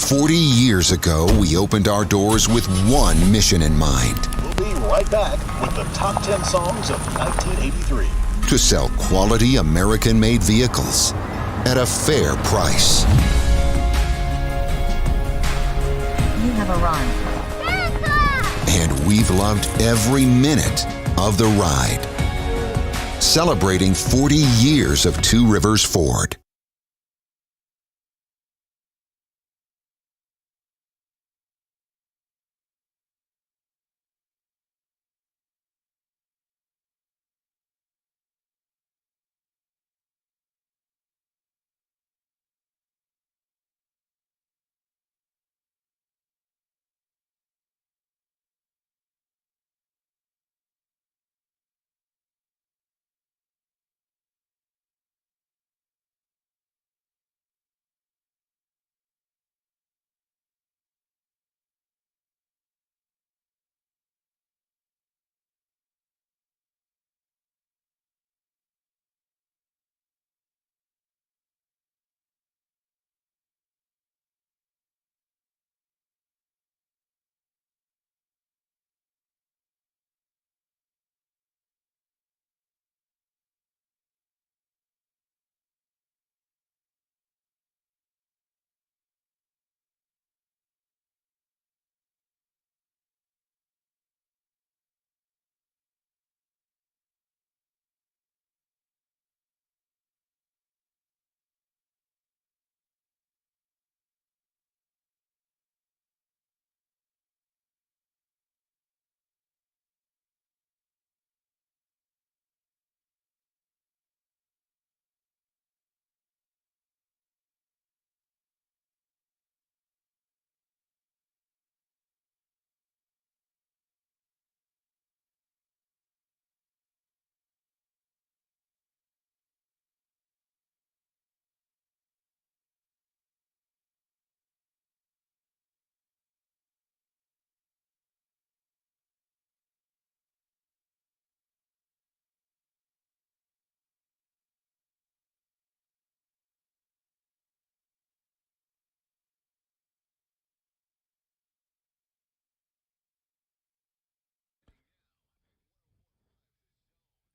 40 years ago, we opened our doors with one mission in mind. We'll be right back with the top 10 songs of 1983. To sell quality American-made vehicles at a fair price. You have arrived. And we've loved every minute of the ride. Celebrating 40 years of Two Rivers Ford.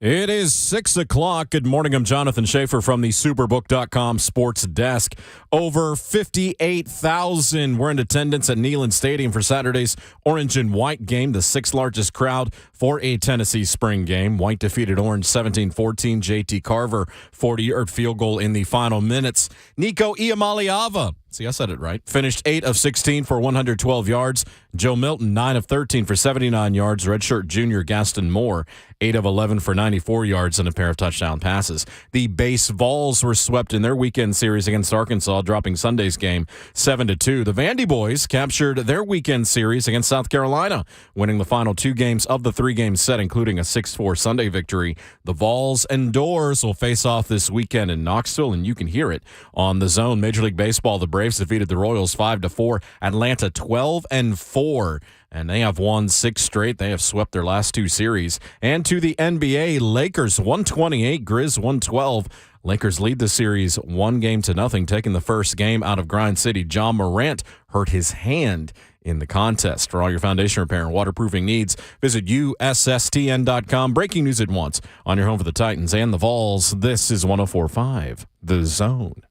It is 6 o'clock. Good morning. I'm Jonathan Schaefer from the Superbook.com sports desk. Over 58,000 were in attendance at Neyland Stadium for Saturday's Orange and White game, the sixth largest crowd for a Tennessee spring game. White defeated Orange 17-14. J.T. Carver, 40-yard field goal in the final minutes. Nico Iamaleava, see, I said it right, finished 8 of 16 for 112 yards. Joe Milton, 9 of 13 for 79 yards. Redshirt junior Gaston Moore, 8 of 11 for 94 yards and a pair of touchdown passes. The Base Vols were swept in their weekend series against Arkansas, dropping Sunday's game 7-2. The Vandy Boys captured their weekend series against South Carolina, winning the final two games of the three-game set, including a 6-4 Sunday victory. The Vols and Doors will face off this weekend in Knoxville, and you can hear it on the Zone. Major League Baseball, the Braves defeated the Royals 5-4. Atlanta 12-4. And they have won 6 straight. They have swept their last 2 series. And to the NBA, Lakers 128, Grizz 112. Lakers lead the series 1-0, taking the first game out of Grind City. John Morant hurt his hand in the contest. For all your foundation repair and waterproofing needs, visit USSTN.com. Breaking news at once on your home for the Titans and the Vols. This is 104.5 The Zone.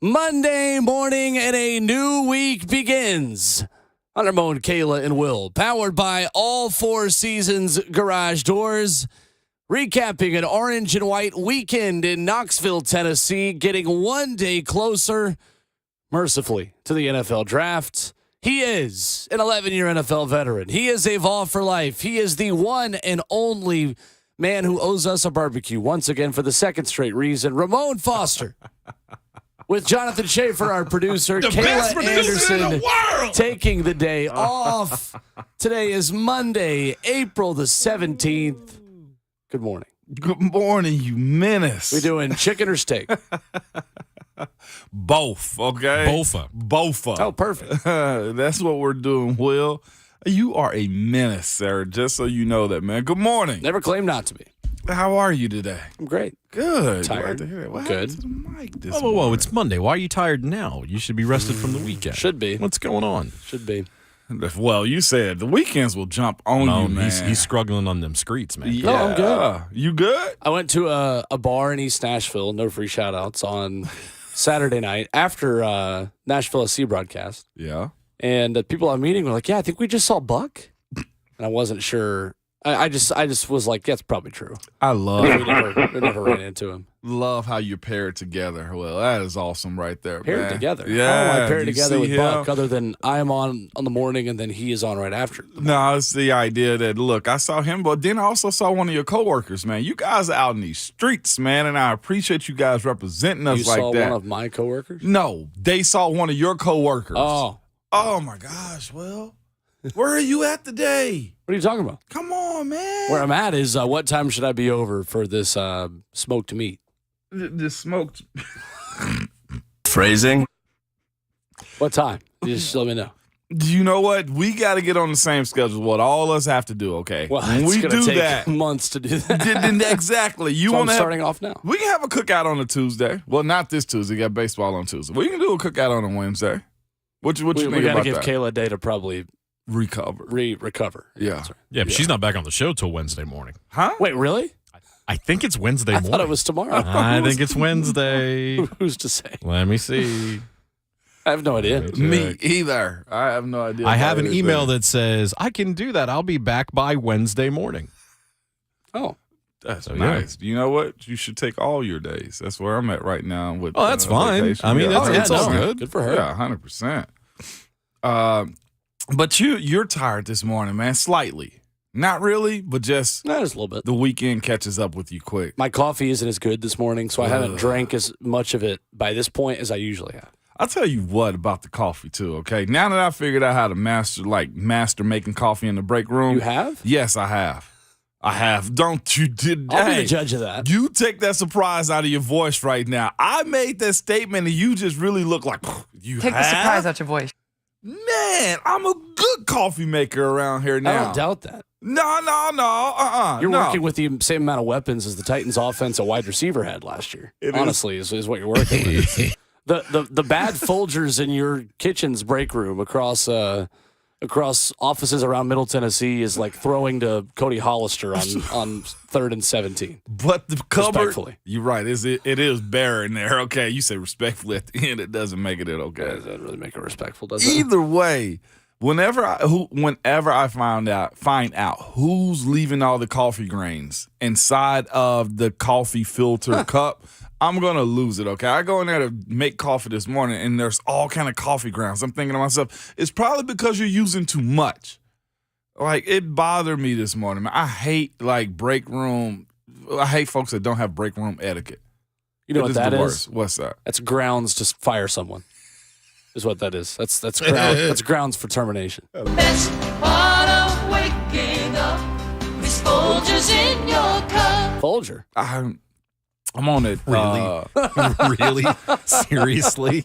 Monday morning and a new week begins. Hunter, Mo, and Kayla and Will, powered by All Four Seasons Garage Doors. Recapping an orange and white weekend in Knoxville, Tennessee, getting one day closer, mercifully, to the NFL draft. He is an 11-year NFL veteran. He is a Vol for life. He is the one and only man who owes us a barbecue once again for the second straight reason. Ramon Foster. With Jonathan Schaefer, our producer, The best Kayla producer in Anderson the world. taking the day off. Today is Monday, April the 17th. Good morning. Good morning, you menace. We doing chicken or steak? Both, okay? Both. Oh, perfect. That's what we're doing, Will. You are a menace, sir, just so you know that, man. Good morning. Never claimed not to be. How are you today? I'm great. Good. Tired. Glad to hear it. What Good. happened to the mic this Whoa, morning? it's Monday. Why are you tired now? You should be rested from the weekend. Should be. What's going on? Should be. Well, you said the weekends will jump on No, you, man. he's struggling on them streets, man. Yeah. No, I'm good. You good? I went to a bar in East Nashville, no free shout-outs, on Saturday night after Nashville SC broadcast. Yeah. And the people I'm meeting were like, yeah, I think we just saw Buck. And I wasn't sure. I just was like, yeah, it's probably true. I love We never ran into him. love how you pair it together. Well, that is awesome right there, Paired man. together. Yeah. How am I paired you together see with him? Buck other than I am on the morning and then he is on right after? No, it's the idea that, look, I saw him, but then I also saw one of your coworkers, man. You guys are out in these streets, man, and I appreciate you guys representing us You like saw that. one of my coworkers? No, they saw one of your coworkers. Oh, my gosh, Will. Where are you at today? what are you talking about? Come on, man. Where I'm at is what time should I be over for this smoked meat? The smoked. Phrasing. What time? You just let me know. You know what? We got to get on the same schedule. What all of us have to do, okay? Well, when it's we gonna do take that, months to do that. exactly. You So I'm want to starting off now. We can have a cookout on a Tuesday. Well, not this Tuesday. We got baseball on Tuesday. We can do a cookout on a Wednesday. What you We think got to about give that? Kayla a day to probably Recover. recover. Yeah. That's right. Yeah, but she's not back on the show till Wednesday morning. Huh? Wait, really? I think it's Wednesday I morning. thought it was tomorrow. I think it's Wednesday. Who's to say? Let me see. I have no idea. Me either. I have no idea. I have about an anything. email that says, I can do that. I'll be back by Wednesday morning. Oh, That's So, nice. You know what? You should take all your days. That's where I'm at right now. With Oh, that's fine. vacation. I mean, Yeah. it's all good. Good for her. Yeah, 100%. But you're tired this morning, man. Slightly. Not really, but just Just a little bit. the weekend catches up with you quick. My coffee isn't as good this morning, so I haven't drank as much of it by this point as I usually have. I'll tell you what about the coffee too, okay? Now that I figured out how to master making coffee in the break room. You have? Yes, I have. Don't you did I'll be hey, the judge of that. You take that surprise out of your voice right now. I made that statement and you just really look like you Take have? the surprise out your voice. Man, I'm a good coffee maker around here I now. don't doubt that. No. You're no. working with the same amount of weapons as the Titans' offense a wide receiver had last year. It Honestly, is what you're working with. The bad Folgers in your kitchen's break room across offices around Middle Tennessee is like throwing to Cody Hollister on 3rd and 17. But the cupboard, Respectfully. you're right. It is bare in there. Okay, you say respectfully at the end. It doesn't make it okay. That doesn't really make it respectful, does it? Either way, whenever I find out who's leaving all the coffee grains inside of the coffee filter cup, I'm gonna lose it. Okay, I go in there to make coffee this morning, and there's all kind of coffee grounds. I'm thinking to myself, it's probably because you're using too much. Like, it bothered me this morning, man. I hate break room. I hate folks that don't have break room etiquette. You know what that the is? worst. What's that? That's grounds to fire someone. Is what that is. That's that's grounds for termination. Best part of waking up is Folgers in your cup. Folger. I'm on it. Really? Seriously?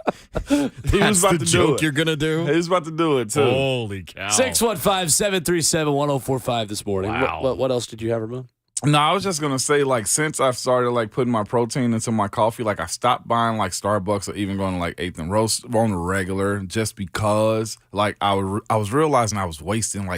He That's was about the to do joke it. you're going to do? He was about to do it too. Holy cow. 615-737-1045 this morning. Wow. What else did you have, Ramon? No, I was just gonna say, since I've started putting my protein into my coffee, I stopped buying Starbucks or even going to 8th and Roast on the regular, just because I was realizing I was wasting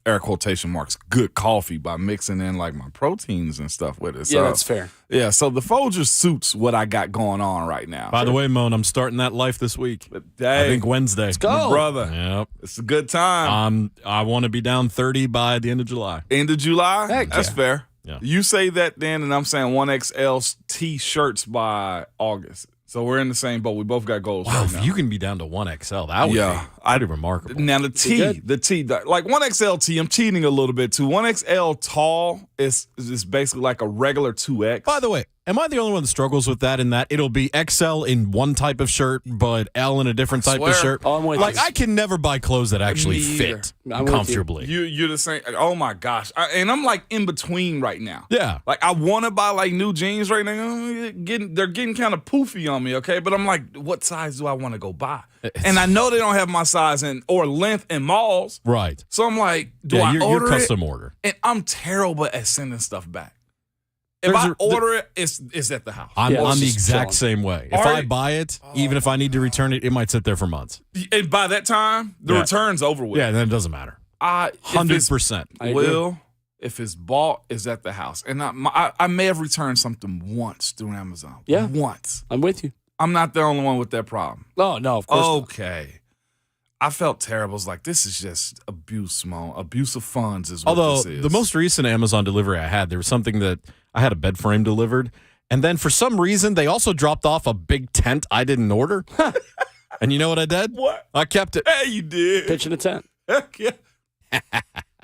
air quotation marks good coffee by mixing in my proteins and stuff with it. Yeah, that's fair. Yeah, so the Folgers suits what I got going on right now. By the way, Moan, I'm starting that life this week. I think Wednesday. Let's go. brother. Yep. It's a good time. I want to be down 30 by the end of July. End of July? Heck That's yeah. fair. Yeah. You say that then, and I'm saying 1XL T-shirts by August. So we're in the same boat. We both got goals Wow, right now. if you can be down to 1XL, that would Yeah. be pretty remarkable. Now the good? T, 1XL T, I'm cheating a little bit too. 1XL tall is basically like a regular 2X. By the way, Am I the only one that struggles with that in that it'll be XL in one type of shirt, but L in a different type of shirt? Oh, I'm with like, you. I can never buy clothes that actually Me either. fit I'm with comfortably. You're the same. Oh my gosh. And I'm like in between right now. Yeah. Like I want to buy like new jeans right now. They're getting kind of poofy on me, okay? But I'm like, what size do I want to go buy? And I know they don't have my size or length in malls. Right. So I'm like, do I you're order custom it? order. And I'm terrible at sending stuff back. If I order it, it's at the house. I'm Yeah, the it's just exact chilling. same way. If Are I you- buy it, even if I need to return it, it might sit there for months. And by that time, the Yeah. return's over with. Yeah, then it doesn't matter. 100%. I agree. If it's bought, it's at the house. And I may have returned something once through Amazon. Yeah. Once. I'm with you. I'm not the only one with that problem. No, of course not. Okay. I felt terrible. It's like, this is just abuse, Mo. Abuse of funds is what Although this is. the most recent Amazon delivery I had, there was something that I had a bed frame delivered, and then for some reason they also dropped off a big tent I didn't order. And you know what I did? What? I kept it. Hey, you did. Pitching a tent. Heck yeah.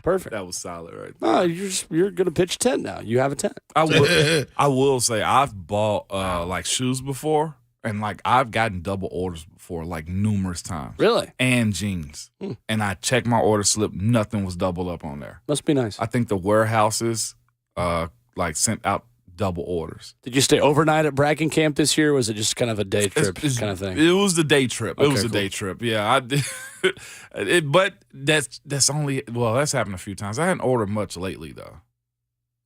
Perfect. That was solid right there. No, you're going to pitch a tent now. You have a tent. I will say I've bought like shoes before, and like I've gotten double orders before, like numerous times. Really? And jeans. And I checked my order slip, nothing was double up on there. Must be nice. I think the warehouses like sent out double orders. Did you stay overnight at Bracken Camp this year, or was it just kind of a day trip kind of thing? It was the day trip. It Okay, was a cool. day trip. Yeah, I did. But that's only, well, that's happened a few times. I hadn't ordered much lately though.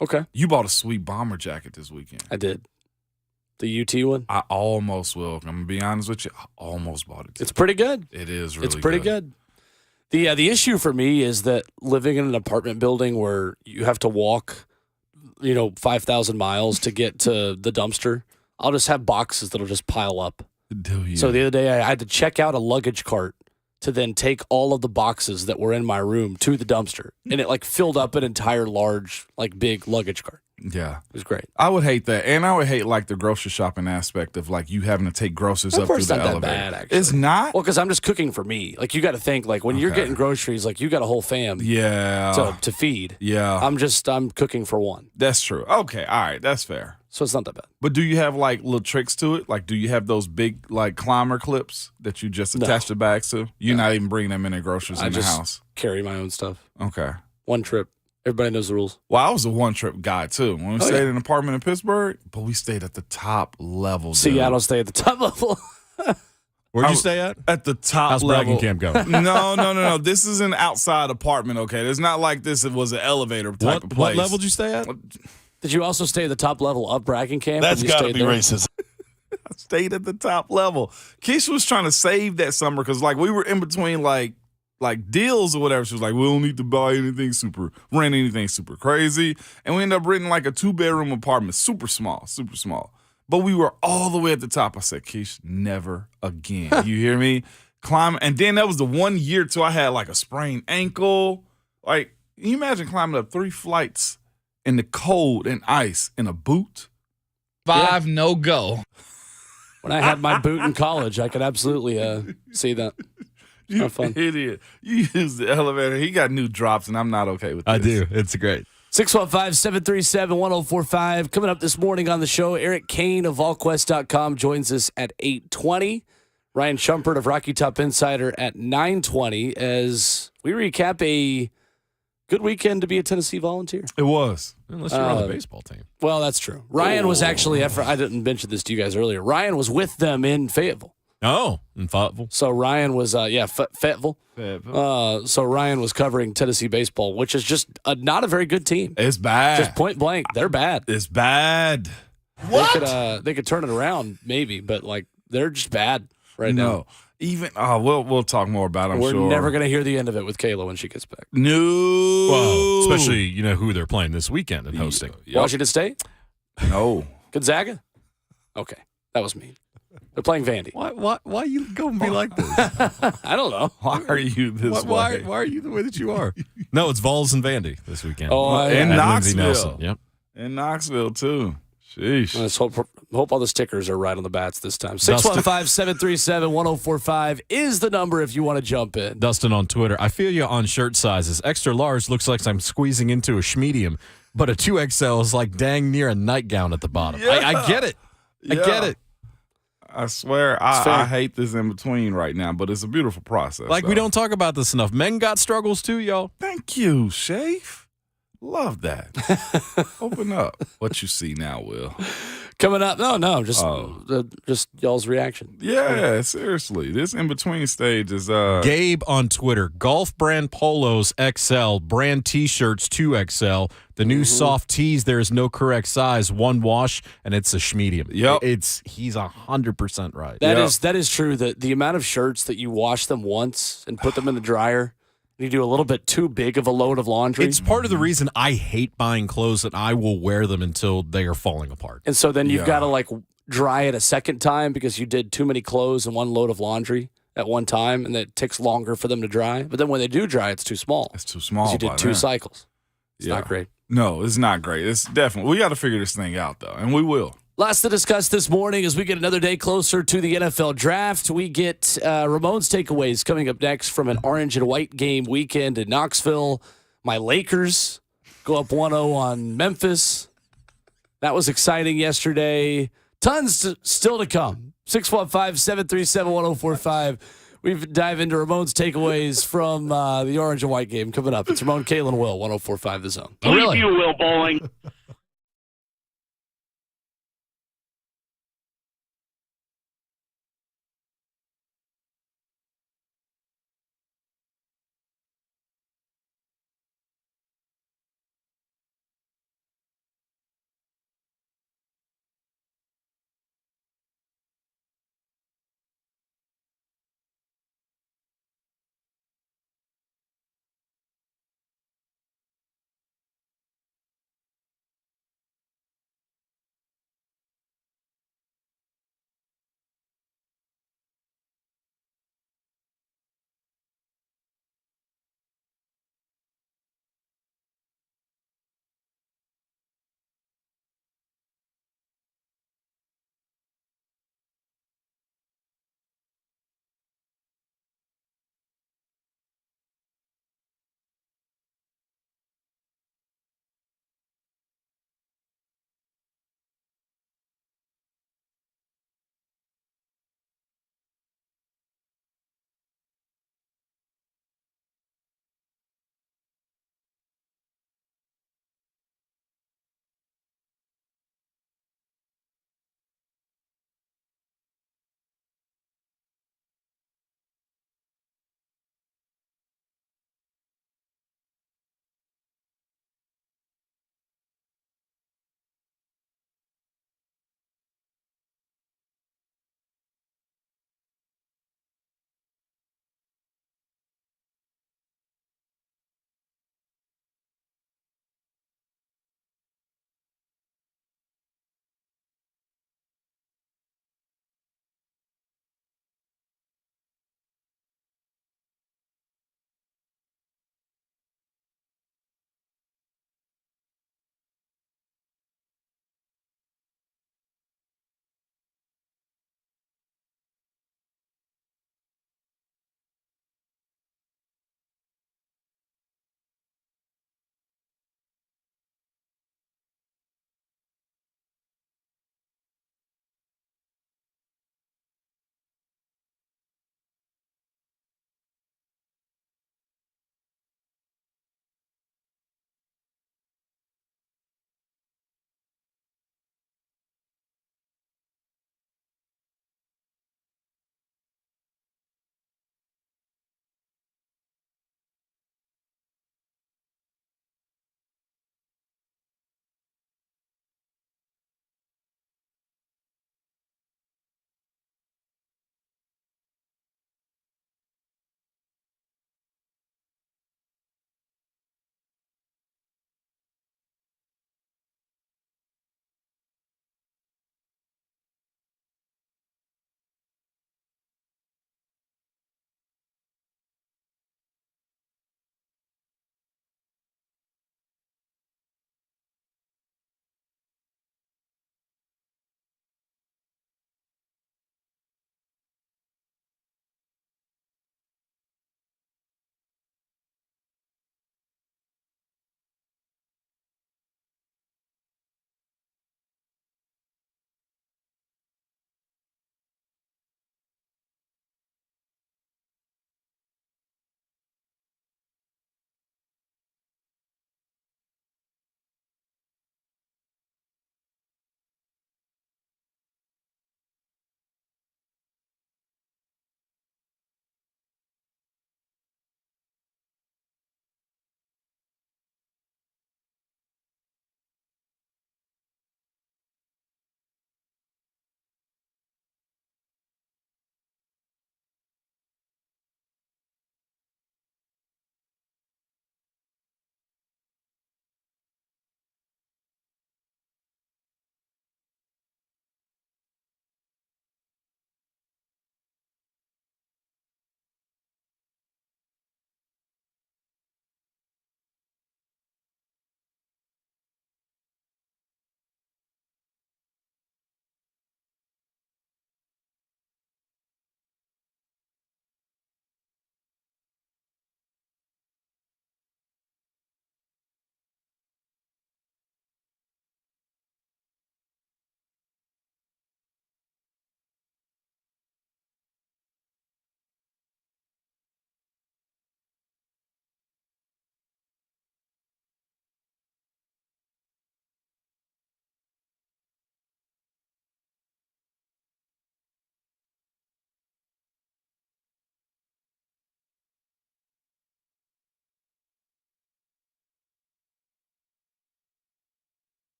Okay. You bought a sweet bomber jacket this weekend. I did. The UT one? I almost will. I'm gonna be honest with you. I almost bought it. It's pretty good. It is really It's pretty good. The issue for me is that living in an apartment building where you have to walk, 5,000 miles to get to the dumpster, I'll just have boxes that'll just pile up. Do you? So the other day I had to check out a luggage cart to then take all of the boxes that were in my room to the dumpster. And it like filled up an entire large, like big luggage cart. Yeah. It was great. I would hate that. And I would hate like the grocery shopping aspect of like you having to take groceries Of up through course, the not that elevator. bad, actually. It's not? Well, because I'm just cooking for me. Like you got to think like when you're Okay. getting groceries, like you got a whole fam Yeah. to feed. Yeah. I'm cooking for one. That's true. Okay. All right. That's fair. So it's not that bad. But do you have like little tricks to it? Like, do you have those big like climber clips that you just attach the bags to? You're not even bringing them in the groceries I in the just house. carry my own stuff. Okay. One trip. Everybody knows the rules. Well, I was a one trip guy too. When we stayed in an apartment in Pittsburgh, but we stayed at the top level. dude. Seattle stay at the top level. Where'd you stay at? At the top How's level. Bracken Camp go? No. This is an outside apartment, okay? It's not like this. It was an elevator type of What place. level did you stay at? Did you also stay at the top level of Bracken Camp? That's when you got to stayed be there? racist. I stayed at the top level. Keisha was trying to save that summer because like we were in between like deals or whatever. She was like, we don't need to buy anything rent anything super crazy. And we ended up renting like a 2-bedroom apartment, super small. But we were all the way at the top. I said, Keish, never again. You hear me? Climbing. And then that was the 1 year till I had like a sprained ankle. Like, can you imagine climbing up 3 flights in the cold and ice in a boot? 5 no go. When I had my boot in college, I could absolutely see that. You Not fun. idiot. You use the elevator. He got new drops, and I'm not okay with this. I do. It's great. 615-737-1045. Coming up this morning on the show, Eric Cain of Volquest.com joins us at 8:20. Ryan Schumpert of Rocky Top Insider at 9:20 as we recap a good weekend to be a Tennessee Volunteer. It was. Unless you're on the baseball team. Well, that's true. Ryan was actually, I didn't mention this to you guys earlier, Ryan was with them in Fayetteville. Oh, in Fayetteville. So Ryan was, Fayetteville. So Ryan was covering Tennessee baseball, which is just not a very good team. It's bad. Just point blank, they're bad. It's bad. They could turn it around maybe, but like they're just bad right now. No. Even we'll talk more about it, I'm We're sure. never going to hear the end of it with Kayla when she gets back. No. Well, especially, who they're playing this weekend and hosting. Washington State? No. Gonzaga? Okay. That was mean. They're playing Vandy. Why you go and be like this? I don't know. Why are you this way? Why are you the way that you are? No, it's Vols and Vandy this weekend. Oh, In At Lindsey Knoxville. Nelson. Yep. In Knoxville, too. Sheesh. Let's hope all the stickers are right on the bats this time. 615-737-1045 is the number if you want to jump in. Dustin on Twitter. I feel you on shirt sizes. Extra large looks like I'm squeezing into a schmedium, but a 2XL is like dang near a nightgown at the bottom. Yeah. I get it. I get it. I swear, I hate this in between right now, but it's a beautiful process. Like, we don't talk about this enough. Men got struggles too, yo. Thank you, Shafe. Love that. Open up what you see now, Will. Coming up, just y'all's reaction. Yeah, seriously. This in-between stage is... Gabe on Twitter, golf brand polos XL, brand T-shirts 2XL. The new soft tees, there is no correct size, one wash, and it's a schmedium. Yep. He's 100% right. That is true. The amount of shirts that you wash them once and put them in the dryer, and you do a little bit too big of a load of laundry. It's part of the reason I hate buying clothes, and I will wear them until they are falling apart. And so then you've got to dry it a second time because you did too many clothes and one load of laundry at one time, and it takes longer for them to dry. But then when they do dry, it's too small. It's too small. 'Cause you did two cycles. It's not great. No, it's not great. It's definitely, we got to figure this thing out, though, and we will. Lots to discuss this morning as we get another day closer to the NFL draft. We get Ramon's takeaways coming up next from an orange and white game weekend in Knoxville. My Lakers go up 1-0 on Memphis. That was exciting yesterday. Tons still to come. 615-737-1045. We dive into Ramon's takeaways from the orange and white game coming up. It's Ramon, Kalen, Will, 1045 The Zone. Oh, really? You, Will Bowling.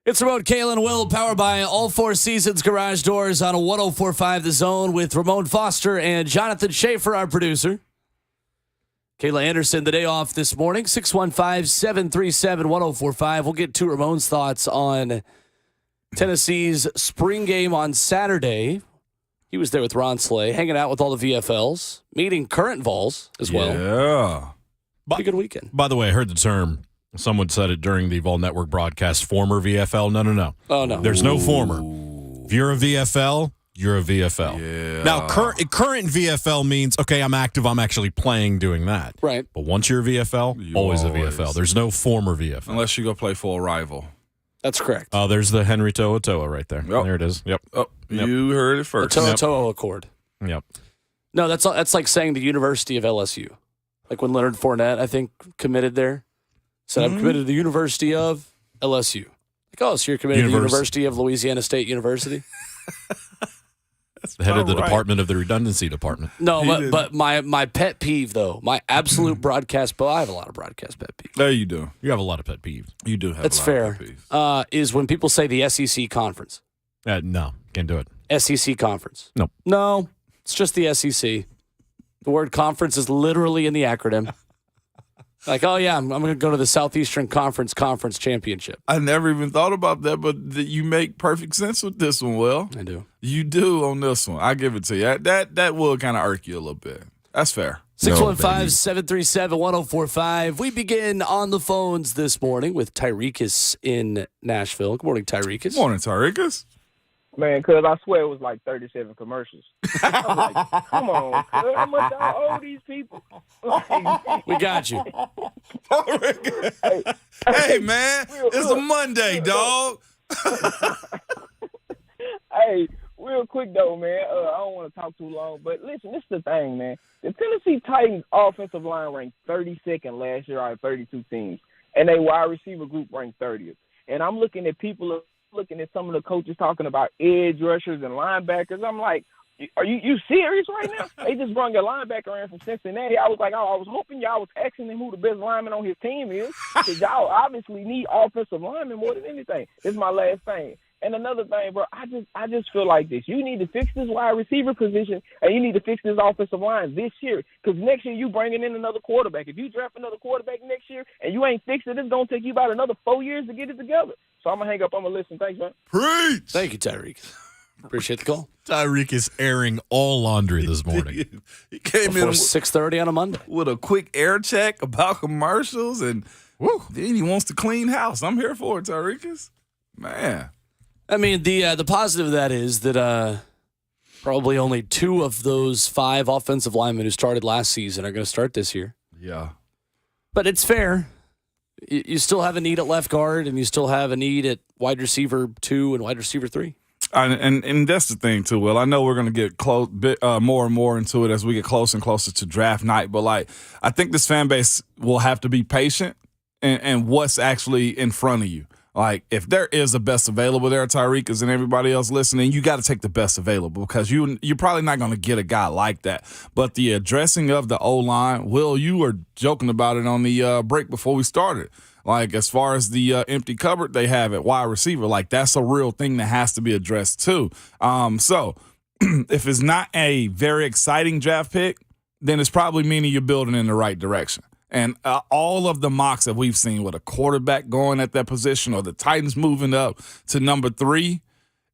It's Ramon, Kayla, and Will, powered by All Four Seasons Garage Doors on a 104.5 The Zone with Ramon Foster and Jonathan Schaefer, our producer. Kayla Anderson, the day off this morning, 615-737-1045. We'll get to Ramon's thoughts on Tennessee's spring game on Saturday. He was there with Ron Slay, hanging out with all the VFLs, meeting current Vols as well. Yeah. Pretty good weekend. By the way, I heard the term. Someone said it during the Vol Network broadcast, former VFL. No. Oh, no. There's no former. If you're a VFL, you're a VFL. Yeah. Now, current VFL means, okay, I'm active, I'm actually playing doing that. Right. But once you're a VFL, You always a always. VFL. There's no former VFL. Unless you go play for a rival. That's correct. Oh, there's the Henry Toa right there. Yep. There it is. Yep. Oh, Yep. you heard it The first. Toa Accord. Yep. No, that's like saying the University of LSU. Like when Leonard Fournette, I think, committed there. Said, I'm committed to the University of LSU. Like, oh, so you're committed to the University of Louisiana State University? The head of the right. Department of the Redundancy Department. No, but my pet peeve, though, my absolute broadcast, I have a lot of broadcast pet peeves. There you do. You have a lot of pet peeves. You do have That's a lot fair. of pet peeves. Is when people say the SEC conference. No, can't do it. SEC conference. Nope. No, it's just the SEC. The word conference is literally in the acronym. Like, oh, yeah, I'm going to go to the Southeastern Conference Championship. I never even thought about that, but you make perfect sense with this one, Will. I do. You do on this one. I give it to you. That will kind of irk you a little bit. That's fair. 615-737-1045. We begin on the phones this morning with Tyrekus in Nashville. Good morning, Tyrekus. Good morning, Tyrekus. Man, cuz I swear it was like 37 commercials. I'm like, come on, cuz how much I owe these people? Like, We got you. Hey, man, it's a Monday, dog. hey, real quick though, man. I don't want to talk too long, but listen, this is the thing, man. The Tennessee Titans offensive line ranked 32nd last year out of 32 teams, and they wide receiver group ranked 30th. And I'm looking at looking at some of the coaches talking about edge rushers and linebackers. I'm like, are you serious right now? They just brought a linebacker in from Cincinnati. I was like, I was hoping y'all was asking him who the best lineman on his team is, because y'all obviously need offensive linemen more than anything. This is my last thing. And another thing, bro, I just feel like this. You need to fix this wide receiver position, and you need to fix this offensive line this year, because next year you bringing in another quarterback. If you draft another quarterback next year and you ain't fixed it, it's going to take you about another 4 years to get it together. So I'm going to hang up. I'm going to listen. Thanks, man. Preach. Thank you, Tyreek. Appreciate the call. Tyreek is airing all laundry this morning. He came Before in 6:30 on a Monday. with a quick air check about commercials, and then he wants to clean house. I'm here for it, Tyrekus. Man. I mean, the positive of that is that probably only 2 of those 5 offensive linemen who started last season are going to start this year. Yeah. But it's fair. You still have a need at left guard, and you still have a need at wide receiver 2 and wide receiver 3. And that's the thing too, Will. I know we're gonna get close, more and more into it as we get closer and closer to draft night. But like, I think this fan base will have to be patient and what's actually in front of you. Like, if there is the best available there, Tyreek, and everybody else listening, you got to take the best available, because you're probably not going to get a guy like that. But the addressing of the O-line, Will, you were joking about it on the break before we started. Like, as far as the empty cupboard they have at wide receiver, like, that's a real thing that has to be addressed too. So if it's not a very exciting draft pick, then it's probably meaning you're building in the right direction. And all of the mocks that we've seen with a quarterback going at that position, or the Titans moving up to number 3,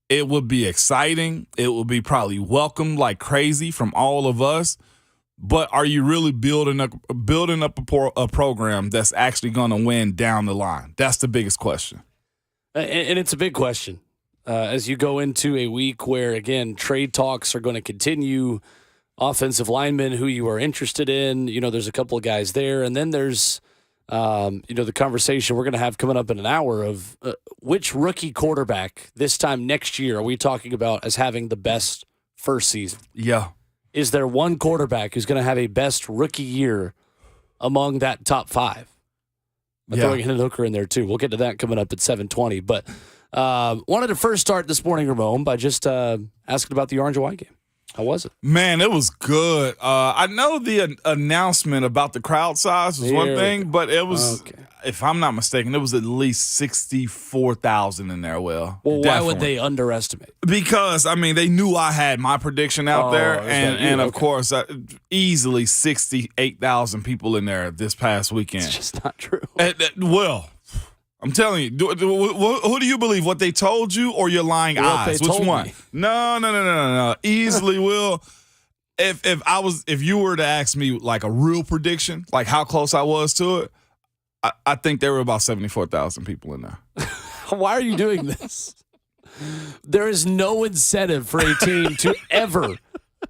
it would be exciting. It would be probably welcomed like crazy from all of us. But are you really building up a program that's actually going to win down the line? That's the biggest question. And it's a big question as you go into a week where, again, trade talks are going to continue. Offensive linemen who you are interested in, there's a couple of guys there. And then there's, the conversation we're going to have coming up in an hour of which rookie quarterback this time next year are we talking about as having the best first season? Yeah. Is there one quarterback who's going to have a best rookie year among that top 5? I'm throwing Hendon Hooker in there too. We'll get to that coming up at 7:20. But wanted to first start this morning, Ramon, by just asking about the orange and white game. How was it? Man, it was good. I know the announcement about the crowd size was one thing, but it was, if I'm not mistaken, it was at least 64,000 in there, Will. Well, why would they underestimate? Because, I mean, they knew I had my prediction out there, and of course, easily 68,000 people in there this past weekend. It's just not true. Will, I'm telling you, who do you believe? What they told you or your lying eyes? Which one? Me. No. Easily, Will. If you were to ask me like a real prediction, like how close I was to it, I think there were about 74,000 people in there. Why are you doing this? There is no incentive for a team to ever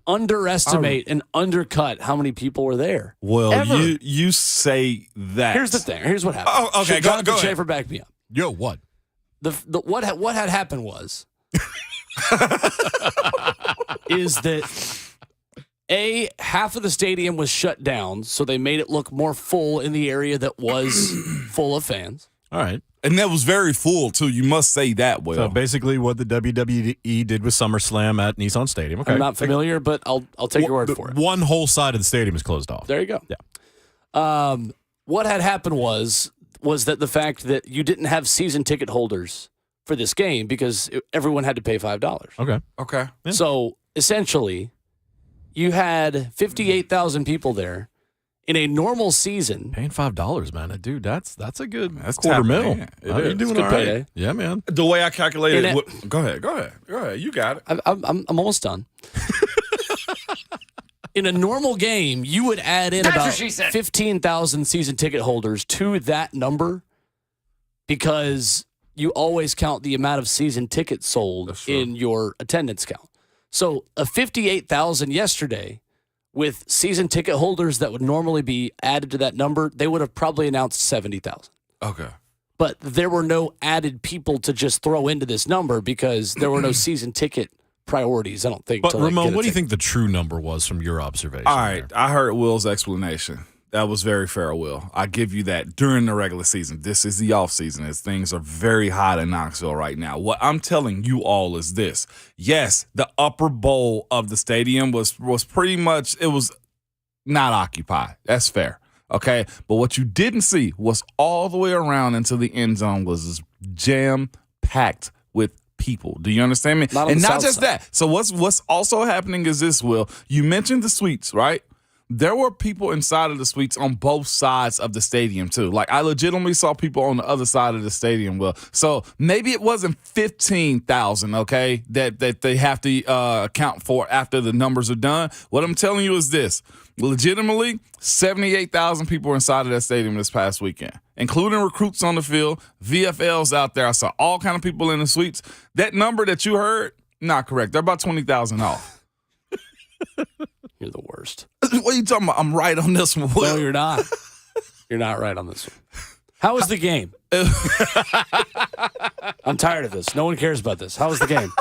underestimate and undercut how many people were there. Well, you say that. Here's the thing. Here's what happened. Oh, okay, go ahead. Schaefer, back me up. Yo, what? What had happened was is that half of the stadium was shut down, so they made it look more full in the area that was full of fans. All right. And that was very full, too. You must say that, Will. So basically what the WWE did with SummerSlam at Nissan Stadium. Okay. I'm not familiar, but I'll take your word for it. One whole side of the stadium is closed off. There you go. Yeah. What had happened was that the fact that you didn't have season ticket holders for this game because everyone had to pay $5. Okay. Yeah. So essentially, you had 58,000 people there. In a normal season, paying $5, man, dude, that's a good $250,000. You're doing good all right. payday. Yeah, man. The way I calculated it. Go ahead. You got it. I'm almost done. In a normal game, you would add in about 15,000 season ticket holders to that number because you always count the amount of season tickets sold in your attendance count. So a 58,000 yesterday. With season ticket holders that would normally be added to that number, they would have probably announced 70,000. Okay. But there were no added people to just throw into this number because there were no season ticket priorities, I don't think. But, Ramon, what do you think the true number was from your observation? All right. I heard Will's explanation. That was very fair, Will. I give you that during the regular season. This is the off season as things are very hot in Knoxville right now. What I'm telling you all is this. Yes, the upper bowl of the stadium was pretty much, it was not occupied. That's fair. Okay. But what you didn't see was all the way around into the end zone was jam-packed with people. Do you understand me? Not just that. So what's also happening is this, Will. You mentioned the suites, right? There were people inside of the suites on both sides of the stadium, too. Like, I legitimately saw people on the other side of the stadium, Will. So maybe it wasn't 15,000, okay, that they have to account for after the numbers are done. What I'm telling you is this. Legitimately, 78,000 people were inside of that stadium this past weekend, including recruits on the field, VFLs out there. I saw all kind of people in the suites. That number that you heard, not correct. They're about 20,000 off. You're the worst. What are you talking about? I'm right on this one. No, you're not. You're not right on this one. How was the game? I'm tired of this. No one cares about this. How was the game?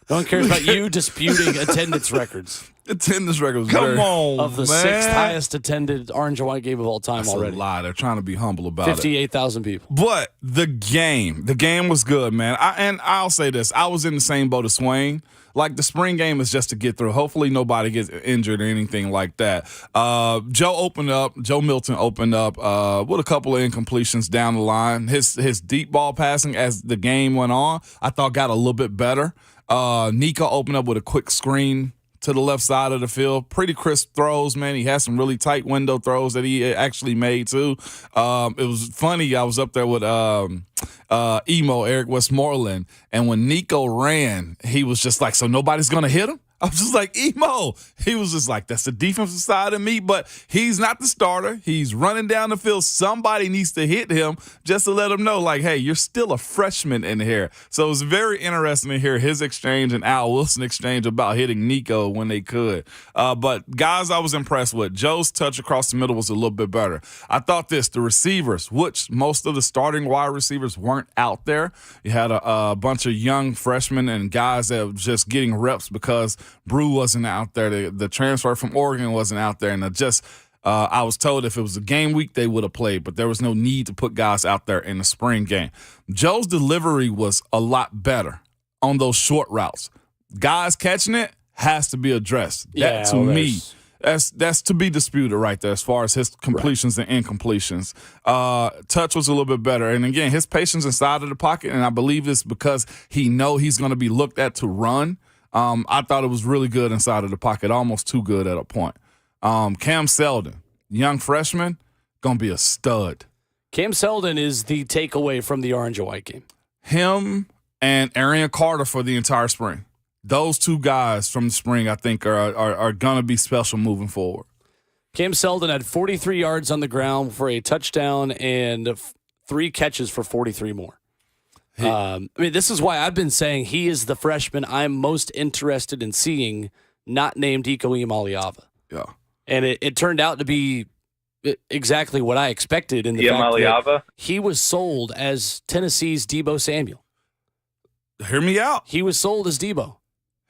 No one cares about you disputing attendance records. Attendance records. Come on, of the sixth highest attended orange and white game of all time. That's already. A lie. They're trying to be humble about 58,000 people. But the game was good, man. And I'll say this. I was in the same boat as Swain. Like, the spring game is just to get through. Hopefully nobody gets injured or anything like that. Joe Milton opened up with a couple of incompletions down the line. His deep ball passing as the game went on, I thought got a little bit better. Nico opened up with a quick screen to the left side of the field. Pretty crisp throws, man. He had some really tight window throws that he actually made, too. It was funny. I was up there with Eric Westmoreland, and when Nico ran, he was just like, so nobody's going to hit him? I was just like, Emo. He was just like, that's the defensive side of me, but he's not the starter. He's running down the field. Somebody needs to hit him just to let him know, like, hey, you're still a freshman in here. So it was very interesting to hear his exchange and Al Wilson exchange about hitting Nico when they could. But guys I was impressed with, Joe's touch across the middle was a little bit better. I thought the receivers, which most of the starting wide receivers weren't out there. You had a bunch of young freshmen and guys that were just getting reps because Brew wasn't out there. The transfer from Oregon wasn't out there. And I was told if it was a game week, they would have played. But there was no need to put guys out there in the spring game. Joe's delivery was a lot better on those short routes. Guys catching it has to be addressed. Yeah, That to well, me, that's to be disputed right there as far as his completions and incompletions. Touch was a little bit better. And again, his patience inside of the pocket, and I believe it's because he know he's going to be looked at to run. I thought it was really good inside of the pocket, almost too good at a point. Cam Seldon, young freshman, going to be a stud. Cam Seldon is the takeaway from the orange and white game. Him and Arian Carter for the entire spring. Those two guys from the spring, I think, are going to be special moving forward. Cam Seldon had 43 yards on the ground for a touchdown and 3 catches for 43 more. This is why I've been saying he is the freshman I'm most interested in seeing, not named Iko Imaliava. Yeah. And it turned out to be exactly what I expected in the fact that he was sold as Tennessee's Deebo Samuel. Hear me out. He was sold as Deebo.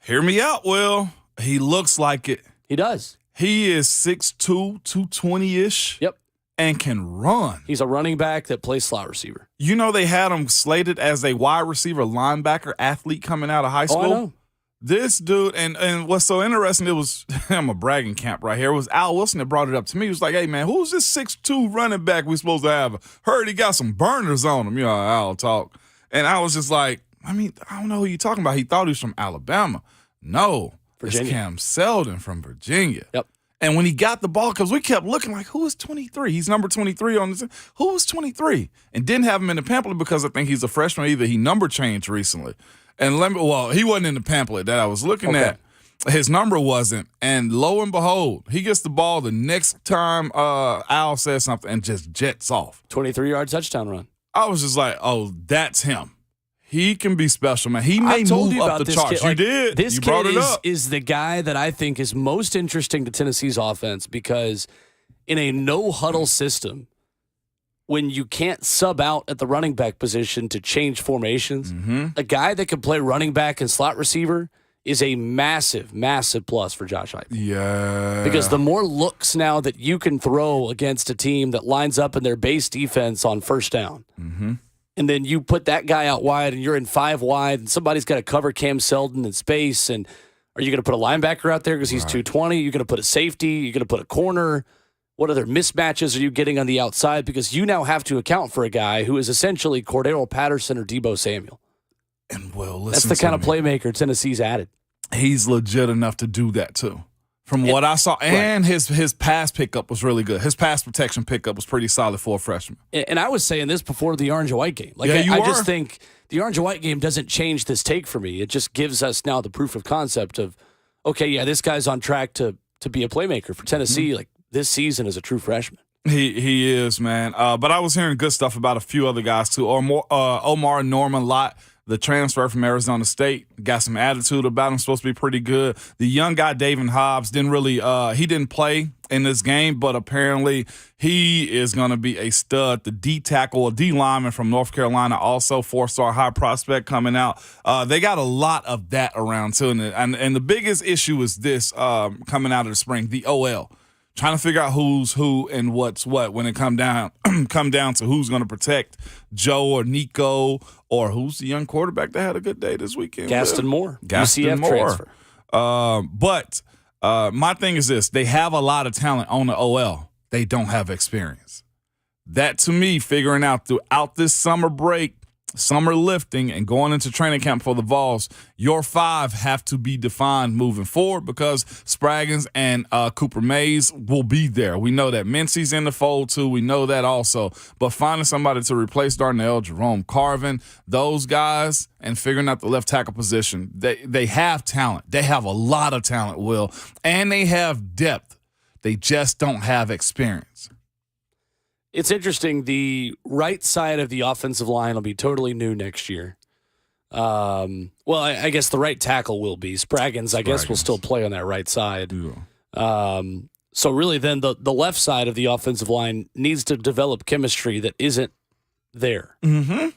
Hear me out, Will. He looks like it. He does. He is 6'2", 220-ish. Yep. And can run. He's a running back that plays slot receiver. You know they had him slated as a wide receiver, linebacker, athlete coming out of high school. Oh, I know. This dude, and what's so interesting, it was, I'm a bragging camp right here, it was Al Wilson that brought it up to me. He was like, hey, man, who's this 6'2" running back we supposed to have? Heard he got some burners on him. You know, Al talk. And I was just like, I don't know who you're talking about. He thought he was from Alabama. No, Virginia. It's Cam Seldon from Virginia. Yep. And when he got the ball, because we kept looking like, who is 23? He's number 23 on this. Who is 23? And didn't have him in the pamphlet because I think he's a freshman. Either he number changed recently. And he wasn't in the pamphlet that I was looking at. His number wasn't. And lo and behold, he gets the ball the next time Al says something and just jets off. 23-yard touchdown run. I was just like, oh, that's him. He can be special, man. He may move up the charts. Kid. You did. This you kid brought it up. is the guy that I think is most interesting to Tennessee's offense because in a no-huddle system, when you can't sub out at the running back position to change formations, a guy that can play running back and slot receiver is a massive, massive plus for Josh Heupel. Yeah. Because the more looks now that you can throw against a team that lines up in their base defense on first down, and then you put that guy out wide and you're in 5 wide and somebody's got to cover Cam Seldon in space, and are you going to put a linebacker out there because he's 220? You're going to put a safety? You're going to put a corner? What other mismatches are you getting on the outside? Because you now have to account for a guy who is essentially Cordero Patterson or Deebo Samuel. And well, listen, that's the kind of playmaker Tennessee's added. He's legit enough to do that too. From what I saw, and his pass pickup was really good. His pass protection pickup was pretty solid for a freshman. And I was saying this before the orange and white game. Like, I just think the orange and white game doesn't change this take for me. It just gives us now the proof of concept of, okay, yeah, this guy's on track to be a playmaker for Tennessee. Like this season as a true freshman. He is, man. But I was hearing good stuff about a few other guys too. Omar Norman Lott, the transfer from Arizona State, got some attitude about him, supposed to be pretty good. The young guy, David Hobbs, he didn't play in this game, but apparently he is going to be a stud. The D tackle, or D lineman from North Carolina, also 4-star high prospect coming out. They got a lot of that around too. And the biggest issue is this coming out of the spring, the OL. Trying to figure out who's who and what's what when it come down to who's going to protect Joe or Nico, or who's the young quarterback that had a good day this weekend. Gaston Moore, UCF transfer. But my thing is this: they have a lot of talent on the OL. They don't have experience. That to me, figuring out throughout this summer break, summer lifting, and going into training camp for the Vols, your 5 have to be defined moving forward because Spraggins and Cooper Mays will be there. We know that Mincy's in the fold too. We know that also. But finding somebody to replace Darnell, Jerome Carvin, those guys, and figuring out the left tackle position, they have talent. They have a lot of talent, Will, and they have depth. They just don't have experience. It's interesting. The right side of the offensive line will be totally new next year. I guess the right tackle will be. Spraggins, I guess, will still play on that right side. Yeah. So really then the left side of the offensive line needs to develop chemistry that isn't there. Mm-hmm.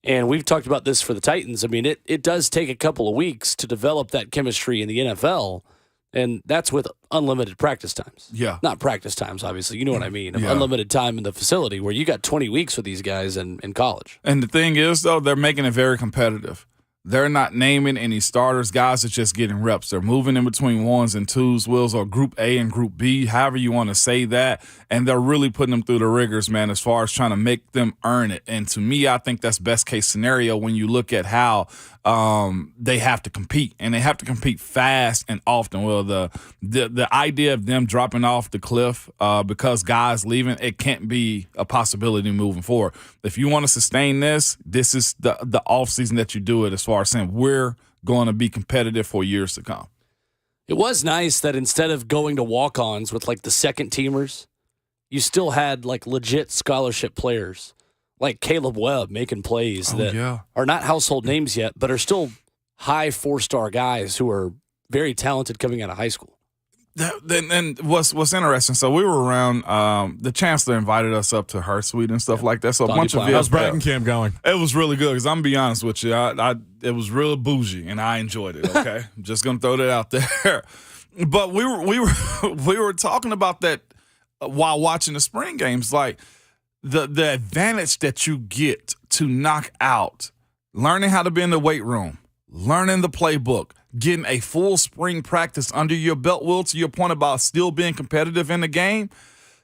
And we've talked about this for the Titans. I mean, it does take a couple of weeks to develop that chemistry in the NFL. And that's with unlimited practice times. Yeah. Not practice times, obviously. You know what I mean. Unlimited time in the facility where you got 20 weeks with these guys in college. And the thing is, though, they're making it very competitive. They're not naming any starters. Guys are just getting reps. They're moving in between ones and twos, Wills, or Group A and Group B, however you want to say that. And they're really putting them through the rigors, man, as far as trying to make them earn it. And to me, I think that's best case scenario when you look at how they have to compete. And they have to compete fast and often. Well, the idea of them dropping off the cliff because guys leaving, it can't be a possibility moving forward. If you want to sustain this is the offseason that you do it, as far as saying we're going to be competitive for years to come. It was nice that instead of going to walk-ons with like the second teamers, you still had like legit scholarship players like Caleb Webb making plays that are not household names yet, but are still high 4-star guys who are very talented coming out of high school. And what's interesting, so we were around, the chancellor invited us up to her suite and stuff like that. So a bunch of how's bragging camp going? It was really good because I'm gonna be honest with you, it was real bougie and I enjoyed it. Okay, I'm just gonna throw that out there. But we were talking about that while watching the spring games, like the advantage that you get to knock out, learning how to be in the weight room, learning the playbook, getting a full spring practice under your belt, Will, to your point about still being competitive in the game,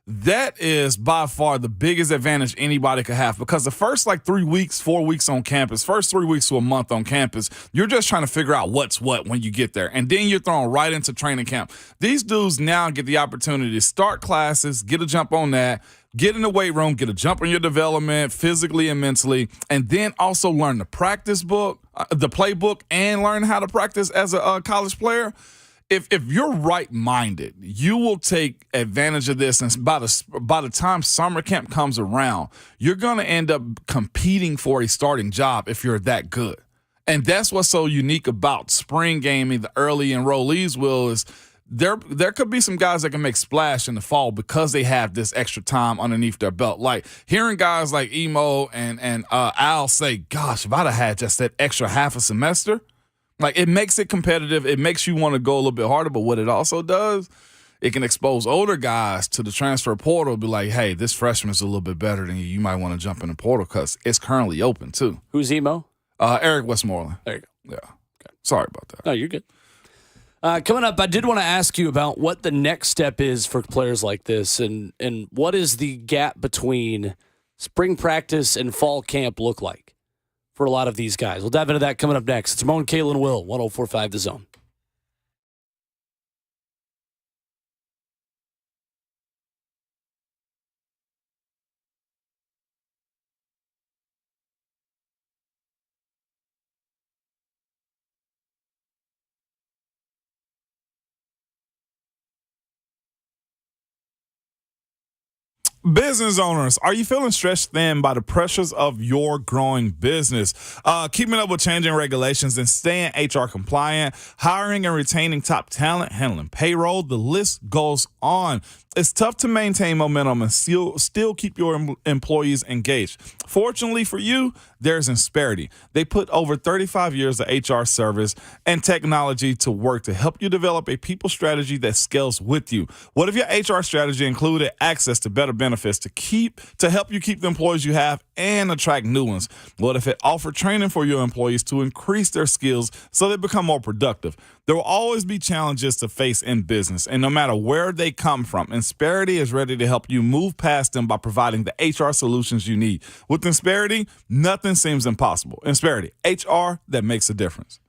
that is by far the biggest advantage anybody could have, because the first 3 weeks, 4 weeks on campus, first 3 weeks to a month on campus, you're just trying to figure out what's what when you get there. And then you're thrown right into training camp. These dudes now get the opportunity to start classes, get a jump on that, get in the weight room, get a jump on your development physically and mentally, and then also learn the practice book, the playbook, and learn how to practice as a college player. If you're right-minded, you will take advantage of this, and by the time summer camp comes around, you're going to end up competing for a starting job if you're that good. And that's what's so unique about spring gaming, the early enrollees, Will, is there could be some guys that can make splash in the fall because they have this extra time underneath their belt. Like hearing guys like Emo and Al say, gosh, if I'd have had just that extra half a semester, like it makes it competitive. It makes you want to go a little bit harder. But what it also does, it can expose older guys to the transfer portal. Be like, hey, this freshman's a little bit better than you. You might want to jump in the portal because it's currently open too. Who's Emo? Eric Westmoreland. There you go. Yeah. Okay. Sorry about that. No, you're good. Coming up, I did want to ask you about what the next step is for players like this, and what is the gap between spring practice and fall camp look like for a lot of these guys. We'll dive into that coming up next. It's Ramon, Kayla, and Will, 104.5 The Zone. Business owners, are you feeling stretched thin by the pressures of your growing business? Keeping up with changing regulations and staying HR compliant, hiring and retaining top talent, handling payroll, the list goes on. It's tough to maintain momentum and still keep your employees engaged. Fortunately for you, there's Insperity. They put over 35 years of HR service and technology to work to help you develop a people strategy that scales with you. What if your HR strategy included access to better benefits to help you keep the employees you have and attract new ones? What if it offered training for your employees to increase their skills so they become more productive? There will always be challenges to face in business, and no matter where they come from, Insperity is ready to help you move past them by providing the HR solutions you need. With Insperity, nothing seems impossible. Insperity, HR that makes a difference.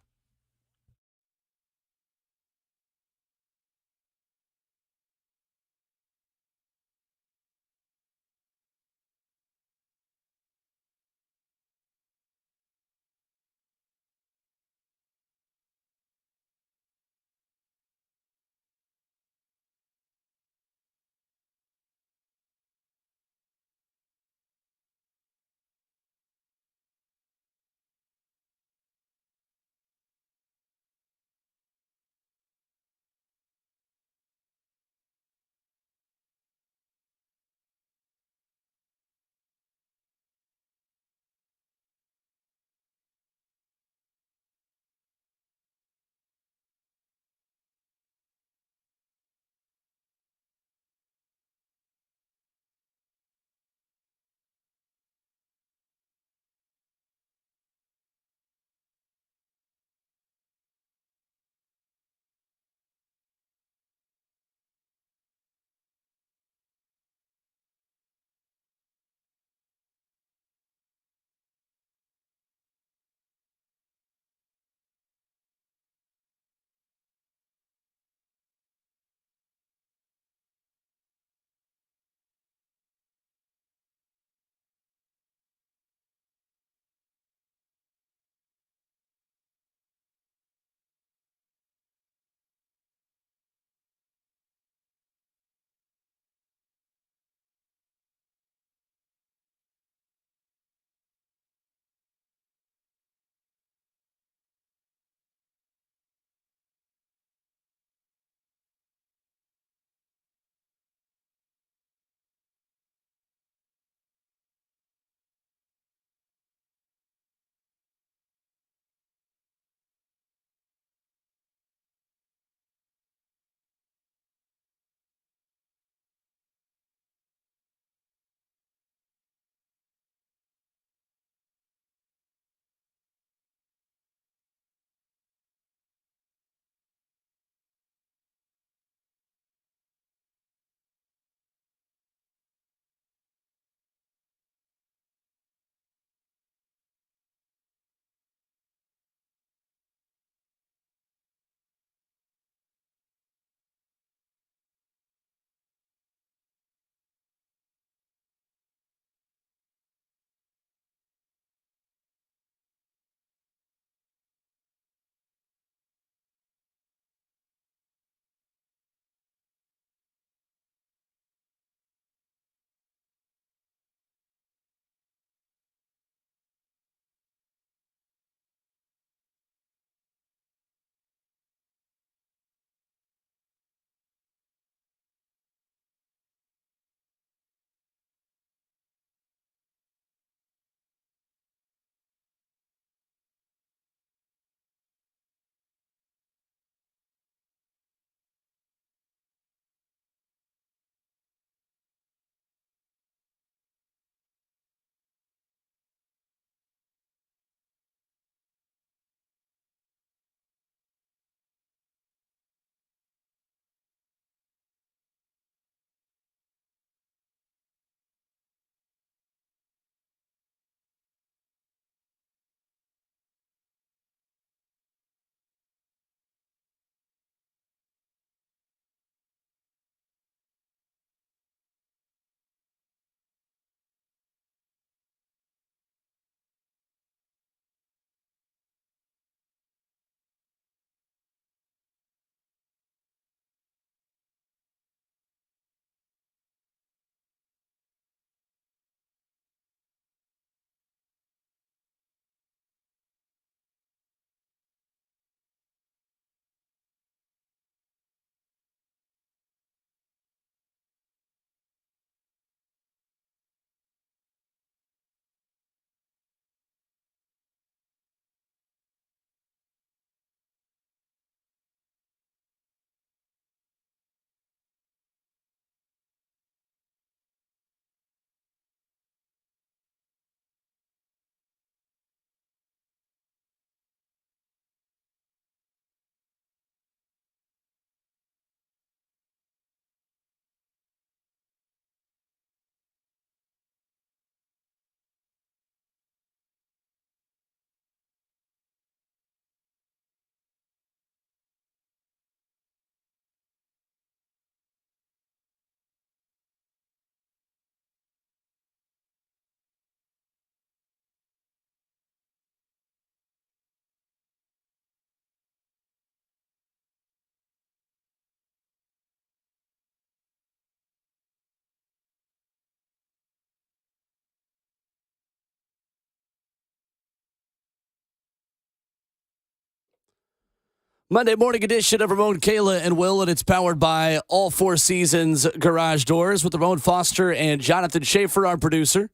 Monday morning edition of Ramon, Kayla, and Will, and it's powered by All Four Seasons Garage Doors with Ramon Foster and Jonathan Schaefer, our producer.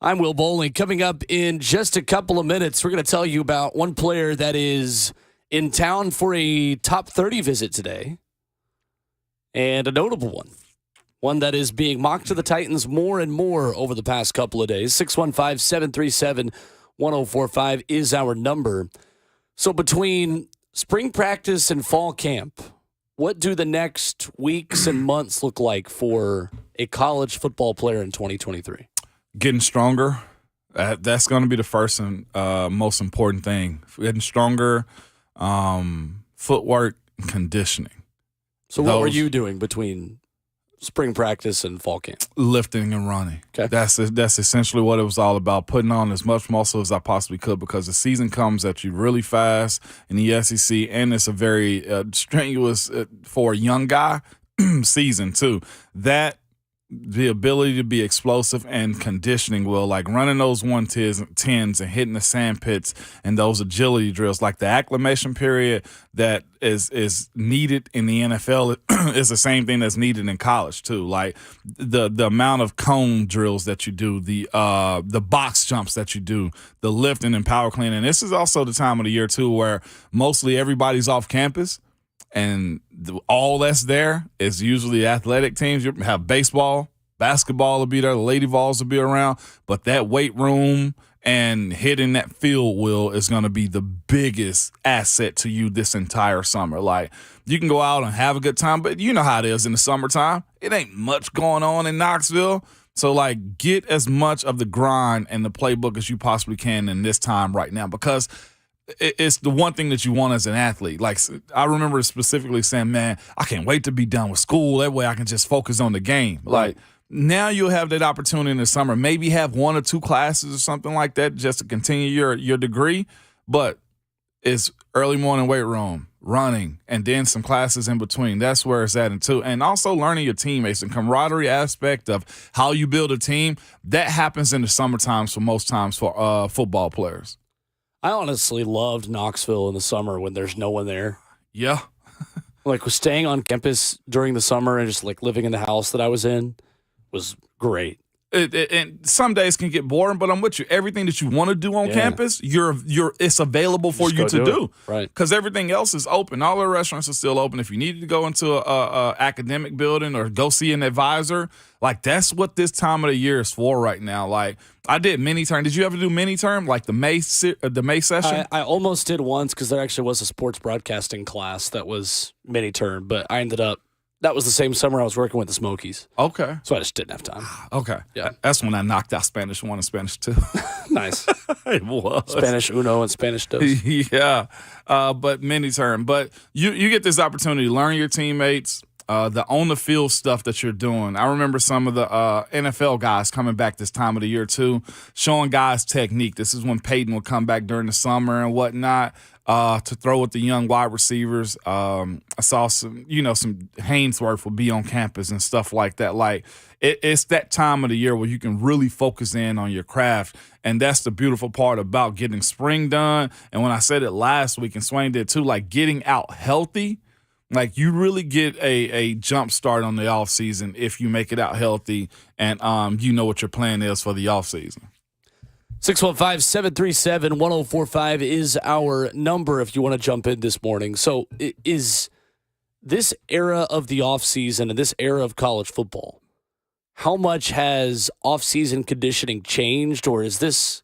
I'm Will Bowling. Coming up in just a couple of minutes, we're going to tell you about one player that is in town for a top 30 visit today, and a notable one. One that is being mocked to the Titans more and more over the past couple of days. 615-737-1045 is our number. So between spring practice and fall camp, what do the next weeks and months look like for a college football player in 2023? Getting stronger. That's going to be the first and most important thing. Getting stronger, footwork, conditioning. So what were you doing between spring practice and fall camp? Lifting and running. Okay. That's essentially what it was all about, putting on as much muscle as I possibly could, because the season comes at you really fast in the SEC, and it's a very strenuous, for a young guy, season too. That the ability to be explosive and conditioning, will, like running those 110s and hitting the sand pits and those agility drills, like the acclimation period that is needed in the NFL is the same thing that's needed in college too. Like the amount of cone drills that you do, the box jumps that you do, the lifting and power cleaning. This is also the time of the year too where mostly everybody's off campus. And all that's there is usually athletic teams. You have baseball, basketball will be there, the Lady Vols will be around, but that weight room and hitting that field, Will, is going to be the biggest asset to you this entire summer. Like, you can go out and have a good time, but you know how it is in the summertime. It ain't much going on in Knoxville. So, like, get as much of the grind and the playbook as you possibly can in this time right now, because it's the one thing that you want as an athlete. Like, I remember specifically saying, man, I can't wait to be done with school. That way I can just focus on the game. Right. Like, now you'll have that opportunity in the summer. Maybe have 1 or 2 classes or something like that just to continue your degree. But it's early morning weight room, running, and then some classes in between. That's where it's at. And also learning your teammates and camaraderie aspect of how you build a team. That happens in the summer times for most times for football players. I honestly loved Knoxville in the summer when there's no one there. Yeah. Like, staying on campus during the summer and just like living in the house that I was in was great. And some days can get boring, but I'm with you. Everything that you want to do on campus, it's available for you to do. Right. Because everything else is open. All the restaurants are still open. If you needed to go into a academic building or go see an advisor, like, that's what this time of the year is for right now. Like, I did mini term. Did you ever do mini term, like the May session? I almost did once, because there actually was a sports broadcasting class that was mini term, but I ended up, that was the same summer I was working with the Smokies. Okay. So I just didn't have time. Okay. Yeah. That's when I knocked out Spanish 1 and Spanish 2. Nice. It was. Spanish uno and Spanish dos. Yeah. But mini term. But you get this opportunity to learn your teammates, the on-the-field stuff that you're doing. I remember some of the NFL guys coming back this time of the year, too, showing guys technique. This is when Peyton would come back during the summer and whatnot to throw with the young wide receivers. I saw some Hainsworth will be on campus and stuff like that. Like, it's that time of the year where you can really focus in on your craft, and that's the beautiful part about getting spring done. And when I said it last week, and Swain did too, like, getting out healthy, like, you really get a jump start on the offseason if you make it out healthy and you know what your plan is for the offseason. 615-737-1045 is our number if you want to jump in this morning. So is this era of the offseason and this era of college football, how much has offseason conditioning changed, or is this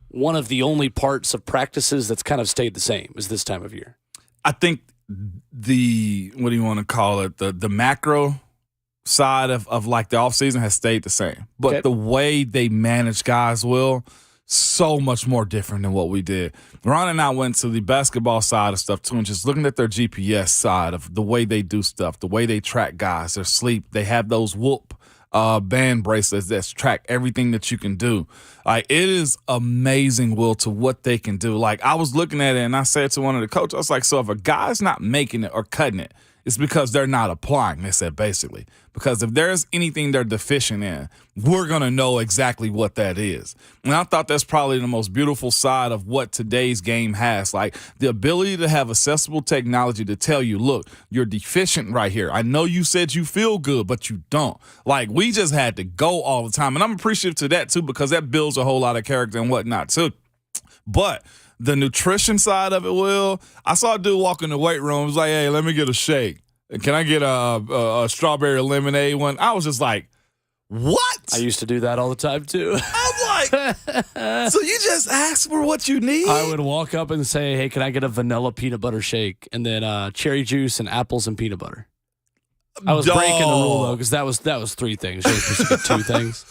one of the only parts of practices that's kind of stayed the same as this time of year? I think the, what do you want to call it, the macro side of like the offseason has stayed the same. But the way they manage guys, Will, so much more different than what we did. Ron and I went to the basketball side of stuff too, and just looking at their GPS side of the way they do stuff, the way they track guys, their sleep. They have those whoop band bracelets that track everything that you can do. Like, it is amazing, Will, to what they can do. Like, I was looking at it and I said to one of the coaches, I was like, so if a guy's not making it or cutting it, It's because they're not applying, they said, basically. Because if there's anything they're deficient in, we're going to know exactly what that is. And I thought that's probably the most beautiful side of what today's game has. Like the ability to have accessible technology to tell you, look, you're deficient right here. I know you said you feel good, but you don't. Like we just had to go all the time. And I'm appreciative to that, too, because that builds a whole lot of character and whatnot, too. But the nutrition side of it, Will, I saw a dude walk in the weight room. He was like, hey, let me get a shake. Can I get a strawberry lemonade one? I was just like, what? I used to do that all the time, too. I'm like, so you just ask for what you need? I would walk up and say, hey, can I get a vanilla peanut butter shake? And then cherry juice and apples and peanut butter. I was breaking the rule, though, because that was 3 things. You were supposed to get 2 things.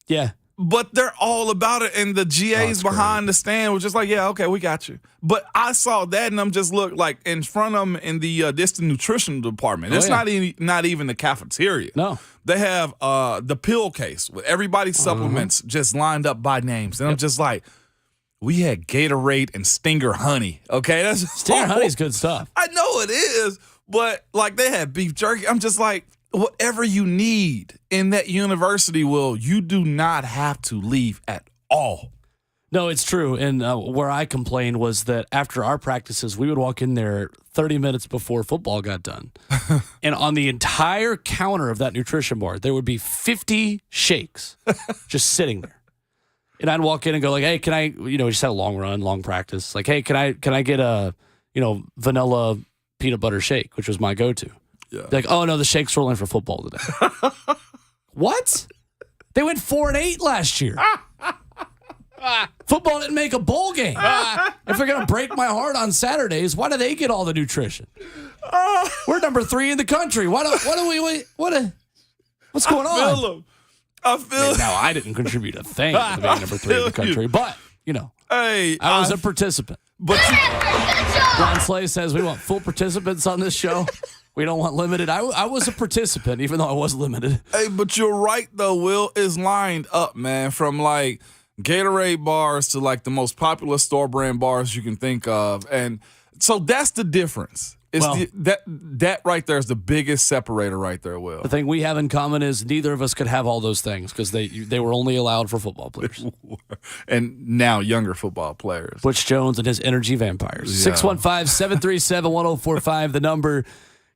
Yeah. But they're all about it, and the GAs behind the stand was just like, yeah, okay, we got you. But I saw that, and I'm just look like in front of them in the nutrition department. It's not even the cafeteria. No. They have the pill case with everybody's supplements just lined up by names. And I'm just like, we had Gatorade and Stinger Honey. Okay, Stinger Honey's good stuff. I know it is, but like they had beef jerky. I'm just like, whatever you need in that university, Will, you do not have to leave at all. No, it's true. And where I complained was that after our practices, we would walk in there 30 minutes before football got done. And on the entire counter of that nutrition bar, there would be 50 shakes just sitting there. And I'd walk in and go like, hey, can I, just had a long run, long practice. Like, hey, can I get a, vanilla peanut butter shake, which was my go-to. Yeah. Like, oh, no, the shakes were only for football today. What? They went 4-8 last year. Football didn't make a bowl game. If they're going to break my heart on Saturdays, why do they get all the nutrition? We're number 3 in the country. What's going on? I feel him. Now, I didn't contribute a thing to being number 3 in the country, but, hey, I was a participant. But Ron Slay says we want full participants on this show. We don't want limited. I was a participant, even though I was limited. Hey, but you're right, though, Will. It's lined up, man, from like Gatorade bars to like the most popular store brand bars you can think of. And so that's the difference. It's that right there is the biggest separator right there, Will. The thing we have in common is neither of us could have all those things because they were only allowed for football players. And now younger football players. Butch Jones and his energy vampires. Yeah. 615-737-1045, the number.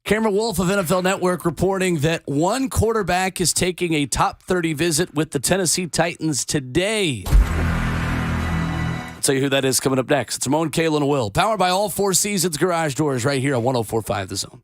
Cameron Wolf of NFL Network reporting that one quarterback is taking a top 30 visit with the Tennessee Titans today. I'll tell you who that is coming up next. It's Ramon, Kayla, and Will. Powered by All Four Seasons Garage Doors right here on 104.5 The Zone.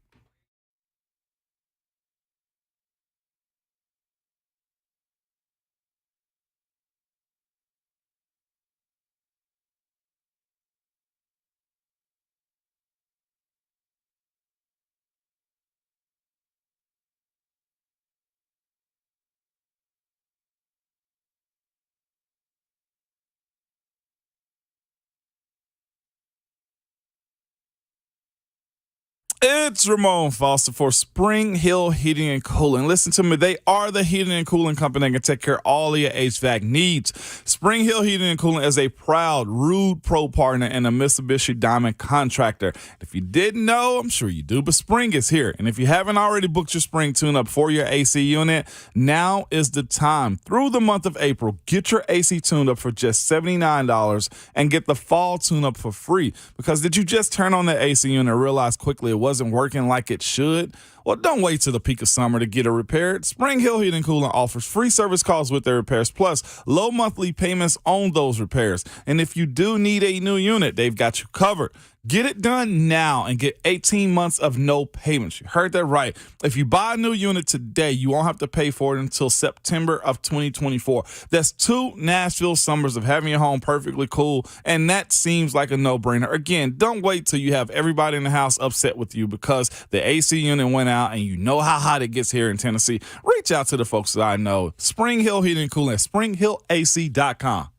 It's Ramon Foster for Spring Hill Heating and Cooling. Listen to me. They are the heating and cooling company that can take care of all of your HVAC needs. Spring Hill Heating and Cooling is a proud Rude Pro partner and a Mitsubishi Diamond contractor. If you didn't know, I'm sure you do, but spring is here. And if you haven't already booked your spring tune-up for your AC unit, now is the time. Through the month of April, get your AC tuned up for just $79 and get the fall tune-up for free. Because did you just turn on the AC unit and realize quickly it wasn't working like it should? Well, don't wait till the peak of summer to get it repaired. Spring Hill Heating and Cooling offers free service calls with their repairs, plus low monthly payments on those repairs. And if you do need a new unit, they've got you covered. Get it done now and get 18 months of no payments. You heard that right. If you buy a new unit today, you won't have to pay for it until September of 2024. That's 2 Nashville summers of having your home perfectly cool, and that seems like a no-brainer. Again, don't wait till you have everybody in the house upset with you because the AC unit went out and you know how hot it gets here in Tennessee. Reach out to the folks that I know. Spring Hill Heating and Cooling at springhillac.com.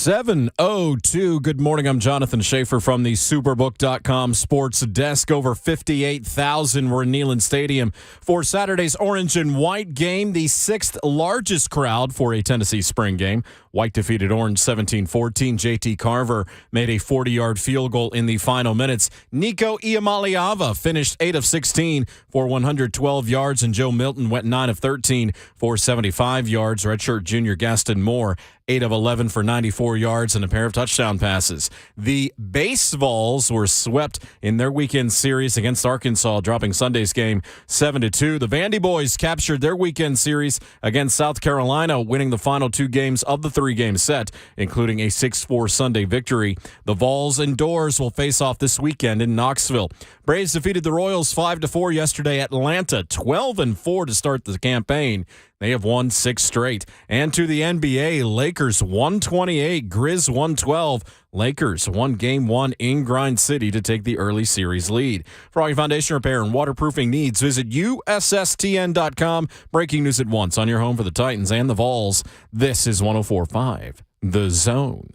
7:02. Good morning. I'm Jonathan Schaefer from the Superbook.com sports desk. Over 58,000 were in Neyland Stadium for Saturday's orange and white game, the sixth largest crowd for a Tennessee spring game. White defeated Orange 17-14. JT Carver made a 40-yard field goal in the final minutes. Nico Iamaleava finished 8 of 16 for 112 yards, and Joe Milton went 9 of 13 for 75 yards. Redshirt junior Gaston Moore 8 of 11 for 94 yards and a pair of touchdown passes. The Baseballs were swept in their weekend series against Arkansas, dropping Sunday's game 7-2. The Vandy Boys captured their weekend series against South Carolina, winning the final two games of the three-game set, including a 6-4 Sunday victory. The Vols and Doors will face off this weekend in Knoxville. Braves defeated the Royals 5-4 yesterday. Atlanta 12-4 to start the campaign. They have won 6 straight. And to the NBA, Lakers 128, Grizz 112. Lakers won Game 1 in Grind City to take the early series lead. For all your foundation repair and waterproofing needs, visit USSTN.com. Breaking news at once on your home for the Titans and the Vols. This is 104.5 The Zone.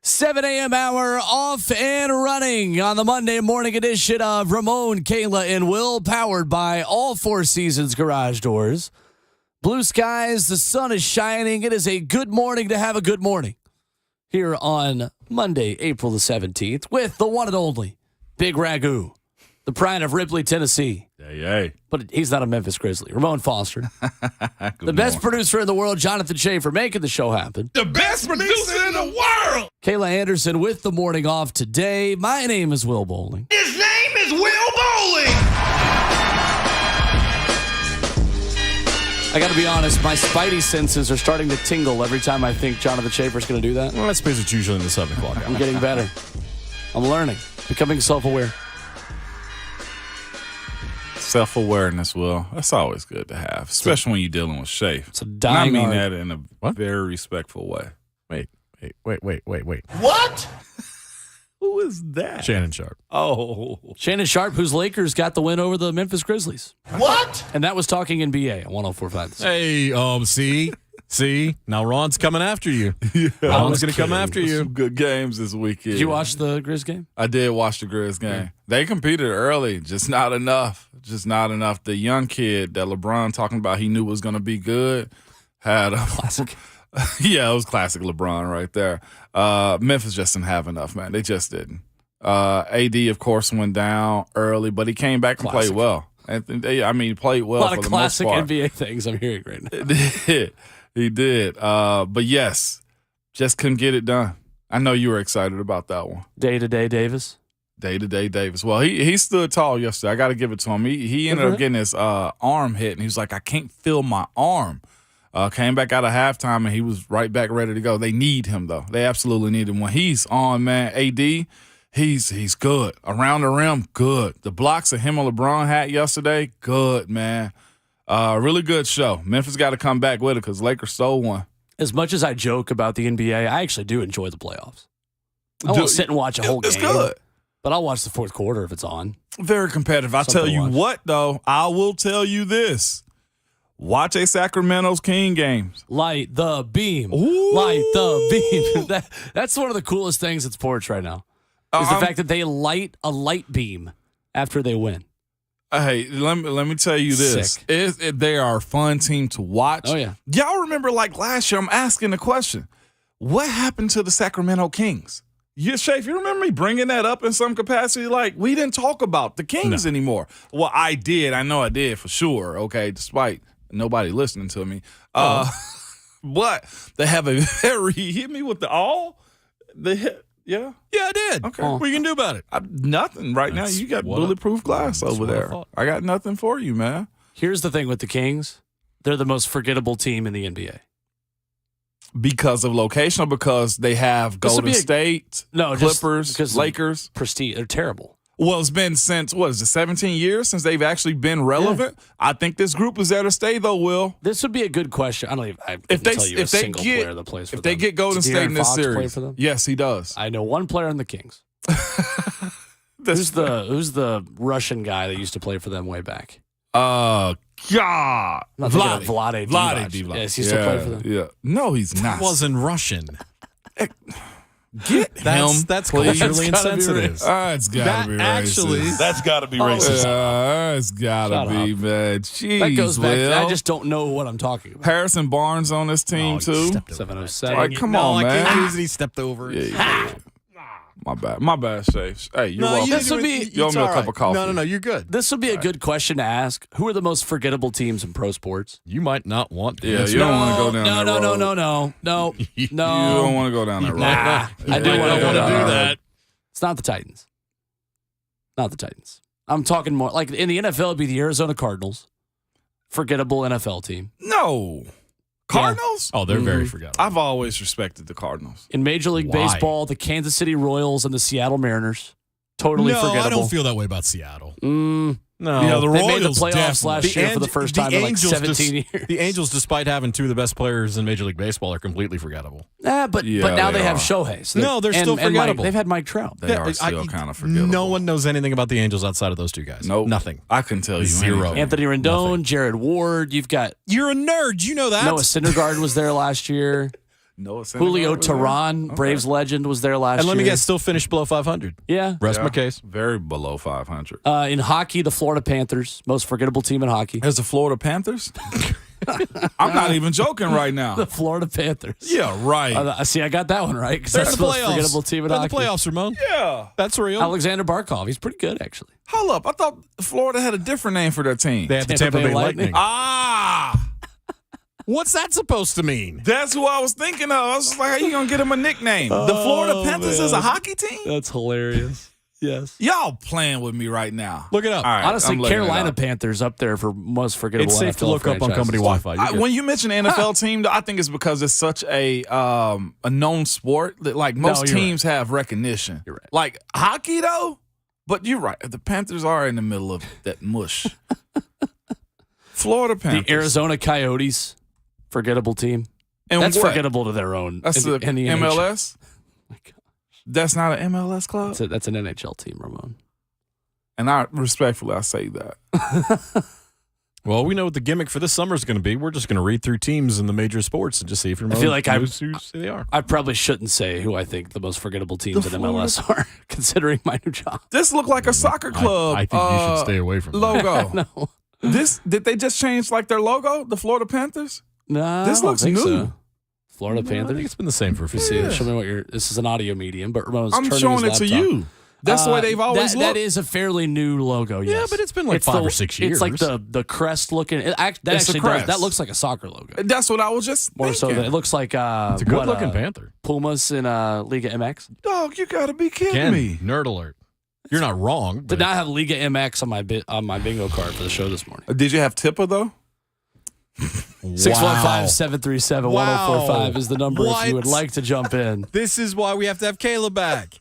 Seven a.m. hour off and running on the Monday morning edition of Ramon, Kayla, and Will, powered by all Four Seasons Garage Doors. Blue skies, the sun is shining. It is a good morning to have a good morning here on Monday, April the 17th, with the one and only Big Ragu, the pride of Ripley, Tennessee. Hey. But he's not a Memphis Grizzly. Ramon Foster. The best producer in the world, Jonathan Schaefer, making the show happen. The best producer in the world. Kayla Anderson with the morning off today. My name is Will Bowling. His name is Will Bowling. I got to be honest, my spidey senses are starting to tingle every time I think Jonathan Schaefer's going to do that. Well, that's because it's usually in the 7 o'clock hour. I'm getting better. I'm learning, becoming self-aware. Self-awareness, Will. That's always good to have, especially when you're dealing with Schaefer. It's a dying I mean art. that in a very respectful way. Wait. What? Who is that? Shannon Sharp. Oh. Shannon Sharp, whose Lakers got the win over the Memphis Grizzlies. What? And that was talking NBA on 104.5. Hey, see? Now Ron's coming after you. Yeah. Ron's going to come after you. Some good games this weekend. Did you watch the Grizz game? I did watch the Grizz game. Yeah. They competed early, just not enough. The young kid that LeBron talking about he knew was going to be good had a Classic. Yeah, it was classic LeBron right there. Memphis just didn't have enough, man. They just didn't. AD, of course, went down early, but he came back and played well. And he played well. A lot for of the classic most part. NBA things I'm hearing right now. He did. But yes, just couldn't get it done. I know you were excited about that one. Day-to-day Davis. Day-to-day Davis. Well, he stood tall yesterday. I got to give it to him. He ended up getting his arm hit, and he was like, I can't feel my arm. Came back out of halftime, and he was right back ready to go. They need him, though. They absolutely need him. When he's on, man, AD, he's good. Around the rim, good. The blocks that him and LeBron had yesterday, good, man. Really good show. Memphis got to come back with it because Lakers stole one. As much as I joke about the NBA, I actually do enjoy the playoffs. I won't sit and watch a whole game. It's good. But I'll watch the fourth quarter if it's on. Very competitive. I tell you what, though, I will tell you this. Watch a Sacramento's King games. Light the beam. Ooh. Light the beam. That's one of the coolest things at sports right now. Is the fact that they light a light beam after they win. Hey, let me tell you this. They are a fun team to watch. Oh, yeah. Y'all remember like last year, I'm asking the question, what happened to the Sacramento Kings? Yeah, Shafe, you remember me bringing that up in some capacity? Like, we didn't talk about the Kings anymore. Well, I did. I know I did for sure, okay, despite nobody listening to me. But they have a very, hit me with the all? They hit. Yeah, I did. Okay, what are you gonna do about it? Nothing right now. You got bulletproof glass over there. I got nothing for you, man. Here's the thing with the Kings. They're the most forgettable team in the NBA. Because of location or because they have Golden State, Clippers, Lakers? Prestige. They're terrible. Well, it's been since, 17 years since they've actually been relevant? Yeah. I think this group is there to stay, though, Will. This would be a good question. I don't even tell you a single player that plays for them. If they get Golden State in this series. Play for them? Yes, he does. I know one player on the Kings. Who's the Russian guy that used to play for them way back? God. Vlade Divac. Yes, he still play for them. Yeah. No, he's not. It wasn't Russian. Get him. That's culturally insensitive. It's gotta be racist. Actually, that's gotta be racist. It's gotta be, man. Jeez, that goes back. Will. I just don't know what I'm talking about. Harrison Barnes on this team too. 707. Like, come on, man. I can't use it. He stepped over. Yeah. My bad, Shay. Hey, you're welcome. This would be. You owe me a cup of coffee. No, you're good. This would be a good question to ask. Who are the most forgettable teams in pro sports? You might not want to. Yeah, you don't want to go down that road. No. You don't want to go down that road. Nah, I do want to go down do that. It's not the Titans. Not the Titans. I'm talking more like in the NFL. It'd be the Arizona Cardinals. Forgettable NFL team. No. Cardinals? Yeah. Oh, they're very forgettable. I've always respected the Cardinals. In Major League Baseball, the Kansas City Royals and the Seattle Mariners. Totally forgettable. I don't feel that way about Seattle. No, yeah, the Royals made the playoffs last year for the first time in like 17 years. The Angels, despite having two of the best players in Major League Baseball, are completely forgettable. But now they have Shohei. So they're still forgettable. They've had Mike Trout. They are still kind of forgettable. No one knows anything about the Angels outside of those two guys. Nope. Nothing. I can tell you zero. anything. Anthony Rendon, Jared Ward. You've got. You're a nerd. You know that. Noah Syndergaard was there last year. Julio Teheran, Braves legend, was there last year. And let me guess, still finished below 500. Yeah. Rest my case. Very below 500. In hockey, the Florida Panthers, most forgettable team in hockey. There's the Florida Panthers? I'm not even joking right now. The Florida Panthers. Yeah, right. See, I got that one right. They're that's in the playoffs. Most forgettable team in They're in hockey. the playoffs, Ramon. Yeah. That's real. Alexander Barkov. He's pretty good, actually. Hold up. I thought Florida had a different name for their team. They had the Tampa Bay Lightning. Ah. What's that supposed to mean? That's who I was thinking of. I was just like, how you going to get him a nickname? The Florida Panthers is a hockey team? That's hilarious. Yes. Y'all playing with me right now. Look it up. All right, honestly, Carolina Panthers up there for most forgettable It's safe NFL to look up on company Wi-Fi. When you mention NFL team, I think it's because it's such a known sport that like most teams have recognition. You're right. Like hockey though, but you're right. The Panthers are in the middle of that mush. Florida Panthers. The Arizona Coyotes, forgettable team. And that's what? forgettable to their own. That's the MLS? Oh my gosh. That's not an MLS club? That's an NHL team, Ramon. And I respectfully, I say that. Well, we know what the gimmick for this summer is going to be. We're just going to read through teams in the major sports and just see if Ramon knows who they are. I probably shouldn't say who I think the most forgettable teams in MLS are, considering my new job. This looked like a soccer club. I think you should stay away from logo. No. Did they just change like their logo? The Florida Panthers? No, this looks new. So. Florida Panthers. I think it's been the same for a few years. Show me what this is an audio medium, but Ramon's I'm showing it to you. That's the way they've always looked. That is a fairly new logo, yes. Yeah, but it's been like 5 or 6 years. It's like the crest looking. That looks like a soccer logo. That's what I was just more thinking. so. It looks like it's a good looking Panther. Pumas in Liga MX. Dog, you gotta be kidding me. Nerd alert. You're not wrong. Did not have Liga MX on my bingo card for the show this morning. Did you have Tippa though? 615-737-1045 is the number if you would like to jump in. This is why we have to have Kayla back.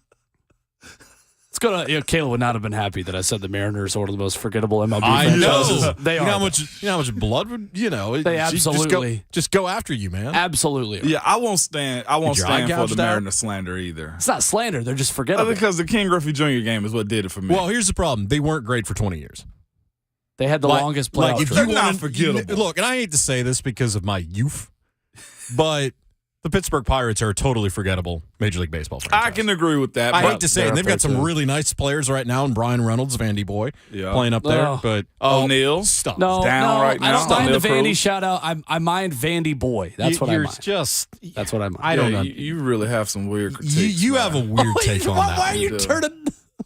It's gonna. Kayla would not have been happy that I said the Mariners are one of the most forgettable MLB I franchises. know. They are. You know how much blood would They absolutely just go after you, man. Absolutely. Yeah, I won't stand for the out? Mariner slander either. It's not slander. They're just forgettable. Because the King Griffey Jr. game is what did it for me. Well, here's the problem. They weren't great for 20 years. They had the longest playoff. If They're you not want forgettable. Look, and I hate to say this because of my youth, but the Pittsburgh Pirates are a totally forgettable Major League Baseball franchise. I can agree with that. I hate to say it. They've got some really nice players right now, and Brian Reynolds, Vandy Boy, playing up there. But O'Neal, stop. down right now. I don't mind the O'Neal Vandy Cruz. shout out. I mind Vandy Boy. That's what I mind. That's what I mind. I don't know. You really have some weird critiques. You have a weird take on that. Why are you turning?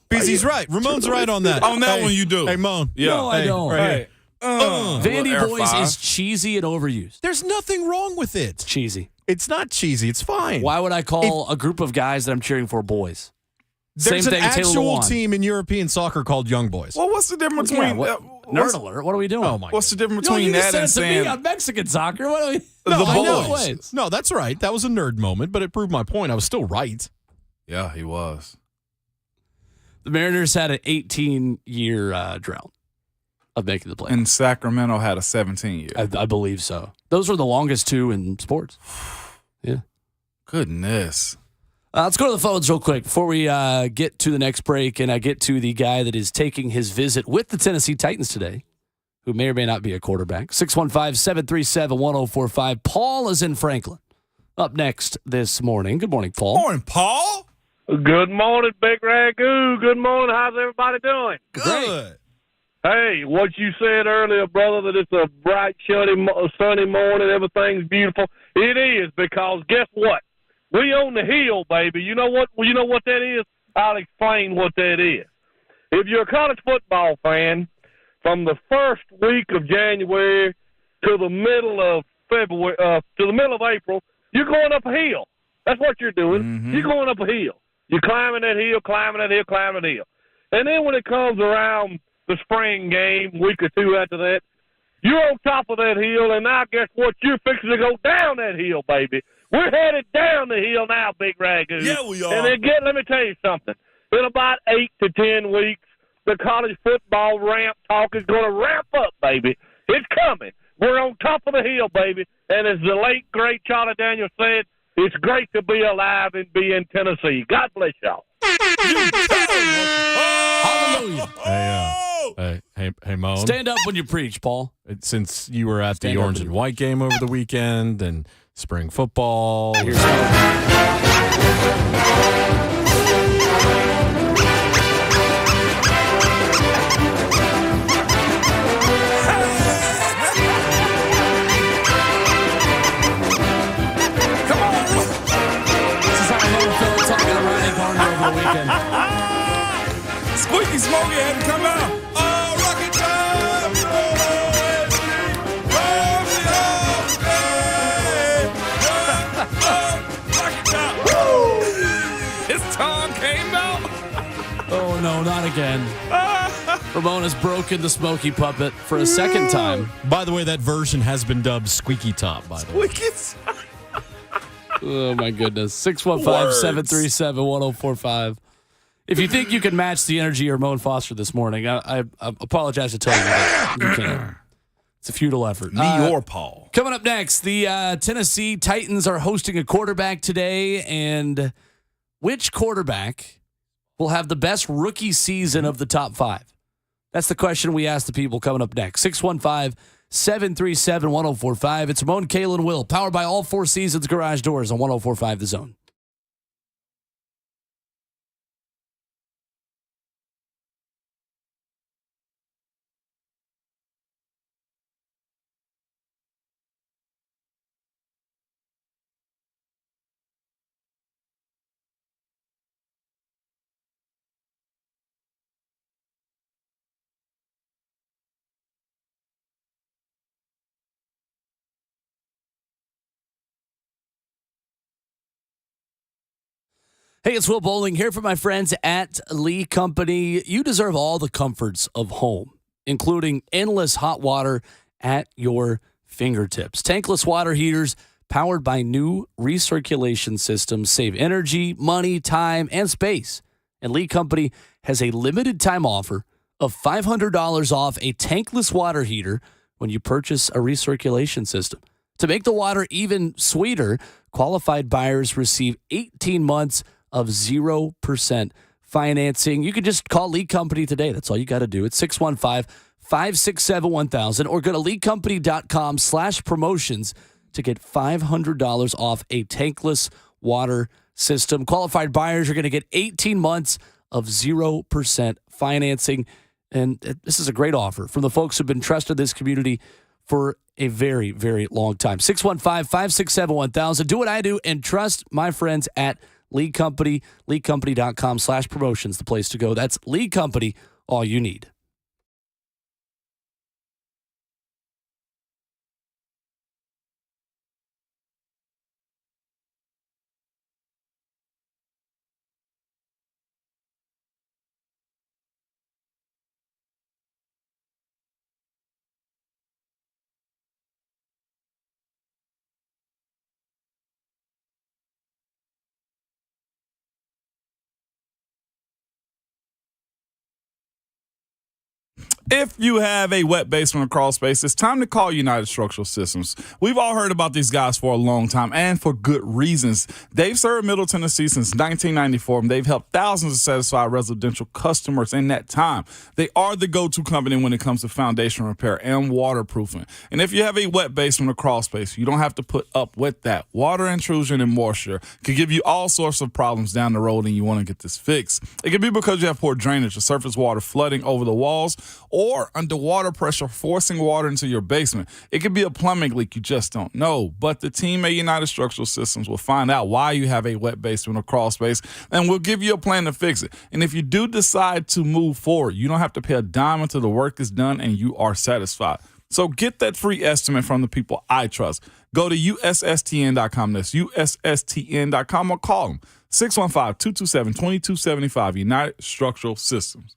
Because he's right. Ramon's right on that. On that one, you do. Hey, Moan. Yeah. No, I don't. Right. Vandy Boys is cheesy and overused. There's nothing wrong with it. It's cheesy. It's not cheesy. It's fine. Why would I call a group of guys that I'm cheering for boys? There's Same an thing, Taylor actual Lewan. team in European soccer called Young Boys. Well, what's the difference between Nerd alert. What are we doing? Oh my What's the difference You between just that said and it to me saying on Mexican soccer. What are we? No, the I know. boys. No, that's right. That was a nerd moment, but it proved my point. I was still right. Yeah, he was. The Mariners had an 18-year drought of making the playoffs. And Sacramento had a 17-year. I believe so. Those were the longest two in sports. Yeah. Goodness. Let's go to the phones real quick before we get to the next break and I get to the guy that is taking his visit with the Tennessee Titans today, who may or may not be a quarterback. 615-737-1045. Paul is in Franklin. Up next this morning. Good morning, Paul. Morning, Paul. Good morning, Big Ragu. Good morning. How's everybody doing? Good. Hey, what you said earlier, brother, that it's a bright, sunny morning, everything's beautiful. It is, because guess what? We on the hill, baby. You know what that is? I'll explain what that is. If you're a college football fan, from the first week of January to the middle of February, to the middle of April, you're going up a hill. That's what you're doing. Mm-hmm. You're going up a hill. You're climbing that hill, climbing that hill, climbing that hill. And then when it comes around the spring game, week or two after that, you're on top of that hill, and now guess what? You're fixing to go down that hill, baby. We're headed down the hill now, Big Ragu. Yeah, we are. And then let me tell you something. In about 8 to 10 weeks, the college football ramp talk is going to ramp up, baby. It's coming. We're on top of the hill, baby. And as the late, great Charlie Daniels said, it's great to be alive and be in Tennessee. God bless y'all. Hallelujah. Hey, Moan. Stand up when you preach, Paul. Since you were at Stand the up orange when and you- white game over the weekend and spring football. Here's how. This is how Mo felt talking to Ronnie Garner over the weekend. Squeaky Smokey had to come out. Oh, rocket time! His tongue came out. Oh, no, not again. Ramon has broken the Smokey puppet for a second time. By the way, that version has been dubbed Squeaky Top, by the way. Oh, my goodness. 615-737-1045. If you think you can match the energy of Ramon Foster this morning, I apologize to tell you that you can't. It's a futile effort. Me or Paul. Coming up next, the Tennessee Titans are hosting a quarterback today, and which quarterback will have the best rookie season of the top five? That's the question we ask the people coming up next. 615-737-1045. It's Ramon, Kayla, and Will, powered by All Four Seasons Garage Doors on 1045 The Zone. Hey, it's Will Bowling here for my friends at Lee Company. You deserve all the comforts of home, including endless hot water at your fingertips. Tankless water heaters powered by new recirculation systems save energy, money, time, and space. And Lee Company has a limited time offer of $500 off a tankless water heater when you purchase a recirculation system. To make the water even sweeter, qualified buyers receive 18 months of 0% financing. You can just call Lee Company today. That's all you got to do. It's 615-567-1000 or go to leecompany.com/promotions to get $500 off a tankless water system. Qualified buyers are going to get 18 months of 0% financing. And this is a great offer from the folks who've been trusted this community for a very, very long time. 615-567-1000. Do what I do and trust my friends at Lee Company. LeeCompany.com/promotions, the place to go. That's Lee Company, all you need. If you have a wet basement or crawl space, it's time to call United Structural Systems. We've all heard about these guys for a long time and for good reasons. They've served Middle Tennessee since 1994, and they've helped thousands of satisfied residential customers in that time. They are the go-to company when it comes to foundation repair and waterproofing. And if you have a wet basement or crawl space, you don't have to put up with that. Water intrusion and moisture could give you all sorts of problems down the road, and you want to get this fixed. It could be because you have poor drainage or surface water flooding over the walls, or underwater pressure forcing water into your basement. It could be a plumbing leak you just don't know. But the team at United Structural Systems will find out why you have a wet basement or crawl space, and we'll give you a plan to fix it. And if you do decide to move forward, you don't have to pay a dime until the work is done and you are satisfied. So get that free estimate from the people I trust. Go to USSTN.com. That's USSTN.com, or call them 615-227-2275, United Structural Systems.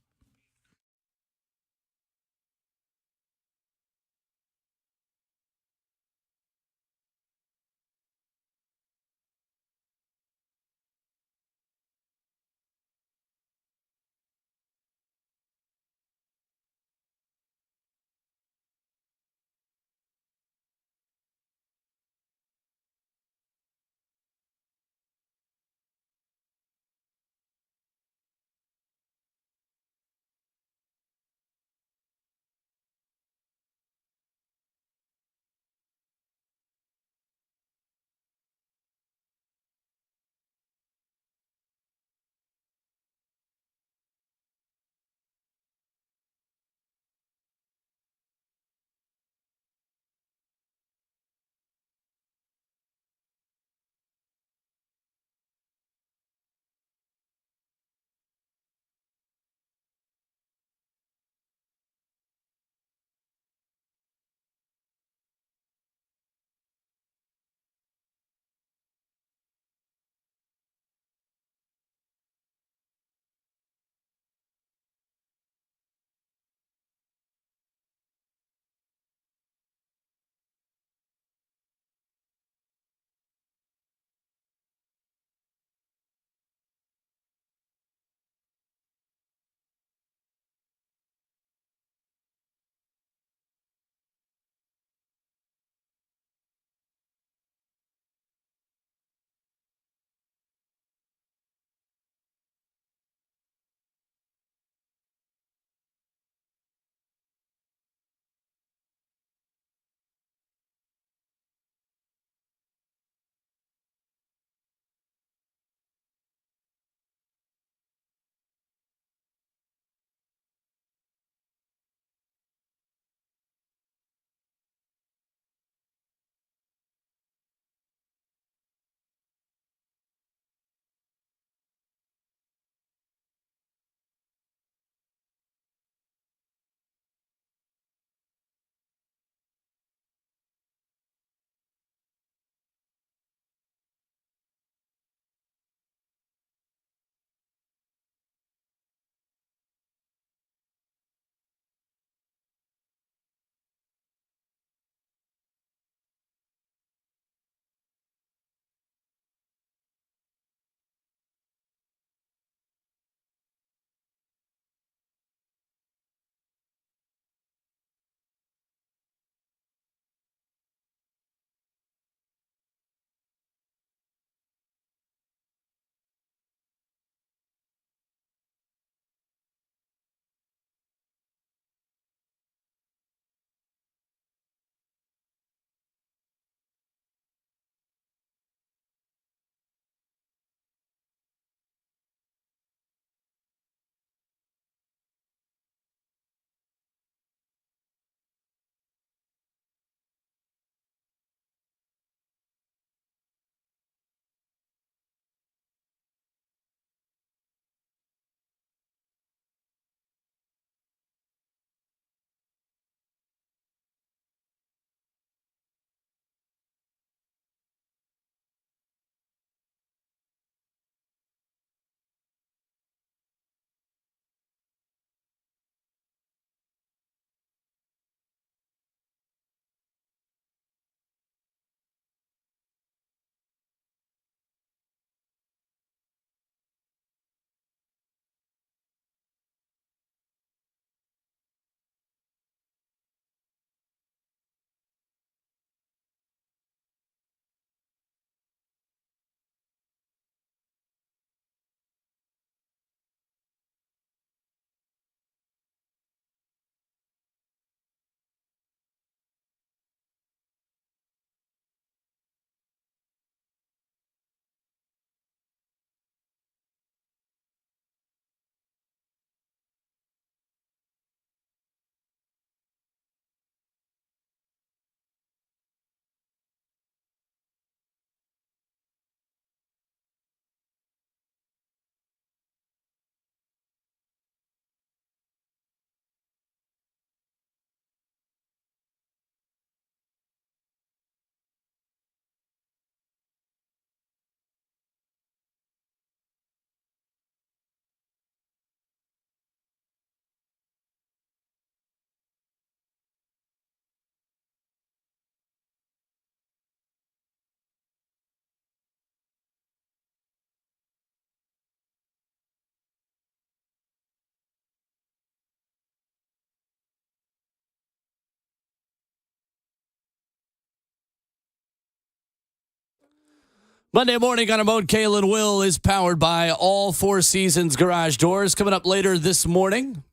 Monday morning on Ramon, Kayla, and Will is powered by All Four Seasons Garage Doors. Coming up later this morning,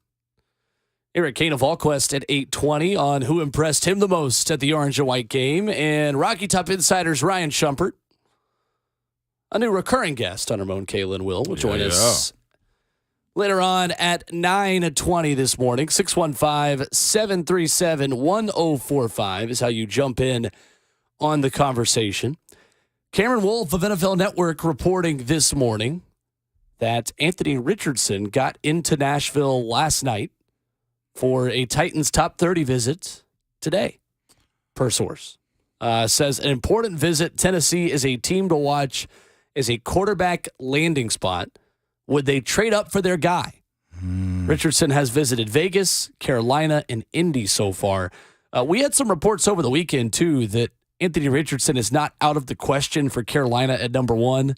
here at Cain of Volquest at 8:20 on who impressed him the most at the Orange and White game. And Rocky Top Insiders Ryan Schumpert, a new recurring guest on Ramon, Kayla, and Will join us later on at 9:20 this morning. 615-737-1045 is how you jump in on the conversation. Cameron Wolf of NFL Network reporting this morning that Anthony Richardson got into Nashville last night for a Titans top 30 visit today, per source. Says an important visit. Tennessee is a team to watch as a quarterback landing spot. Would they trade up for their guy? Richardson has visited Vegas, Carolina, and Indy so far. We had some reports over the weekend, too, that Anthony Richardson is not out of the question for Carolina at number 1.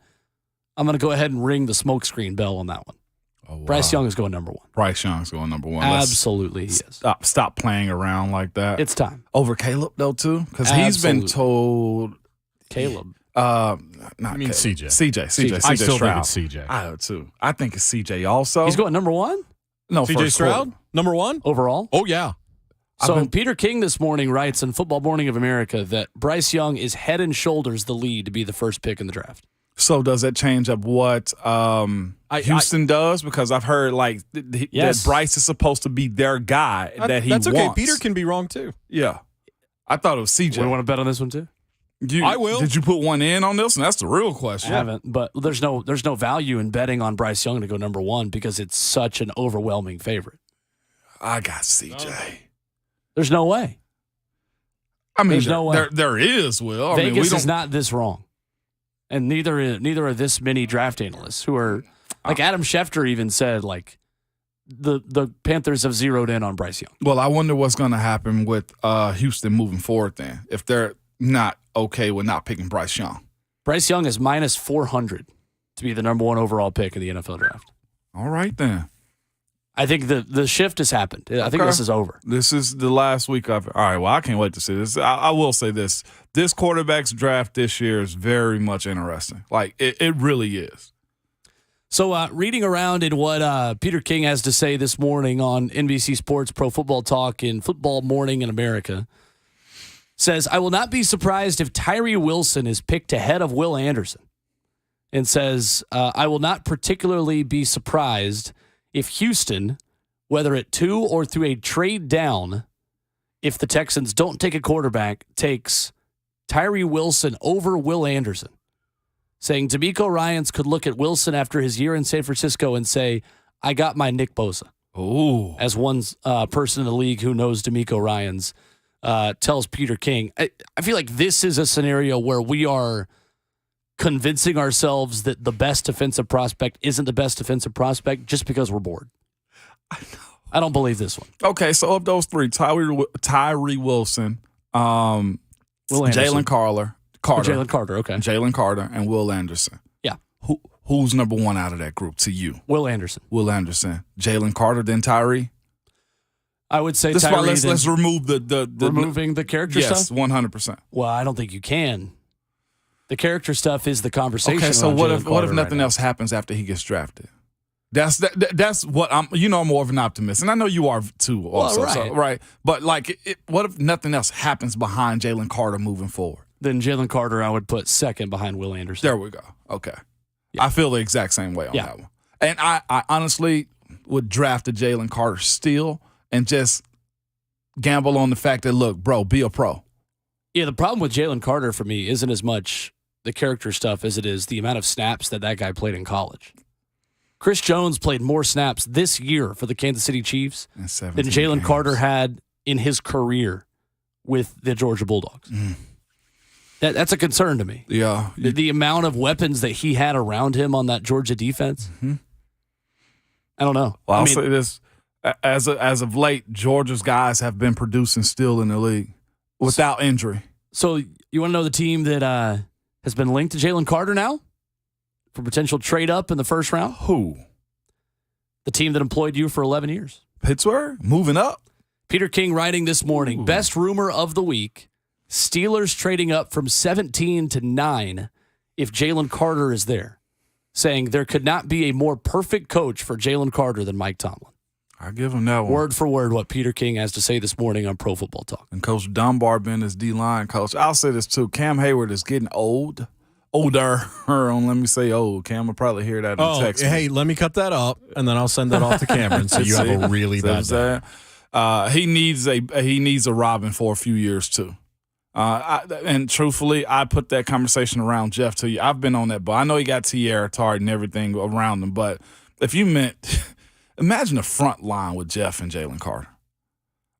I'm going to go ahead and ring the smokescreen bell on that one. Oh, wow. Bryce Young is going number 1. Bryce Young's going number 1. Absolutely, he is. Stop playing around like that. It's time. Over Caleb, though, too? Because he's been told. Caleb. Not CJ. CJ. I still Stroud. think it's CJ. I do, too. I think it's CJ also. He's going number 1? No, CJ Stroud? Number 1? Overall? Oh, yeah. So Peter King this morning writes in Football Morning of America that Bryce Young is head and shoulders the lead to be the first pick in the draft. So does that change up what Houston does? Because I've heard that Bryce is supposed to be their guy that he wants. That's okay. Peter can be wrong too. Yeah. I thought it was CJ. You want to bet on this one too? I will. Did you put one in on this? And that's the real question. I haven't, but there's no value in betting on Bryce Young to go number 1 because it's such an overwhelming favorite. I got CJ. There's no way. I mean, there's no way. There is, Will. Vegas is not this wrong. And neither are this many draft analysts who are like Adam Schefter even said the Panthers have zeroed in on Bryce Young. Well, I wonder what's going to happen with Houston moving forward then if they're not okay with not picking Bryce Young. Bryce Young is minus 400 to be the number 1 overall pick in the NFL draft. All right then. I think the shift has happened. I think this is over. This is the last week of. All right. Well, I can't wait to see this. I will say this: this quarterback's draft this year is very much interesting. Like it really is. So, reading around in what Peter King has to say this morning on NBC Sports Pro Football Talk in Football Morning in America, says I will not be surprised if Tyree Wilson is picked ahead of Will Anderson, and says I will not particularly be surprised if Houston, whether at 2 or through a trade down, if the Texans don't take a quarterback, takes Tyree Wilson over Will Anderson, saying DeMeco Ryans could look at Wilson after his year in San Francisco and say, I got my Nick Bosa. Ooh. As one person in the league who knows DeMeco Ryans tells Peter King. I feel like this is a scenario where we are convincing ourselves that the best defensive prospect isn't the best defensive prospect just because we're bored. I know. I don't believe this one. Okay, so of those 3, Tyree Wilson, Jalen Carter, okay. Jalen Carter, and Will Anderson. Yeah. Who's number 1 out of that group to you? Will Anderson. Jalen Carter, then Tyree? I would say That's Tyree. Why let's remove removing the character stuff? Yes, 100%. Well, I don't think you can. The character stuff is the conversation. Okay, so what if nothing else happens after he gets drafted? That's what I'm. I'm more of an optimist, and I know you are too. Also, right. So, right? But what if nothing else happens behind Jalen Carter moving forward? Then Jalen Carter, I would put second behind Will Anderson. There we go. Okay, yeah. I feel the exact same way on that one. And I honestly would draft a Jalen Carter still, and just gamble on the fact that look, bro, be a pro. Yeah, the problem with Jalen Carter for me isn't as much the character stuff as it is the amount of snaps that guy played in college. Chris Jones played more snaps this year for the Kansas City Chiefs than Jalen Carter had in his career with the Georgia Bulldogs. That's a concern to me. Yeah. The amount of weapons that he had around him on that Georgia defense. Mm-hmm. I don't know. Well, I'll say this. As of late, Georgia's guys have been producing still in the league without injury. So you want to know the team that has been linked to Jalen Carter now for potential trade up in the first round? Who? The team that employed you for 11 years. Pittsburgh? Moving up? Peter King writing this morning, best rumor of the week, Steelers trading up from 17 to 9 if Jalen Carter is there, saying there could not be a more perfect coach for Jalen Carter than Mike Tomlin. I give him that one. Word for word what Peter King has to say this morning on Pro Football Talk. And Coach Dunbar being his D-line coach. I'll say this too. Cam Hayward is getting older. Let me say old. Cam will probably hear that in the text. Hey, let me cut that up, and then I'll send that off to Cameron so you have a really bad day. He needs a Robin for a few years too. And truthfully, I put that conversation around Jeff to you. I've been on that, but I know he got Tierra Tart and everything around him. But if you meant, imagine a front line with Jeff and Jalen Carter.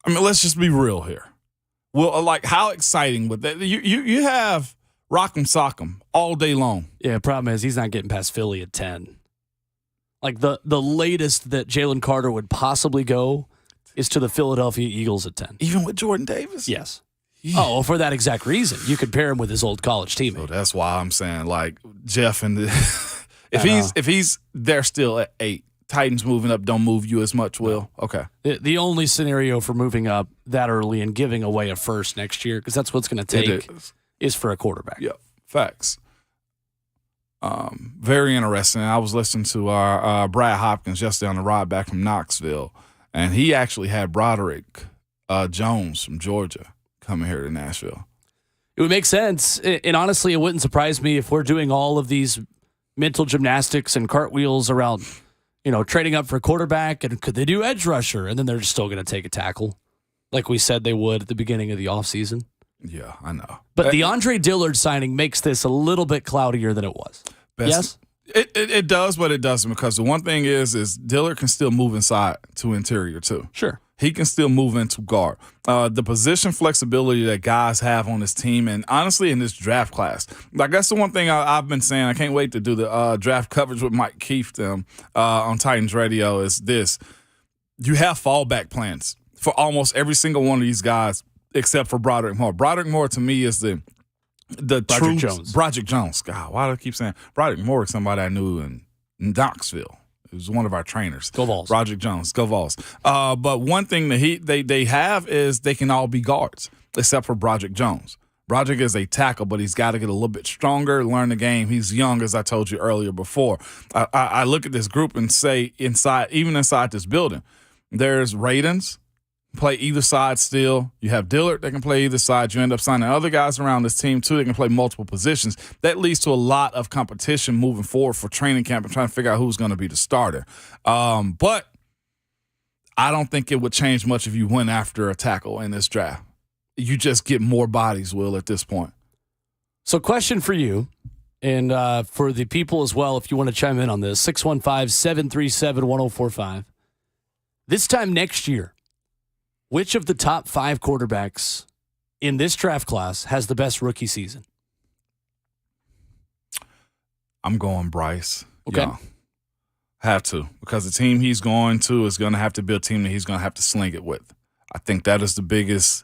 I mean, let's just be real here. Well, like how exciting would that? You have Rock'em Sock'em all day long. Yeah, problem is he's not getting past Philly at 10. Like the latest that Jalen Carter would possibly go is to the Philadelphia Eagles at 10. Even with Jordan Davis? Yes. Yeah. Oh, well, for that exact reason. You could pair him with his old college teammate. So that's why I'm saying, like, Jeff and if he's there still at 8, Titans moving up don't move you as much, Will. Okay. The only scenario for moving up that early and giving away a first next year, because that's what's going to take, is for a quarterback. Yep. Facts. Very interesting. I was listening to our Brad Hopkins yesterday on the ride back from Knoxville, and he actually had Broderick Jones from Georgia coming here to Nashville. It would make sense. And honestly, it wouldn't surprise me if we're doing all of these mental gymnastics and cartwheels around, trading up for a quarterback. And could they do edge rusher? And then they're just still going to take a tackle like we said they would at the beginning of the offseason. Yeah, I know. But the Andre Dillard signing makes this a little bit cloudier than it was. Yes? It does, but it doesn't, because the one thing is Dillard can still move inside to interior too. Sure. He can still move into guard. The position flexibility that guys have on this team, and honestly in this draft class, like that's the one thing I've been saying. I can't wait to do the draft coverage with Mike Keefe on Titans Radio is this. You have fallback plans for almost every single one of these guys except for Broderick Moore. Broderick Moore to me is the Broderick Jones. Broderick Jones. God, why do I keep saying Broderick Moore is somebody I knew in Knoxville. It was one of our trainers. Go Vols. Broderick Jones. Go Vols. But one thing that they have is they can all be guards except for Broderick Jones. Broderick is a tackle, but he's got to get a little bit stronger, learn the game. He's young, as I told you earlier before. I look at this group and say inside this building, there's Radens, play either side still. You have Dillard that can play either side. You end up signing other guys around this team, too, that can play multiple positions. That leads to a lot of competition moving forward for training camp and trying to figure out who's going to be the starter. But I don't think it would change much if you went after a tackle in this draft. You just get more bodies, Will, at this point. So question for you, and for the people as well, if you want to chime in on this, 615-737-1045. This time next year, which of the top 5 quarterbacks in this draft class has the best rookie season? I'm going Bryce. Okay. Yeah. Have to, because the team he's going to is going to have to be a team that he's going to have to sling it with. I think that is the biggest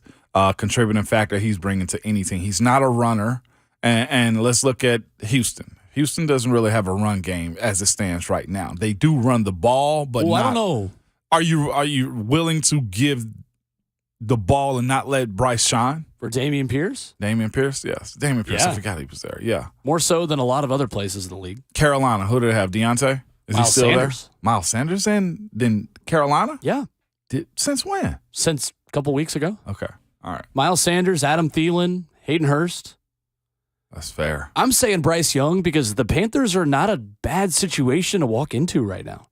contributing factor he's bringing to anything. He's not a runner, and let's look at Houston. Houston doesn't really have a run game as it stands right now. They do run the ball, but I don't know. Are you willing to give the ball and not let Bryce shine? For Dameon Pierce? Dameon Pierce, yes. Dameon Pierce, Yeah. I forgot he was there. Yeah. More so than a lot of other places in the league. Carolina, who do they have? Deontay? Is Miles he still Sanders. there? Miles Sanders and then Carolina? Yeah. Since when? Since a couple weeks ago. Okay. All right. Miles Sanders, Adam Thielen, Hayden Hurst. That's fair. I'm saying Bryce Young because the Panthers are not a bad situation to walk into right now.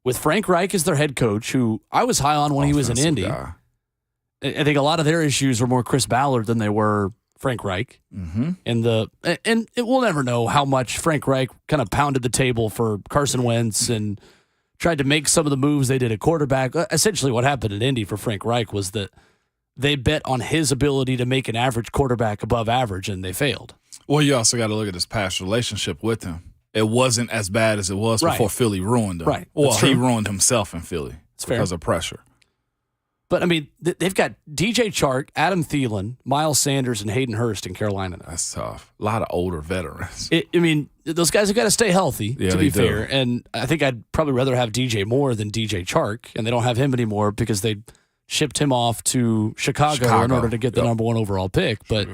With Frank Reich as their head coach, who I was high on when he was in Offensive Indy. guy. I think a lot of their issues were more Chris Ballard than they were Frank Reich. Mm-hmm. And we'll never know how much Frank Reich kind of pounded the table for Carson Wentz and tried to make some of the moves they did at quarterback. Essentially what happened at Indy for Frank Reich was that they bet on his ability to make an average quarterback above average, and they failed. Well, you also got to look at his past relationship with him. It wasn't as bad as it was before Philly ruined him. Right. Well, That's he true. ruined himself in Philly because of pressure. But, I mean, they've got DJ Chark, Adam Thielen, Miles Sanders, and Hayden Hurst in Carolina now. That's tough. A lot of older veterans. Those guys have got to stay healthy, Yeah, to they be do. fair. And I think I'd probably rather have DJ Moore than DJ Chark, and they don't have him anymore because they shipped him off to Chicago in order to get the number 1 overall pick. But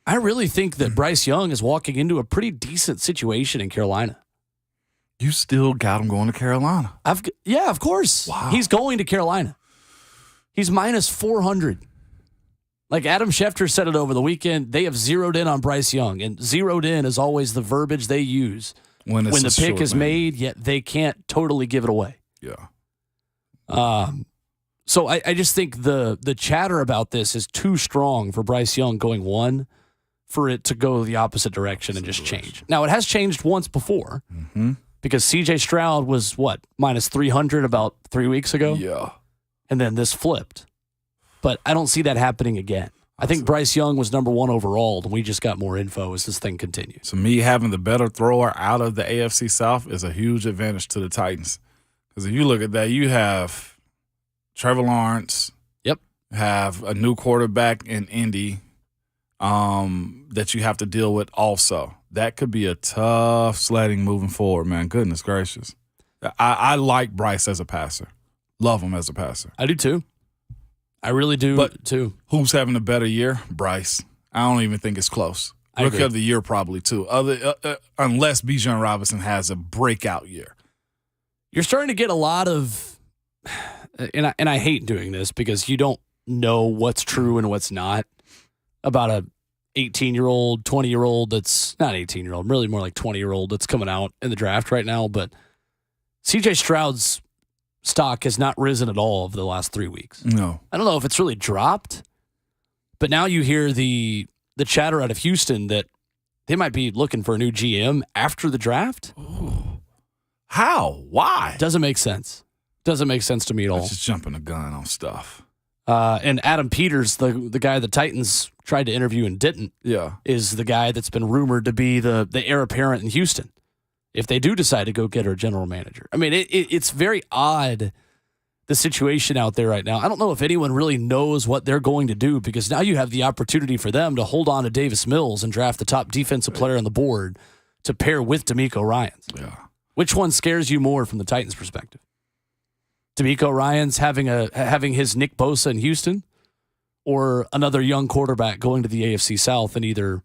I really think that Bryce Young is walking into a pretty decent situation in Carolina. You still got him going to Carolina? Yeah, of course. Wow. He's going to Carolina. He's minus 400. Like Adam Schefter said it over the weekend, they have zeroed in on Bryce Young, and zeroed in is always the verbiage they use when the pick is made, yet they can't totally give it away. Yeah. So I just think the chatter about this is too strong for Bryce Young going one for it to go the opposite direction and just change. Now, it has changed once before because C.J. Stroud was, minus 300 about 3 weeks ago? Yeah. And then this flipped. But I don't see that happening again. I think Bryce Young was number one overall, and we just got more info as this thing continues. So me having the better thrower out of the AFC South is a huge advantage to the Titans. Because if you look at that, you have Trevor Lawrence. Yep. Have a new quarterback in Indy that you have to deal with also. That could be a tough sledding moving forward, man. Goodness gracious. I like Bryce as a passer. Love him as a passer. I do too. I really do too. Who's having a better year? Bryce. I don't even think it's close. Rookie of the year probably too. Unless Bijan Robinson has a breakout year. You're starting to get a lot of, and I hate doing this because you don't know what's true and what's not about a 18-year-old, 20-year-old that's not 18-year-old, really more like 20-year-old that's coming out in the draft right now. But C.J. Stroud's stock has not risen at all over the last 3 weeks. No. I don't know if it's really dropped, but now you hear the chatter out of Houston that they might be looking for a new GM after the draft. Ooh. How? Why? Doesn't make sense. Doesn't make sense to me at all. Just jumping the gun on stuff. And Adam Peters, the guy the Titans tried to interview and didn't, is the guy that's been rumored to be the heir apparent in Houston if they do decide to go get her general manager. I mean, it's very odd, the situation out there right now. I don't know if anyone really knows what they're going to do because now you have the opportunity for them to hold on to Davis Mills and draft the top defensive player on the board to pair with D'Amico Ryans. Yeah. Which one scares you more from the Titans' perspective? D'Amico Ryans having his Nick Bosa in Houston, or another young quarterback going to the AFC South and either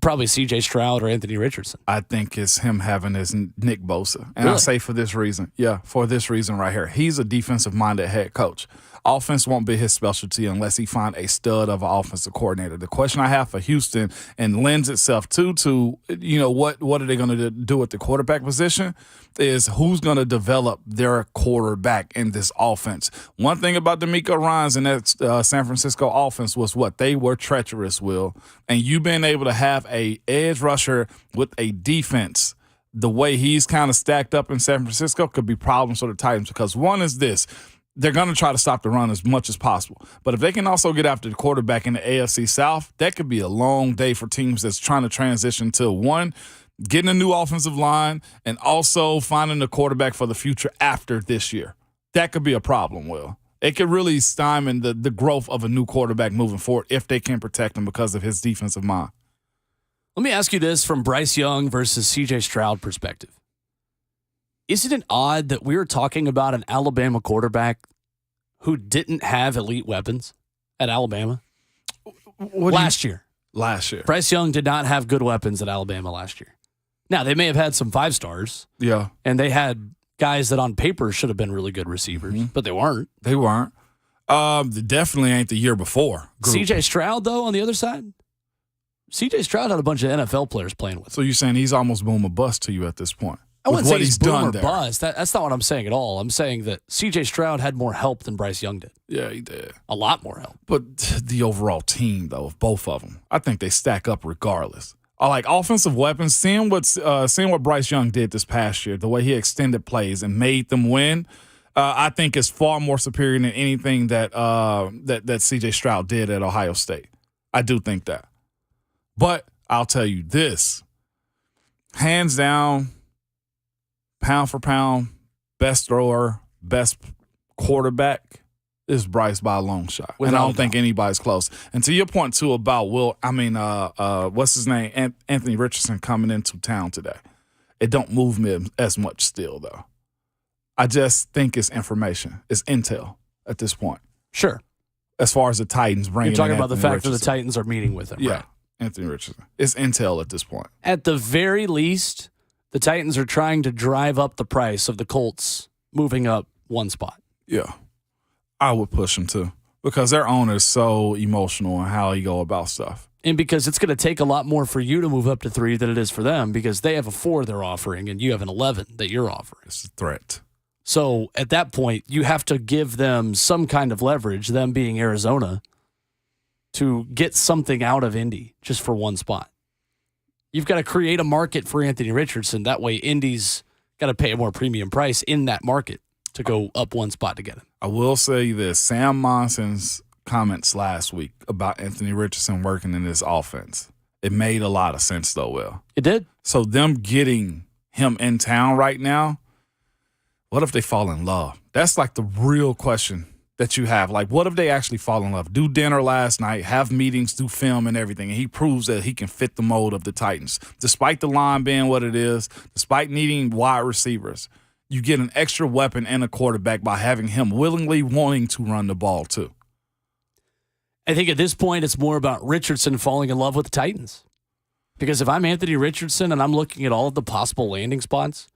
probably C.J. Stroud or Anthony Richardson? I think it's him having his Nick Bosa. And Really? I say for this reason. Yeah, for this reason right here. He's a defensive-minded head coach. Offense won't be his specialty unless he find a stud of an offensive coordinator. The question I have for Houston, and lends itself to what are they going to do at the quarterback position, is who's going to develop their quarterback in this offense. One thing about D'Amico Ryans and that San Francisco offense was what? They were treacherous, Will. And you being able to have a edge rusher with a defense the way he's kind of stacked up in San Francisco could be problems for the Titans because one is this. They're going to try to stop the run as much as possible. But if they can also get after the quarterback in the AFC South, that could be a long day for teams that's trying to transition to one, getting a new offensive line, and also finding a quarterback for the future after this year. That could be a problem, Will. It could really stymie the growth of a new quarterback moving forward if they can protect him because of his defensive mind. Let me ask you this from Bryce Young versus C.J. Stroud perspective. Isn't it odd that we're talking about an Alabama quarterback who didn't have elite weapons at Alabama last year? Last year. Bryce Young did not have good weapons at Alabama last year. Now, they may have had some 5-stars. Yeah. And they had guys that on paper should have been really good receivers, but they weren't. They weren't. Definitely ain't the year before. C.J. Stroud, though, on the other side, C.J. Stroud had a bunch of NFL players playing with him. So you're saying he's almost boom or bust to you at this point? I wouldn't say he's boom done or there. bust. That's not what I'm saying at all. I'm saying that C.J. Stroud had more help than Bryce Young did. Yeah, he did. A lot more help. But the overall team, though, of both of them, I think they stack up regardless. I like offensive weapons. Seeing what Bryce Young did this past year, the way he extended plays and made them win, I think is far more superior than anything that C.J. Stroud did at Ohio State. I do think that. But I'll tell you this, hands down, pound for pound, best thrower, best quarterback is Bryce by a long shot. And I don't think anybody's close. And to your point, too, about what's his name? Anthony Richardson coming into town today. It don't move me as much still, though. I just think it's information. It's intel at this point. Sure. as far as the Titans bringing. You're talking in about the Anthony fact that the Richardson. Titans are meeting with him. Yeah, Right? Anthony Richardson. It's intel at this point. At the very least, the Titans are trying to drive up the price of the Colts moving up one spot. Yeah, I would push them too because their owner is so emotional in how he go about stuff. And because it's going to take a lot more for you to move up to 3 than it is for them because they have a 4 they're offering and you have an 11 that you're offering. It's a threat. So at that point, you have to give them some kind of leverage, them being Arizona, to get something out of Indy just for one spot. You've got to create a market for Anthony Richardson. That way, Indy's got to pay a more premium price in that market to go up one spot to get him. I will say this. Sam Monson's comments last week about Anthony Richardson working in this offense, it made a lot of sense, though, Will. It did. So them getting him in town right now, what if they fall in love? That's like the real question that you have. Like, what if they actually fall in love? Do dinner last night, have meetings, do film and everything, and he proves that he can fit the mold of the Titans. Despite the line being what it is, despite needing wide receivers, you get an extra weapon and a quarterback by having him willingly wanting to run the ball too. I think at this point, it's more about Richardson falling in love with the Titans. Because if I'm Anthony Richardson and I'm looking at all of the possible landing spots,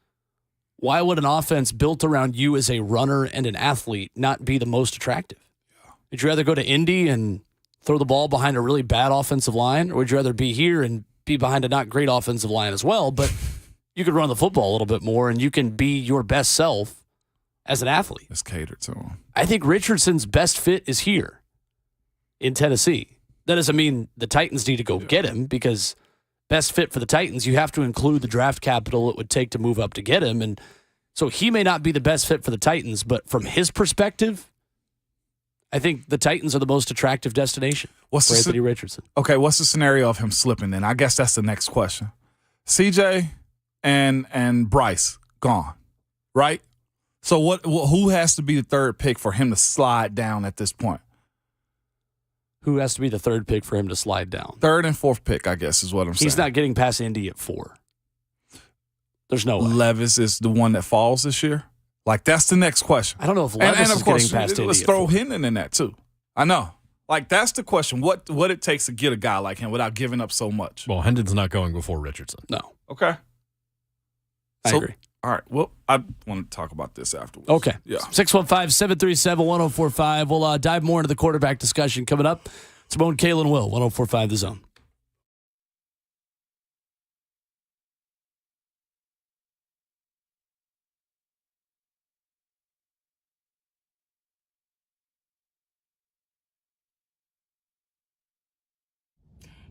why would an offense built around you as a runner and an athlete not be the most attractive? Would you rather go to Indy and throw the ball behind a really bad offensive line, or would you rather be here and be behind a not great offensive line as well, but you could run the football a little bit more and you can be your best self as an athlete? It's catered to him. I think Richardson's best fit is here in Tennessee. That doesn't mean the Titans need to go get him, because best fit for the Titans, you have to include the draft capital it would take to move up to get him. And so he may not be the best fit for the Titans, but from his perspective, I think the Titans are the most attractive destination for Anthony Richardson. Okay, what's the scenario of him slipping then? I guess that's the next question. CJ and Bryce gone, right? So who has to be the third pick for him to slide down at this point? Who has to be the third pick for him to slide down? Third and fourth pick, I guess, is what I'm saying. He's not getting past Indy at 4. There's no way. Levis is the one that falls this year? Like, that's the next question. I don't know if Levis is getting past Indy. Let's throw Hendon in that, too. I know. Like, that's the question. What it takes to get a guy like him without giving up so much. Well, Hendon's not going before Richardson. No. Okay. I agree. All right. Well, I want to talk about this afterwards. Okay. Yeah. 615-737-1045. We'll dive more into the quarterback discussion coming up. It's Ramon, Kayla, and Will, 1045 The Zone.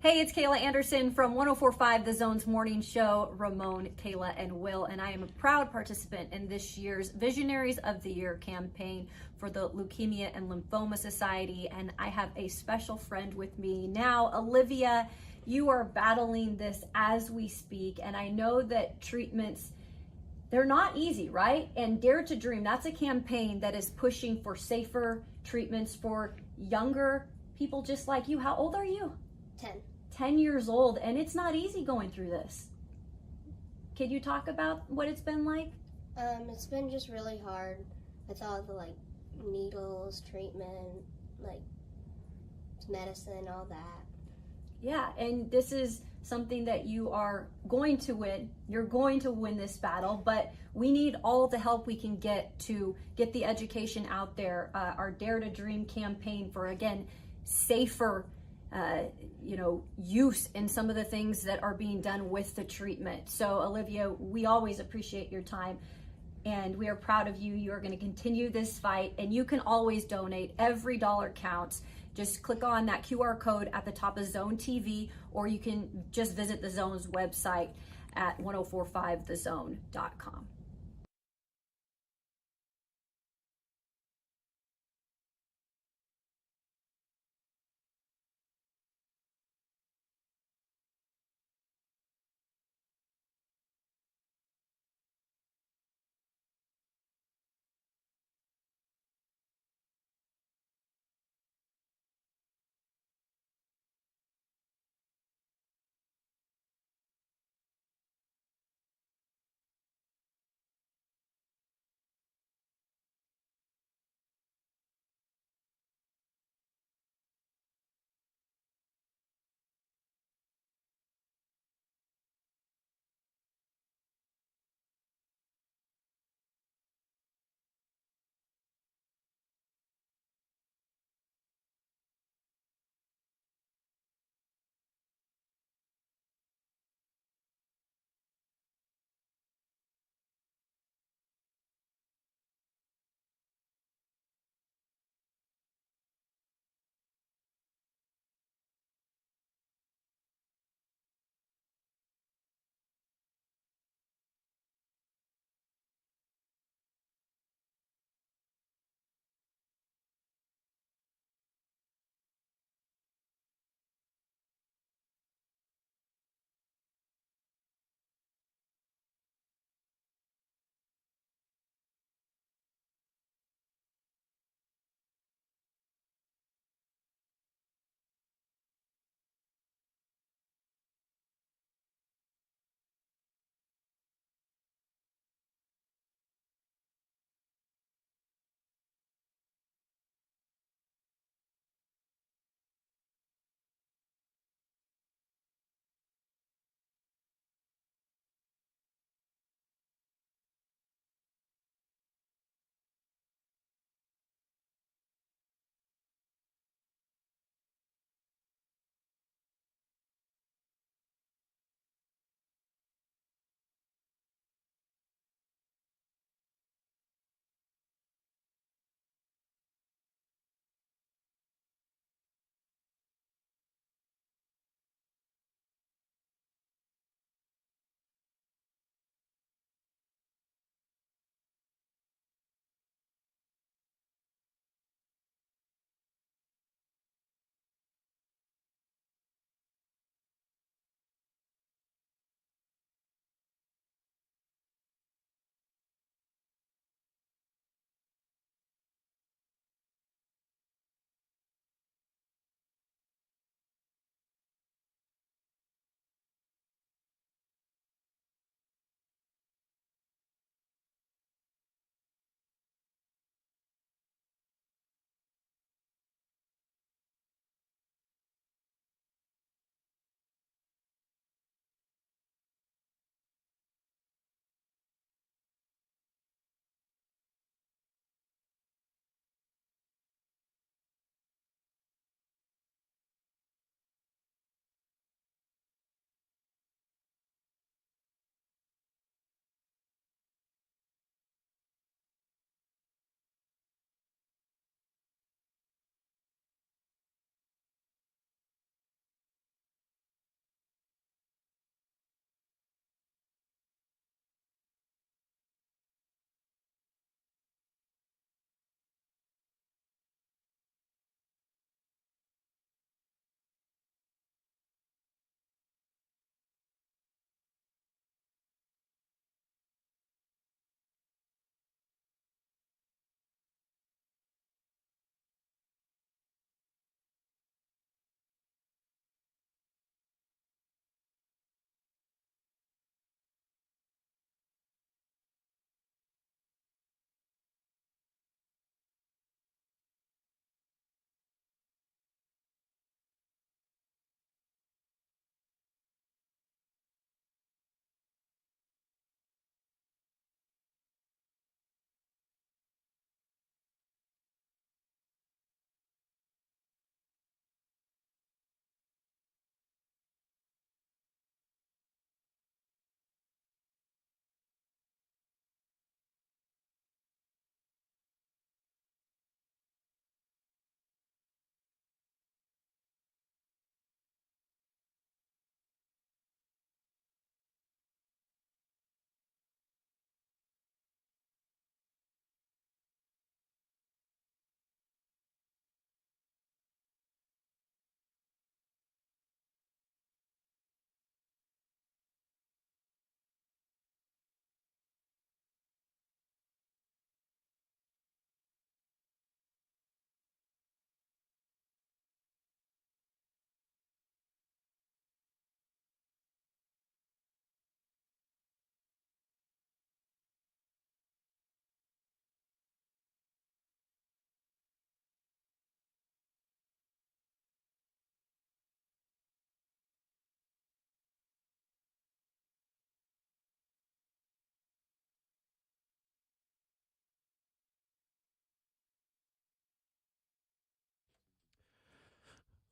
Hey, it's Kayla Anderson from 1045 The Zone's morning show, Ramon, Kayla, and Will, and I am a proud participant in this year's Visionaries of the Year campaign for the Leukemia and Lymphoma Society, and I have a special friend with me now. Olivia, you are battling this as we speak, and I know that treatments, they're not easy, right? And Dare to Dream, that's a campaign that is pushing for safer treatments for younger people just like you. How old are you? 10 years old, and it's not easy going through this. Can you talk about what it's been like? It's been just really hard with all the needles, treatment, medicine, all that. Yeah, and this is something that you are going to win. You're going to win this battle, but we need all the help we can get to get the education out there. Our Dare to Dream campaign for, again, safer use in some of the things that are being done with the treatment. So Olivia, we always appreciate your time and we are proud of you. You are going to continue this fight and you can always donate. Every dollar counts. Just click on that QR code at the top of Zone TV, or you can just visit the Zone's website at 1045thezone.com.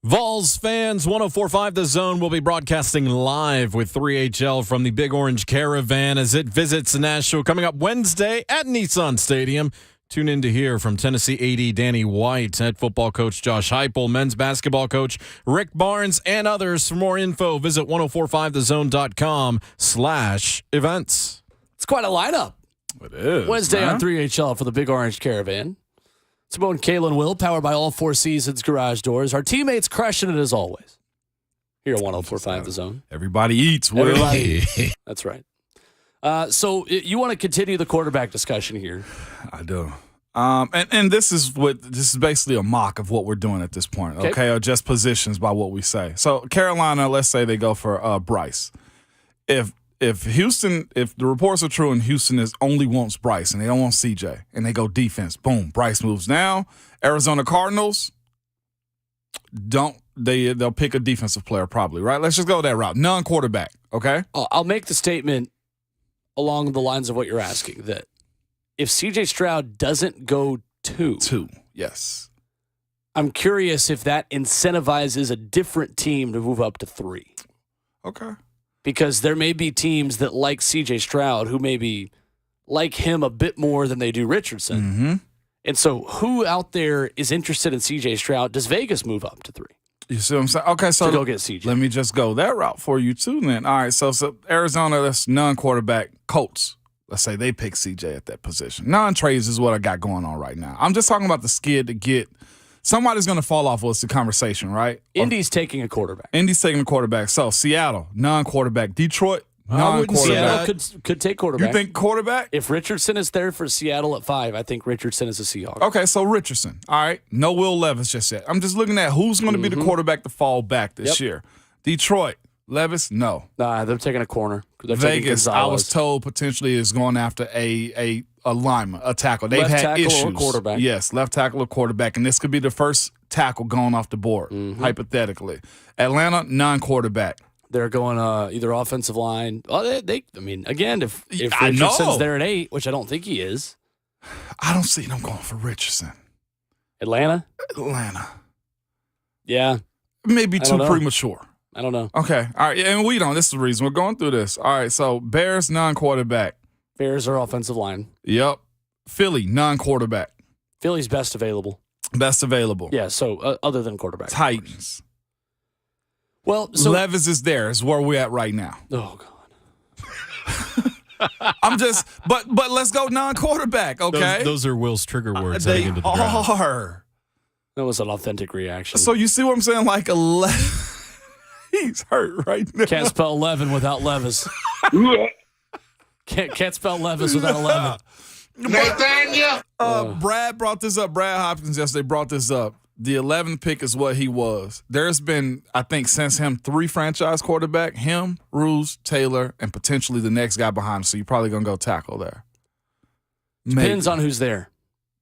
Vols fans, 104.5 The Zone will be broadcasting live with 3HL from the Big Orange Caravan as it visits Nashville coming up Wednesday at Nissan Stadium. Tune in to hear from Tennessee AD Danny White, head football coach Josh Heupel, men's basketball coach Rick Barnes, and others. For more info, visit 1045thezone.com/events. It's quite a lineup. It is. Wednesday on 3HL for the Big Orange Caravan. Simone, Kayla, and Will, powered by All Four Seasons Garage Doors. Our teammates crushing it as always. Here at 104.5 The Zone. Everybody eats, Will. Everybody. That's right. So you want to continue the quarterback discussion here? I do. And this is basically a mock of what we're doing at this point, okay? Or just positions by what we say. So Carolina, let's say they go for Bryce. If the reports are true and Houston only wants Bryce and they don't want CJ and they go defense, boom, Bryce moves down. Arizona Cardinals they'll pick a defensive player probably, right? Let's just go that route. Non-quarterback, okay? I'll make the statement along the lines of what you're asking, that if CJ Stroud doesn't go two, yes. I'm curious if that incentivizes a different team to move up to 3. Okay. Because there may be teams that like CJ Stroud who maybe like him a bit more than they do Richardson. Mm-hmm. And so who out there is interested in CJ Stroud? Does Vegas move up to 3? You see what I'm saying? Okay, so to go get CJ. Let me just go that route for you too then. All right, so Arizona, that's non-quarterback. Colts, let's say they pick CJ at that position. Non-trades is what I got going on right now. I'm just talking about the skid to get somebody's going to fall off. What's the conversation, right? Indy's taking a quarterback. So Seattle, non-quarterback. Detroit, non-quarterback. Seattle could take quarterback. You think quarterback? If Richardson is there for Seattle at 5, I think Richardson is a Seahawk. Okay, so Richardson. All right. No Will Levis just yet. I'm just looking at who's going to be the quarterback to fall back this year. Detroit, Levis, no. Nah, they're taking a corner. Vegas, I was told potentially is going after a lineman, a tackle. They've left had tackle issues. Or quarterback. Yes, left tackle or quarterback, and this could be the first tackle going off the board, hypothetically. Atlanta, non-quarterback. They're going either offensive line. Oh, again, if I Richardson's know. there at 8, which I don't think he is. I don't see them going for Richardson. Atlanta. Yeah. Maybe too premature. I don't know. Okay. All right. And we don't. This is the reason we're going through this. All right. So Bears, non-quarterback. Bears are offensive line. Yep. Philly, non-quarterback. Philly's best available. Yeah. So other than quarterback. Titans. Well, so Levis is there. Is where we're at right now. Oh God. But let's go non-quarterback. Okay. Those are Will's trigger words. They heading into the draft. are. That was an authentic reaction. So you see what I'm saying? Like 11. He's hurt right now. Can't spell 11 without Levis. Can't spell Levis without 11. Nathaniel. Brad brought this up. Brad Hopkins yesterday brought this up. The 11th pick is what he was. There's been, I think, since him, 3 franchise quarterback. Him, Ruse, Taylor, and potentially the next guy behind him. So you're probably going to go tackle there. Depends on who's there.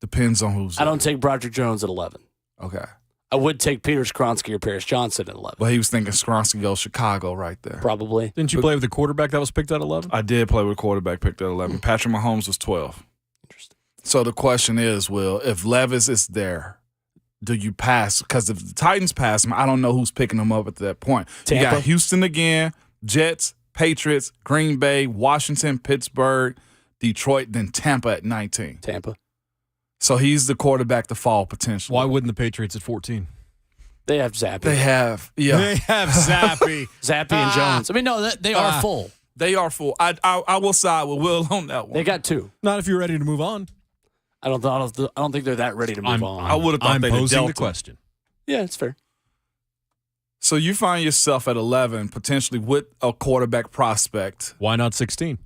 Depends on who's I don't take Broderick Jones at 11. Okay. I would take Peter Skronsky or Paris Johnson at 11. Well, he was thinking Skronsky goes Chicago right there. Probably. Didn't you play with the quarterback that was picked at 11? I did play with a quarterback picked at 11. Patrick Mahomes was 12. Interesting. So the question is, Will, if Levis is there, do you pass? Because if the Titans pass him, I don't know who's picking him up at that point. Tampa. You got Houston again, Jets, Patriots, Green Bay, Washington, Pittsburgh, Detroit, then Tampa at 19. Tampa. So he's the quarterback to fall potentially. Why wouldn't the Patriots at 14? They have Zappy. They have Zappy. Zappy and Jones. I mean, no, they are full. They are full. I will side with Will on that one. They got 2. Not if you're ready to move on. I don't think they're that ready to move on. I would have thought I'm they'd posing dealt the him. question. Yeah, it's fair. So you find yourself at 11 potentially with a quarterback prospect. Why not 16?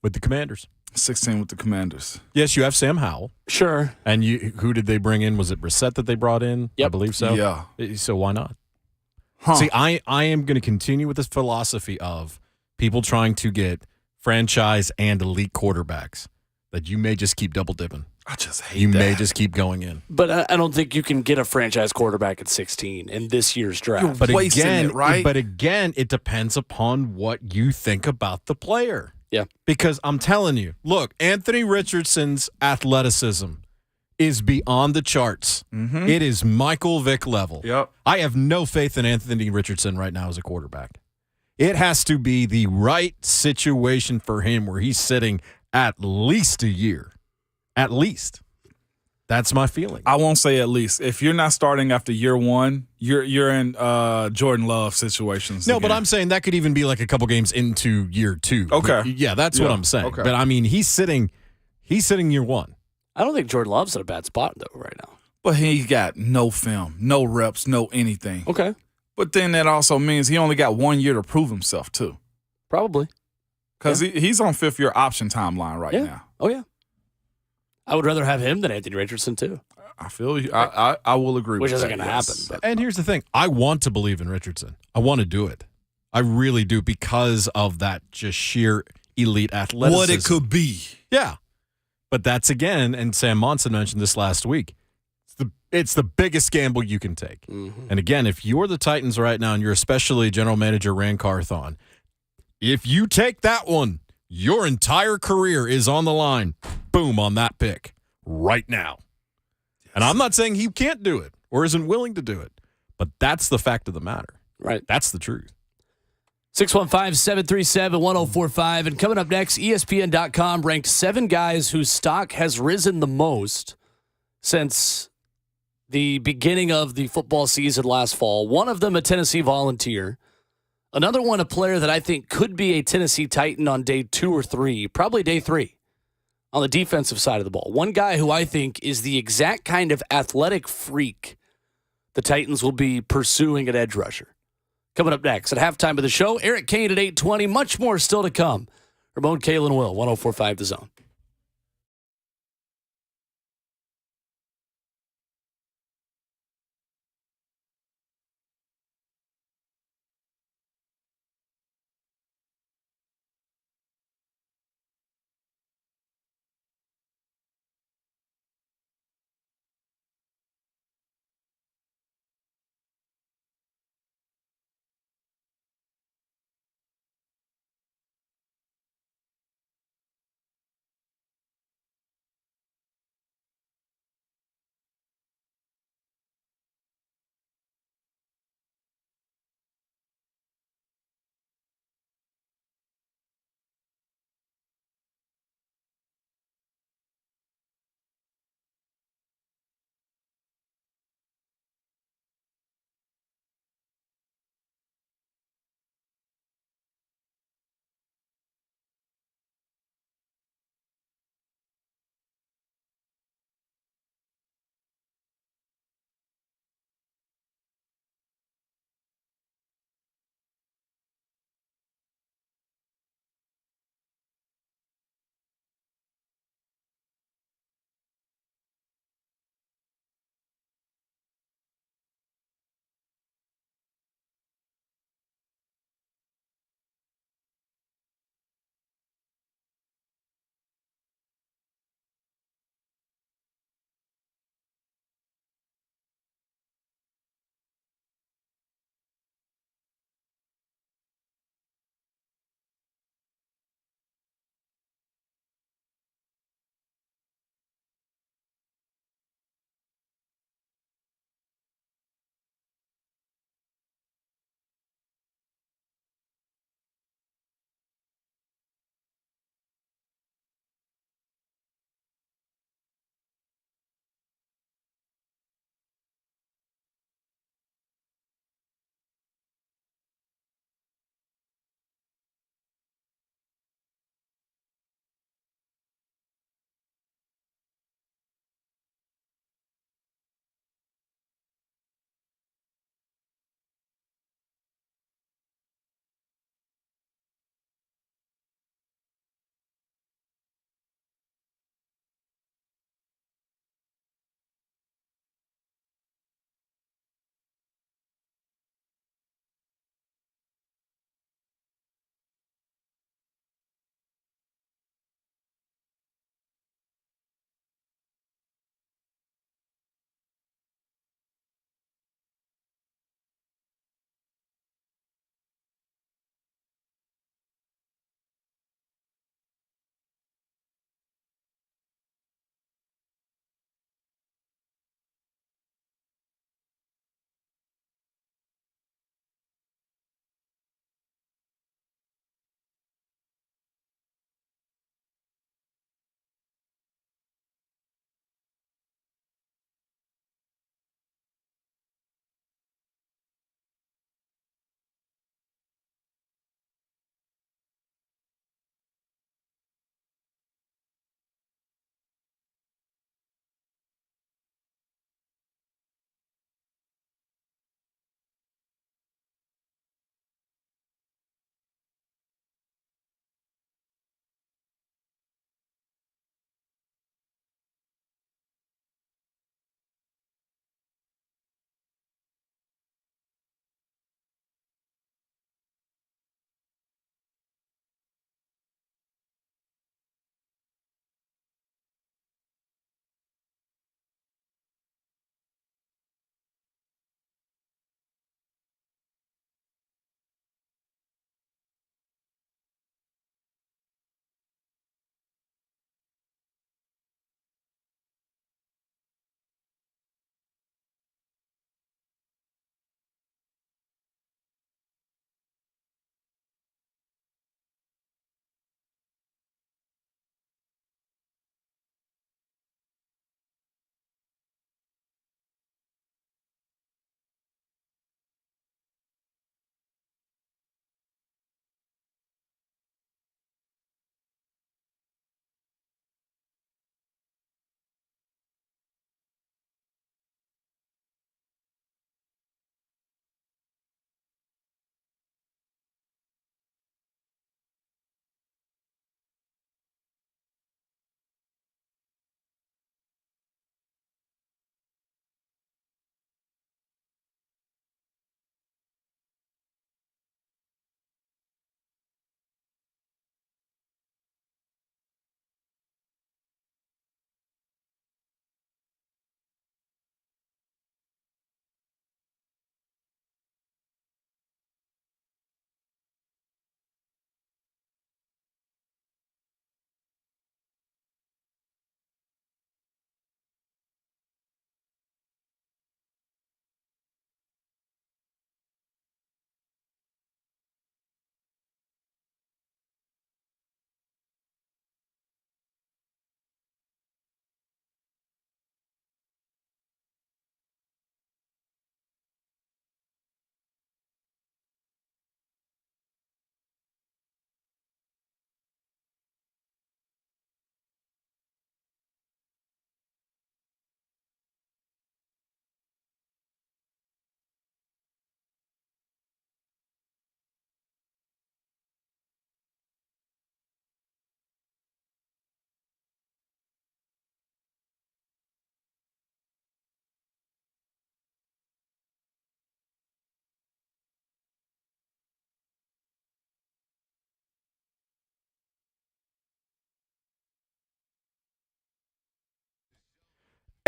With the Commanders. 16 with the Commanders. Yes, you have Sam Howell. Sure. And who did they bring in? Was it Brissett that they brought in? Yep. I believe so. Yeah. So why not? Huh. See, I am going to continue with this philosophy of people trying to get franchise and elite quarterbacks that you may just keep double dipping. I just hate You that. may just keep going in. But I don't think you can get a franchise quarterback at 16 in this year's draft. But wasting again, it, right? But again, it depends upon what you think about the player. Yeah. Because I'm telling you, look, Anthony Richardson's athleticism is beyond the charts. Mm-hmm. It is Michael Vick level. Yep. I have no faith in Anthony Richardson right now as a quarterback. It has to be the right situation for him where he's sitting at least a year. At least. That's my feeling. I won't say at least. If you're not starting after year one, you're in Jordan Love situations. No, again. but I'm saying that could even be like a couple games into year 2. Okay. Yeah, that's what I'm saying. Okay. But I mean, he's sitting year 1. I don't think Jordan Love's in a bad spot though right now. But he got no film, no reps, no anything. Okay. But then that also means he only got 1 year to prove himself too. Probably. Because he's on 5th-year option timeline right now. Oh, yeah. I would rather have him than Anthony Richardson, too. I feel you. I will agree Which with that. isn't going to happen. But. And here's the thing. I want to believe in Richardson. I want to do it. I really do because of that just sheer elite athleticism. What it could be. Yeah. But that's again, and Sam Monson mentioned this last week, it's the biggest gamble you can take. Mm-hmm. And again, if you're the Titans right now and you're especially general manager Rand Carthon, if you take that one, your entire career is on the line. Boom, on that pick right now. Yes. And I'm not saying he can't do it or isn't willing to do it, but that's the fact of the matter. Right. That's the truth. 615-737-1045. And coming up next, ESPN.com ranked 7 guys whose stock has risen the most since the beginning of the football season last fall. One of them a Tennessee Volunteer. Another one a player that I think could be a Tennessee Titan on day 2 or 3, probably day 3, on the defensive side of the ball. One guy who I think is the exact kind of athletic freak the Titans will be pursuing at edge rusher. Coming up next at halftime of the show, Eric Cain at 8:20. Much more still to come. Ramon, Kalen, and Will, 104.5 The Zone.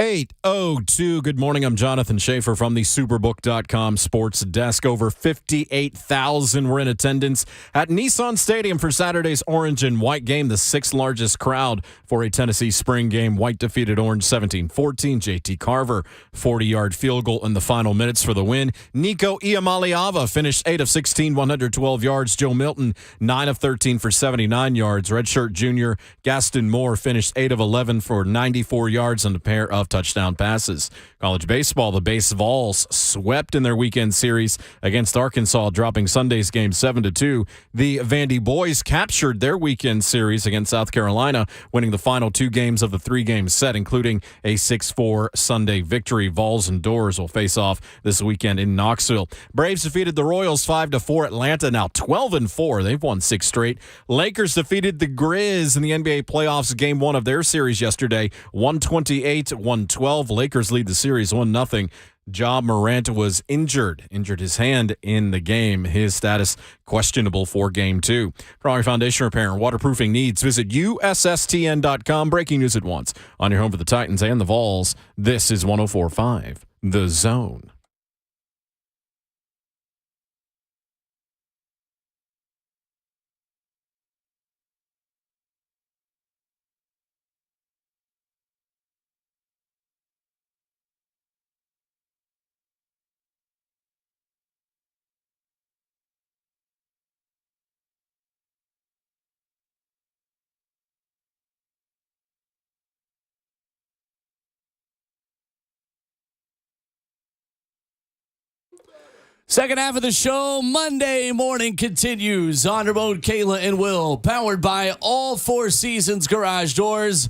8:02. Good morning. I'm Jonathan Schaefer from the Superbook.com sports desk. Over 58,000 were in attendance at Nissan Stadium for Saturday's orange and white game, the sixth largest crowd for a Tennessee spring game. White defeated orange 17-14. JT Carver, 40-yard field goal in the final minutes for the win. Nico Iamaleava finished 8 of 16, 112 yards. Joe Milton, 9 of 13 for 79 yards. Redshirt junior Gaston Moore finished 8 of 11 for 94 yards and a pair of touchdown passes. College baseball, the Base Vols swept in their weekend series against Arkansas, dropping Sunday's game 7-2. The Vandy boys captured their weekend series against South Carolina, winning the final two games of the three-game set, including a 6-4 Sunday victory. Vols and Doors will face off this weekend in Knoxville. Braves defeated the Royals 5-4. Atlanta now 12-4. They've won 6 straight. Lakers defeated the Grizz in the NBA playoffs, game 1 of their series yesterday, 128-112. Lakers lead the series 1-0. Ja Morant was injured his hand in the game. His status questionable for game 2. For all your foundation repair and waterproofing needs, visit USSTN.com. Breaking news at once on your home for the Titans and the Vols. This is 104.5 The Zone. Second half of the show, Monday morning continues on Ramon, Kayla, and Will, powered by All Four Seasons Garage Doors,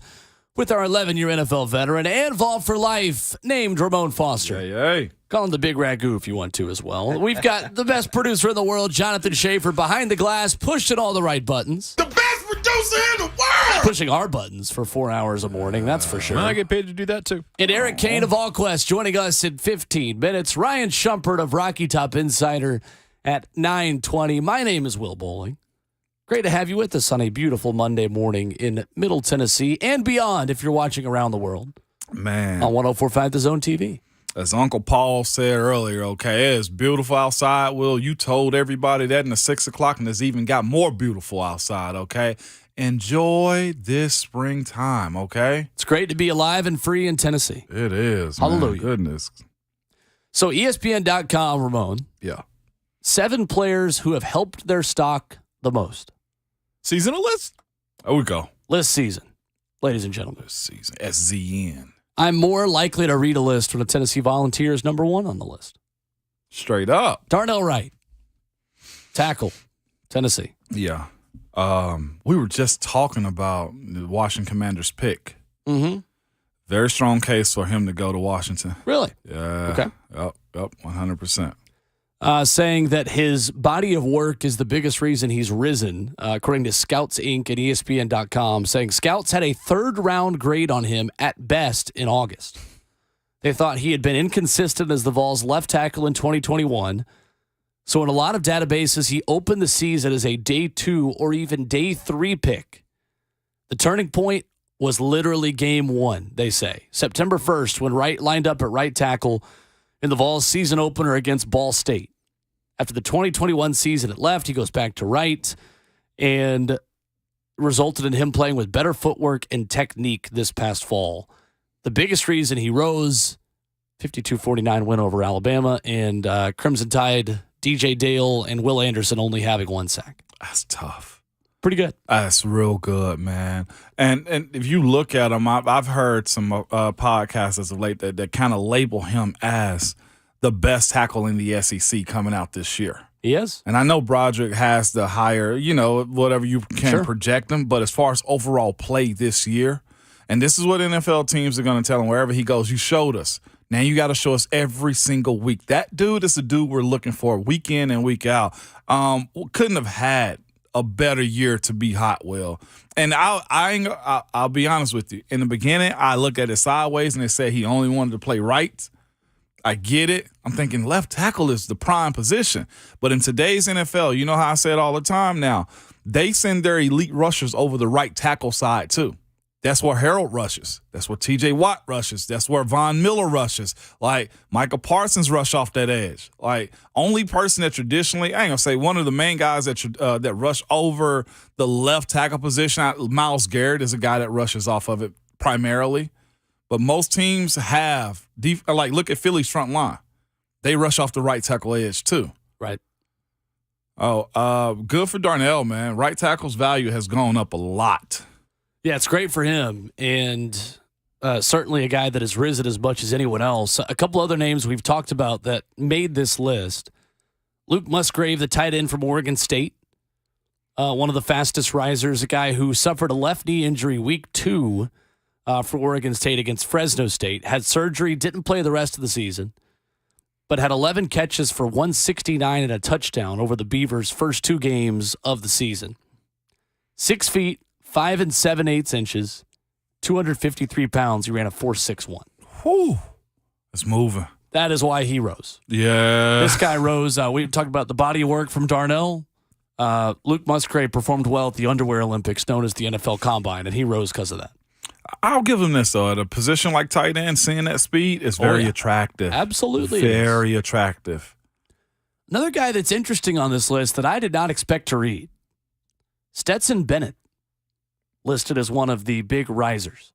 with our 11-year NFL veteran and Vault for Life named Ramon Foster. Hey. Call him the Big Ragu if you want to as well. We've got the best producer in the world, Jonathan Schaefer, behind the glass, pushing all the right buttons. The best producer in the world! Pushing our buttons for 4 hours a morning, that's for sure. I get paid to do that too. And Eric Cain of Volquest joining us in 15 minutes. Ryan Schumpert of Rocky Top Insider at 9:20. My name is Will Bowling. Great to have you with us on a beautiful Monday morning in Middle Tennessee and beyond if you're watching around the world. Man. On 104.5 The Zone TV. As Uncle Paul said earlier, okay, it's beautiful outside. Will, you told everybody that in the 6 o'clock, and it's even got more beautiful outside, okay? Enjoy this springtime, okay? It's great to be alive and free in Tennessee. It is. Hallelujah. Man. Goodness. So ESPN.com, Ramon. Yeah. 7 players who have helped their stock the most. Seasonal list? There we go. List season, ladies and gentlemen. This season. SZN. I'm more likely to read a list when the Tennessee Volunteers number 1 on the list. Straight up. Darnell Wright. Tackle. Tennessee. Yeah. We were just talking about the Washington Commanders pick. Mm-hmm. Very strong case for him to go to Washington. Really? Yeah. Okay. Yep, 100%. Saying that his body of work is the biggest reason he's risen, according to Scouts Inc. and ESPN.com, saying scouts had a 3rd-round grade on him at best in August. They thought he had been inconsistent as the Vols' left tackle in 2021. So in a lot of databases, he opened the season as a day 2 or even day 3 pick. The turning point was literally game 1, they say. September 1st, when Wright lined up at right tackle in the Vols' season opener against Ball State. After the 2021 season at left, he goes back to right and resulted in him playing with better footwork and technique this past fall. The biggest reason he rose, 52-49 win over Alabama, and Crimson Tide, DJ Dale, and Will Anderson only having 1 sack. That's tough. Pretty good. That's real good, man. And if you look at him, I've heard some podcasts as of late that kind of label him as the best tackle in the SEC coming out this year. He is. And I know Broderick has the higher, whatever you can project him. But as far as overall play this year, and this is what NFL teams are going to tell him wherever he goes, you showed us. Now you got to show us every single week. That dude is the dude we're looking for week in and week out. Couldn't have had a better year to be hot, Will. And I'll be honest with you. In the beginning, I looked at it sideways and they said he only wanted to play right. I get it. I'm thinking left tackle is the prime position. But in today's NFL, you know how I say it all the time now, they send their elite rushers over the right tackle side too. That's where Harold rushes. That's where T.J. Watt rushes. That's where Von Miller rushes. Like, Michael Parsons rush off that edge. Like, only person that traditionally, I ain't going to say one of the main guys that rush over the left tackle position, Myles Garrett is a guy that rushes off of it primarily. But most teams have, like, look at Philly's front line. They rush off the right tackle edge too. Right. Oh, good for Darnell, man. Right tackle's value has gone up a lot. Yeah, it's great for him, and certainly a guy that has risen as much as anyone else. A couple other names we've talked about that made this list. Luke Musgrave, the tight end from Oregon State, one of the fastest risers, a guy who suffered a left knee injury week 2 for Oregon State against Fresno State, had surgery, didn't play the rest of the season, but had 11 catches for 169 and a touchdown over the Beavers' first 2 games of the season. 6 feet, 5 7/8 inches, 253 pounds. He ran a 4.61. Whew. It's moving. That is why he rose. Yeah. This guy rose. We talked about the body of work from Darnell. Luke Musgrave performed well at the Underwear Olympics, known as the NFL Combine, and he rose because of that. I'll give him this, though. At a position like tight end, seeing that speed is very attractive. Absolutely. Very attractive. Another guy that's interesting on this list that I did not expect to read, Stetson Bennett, listed as one of the big risers.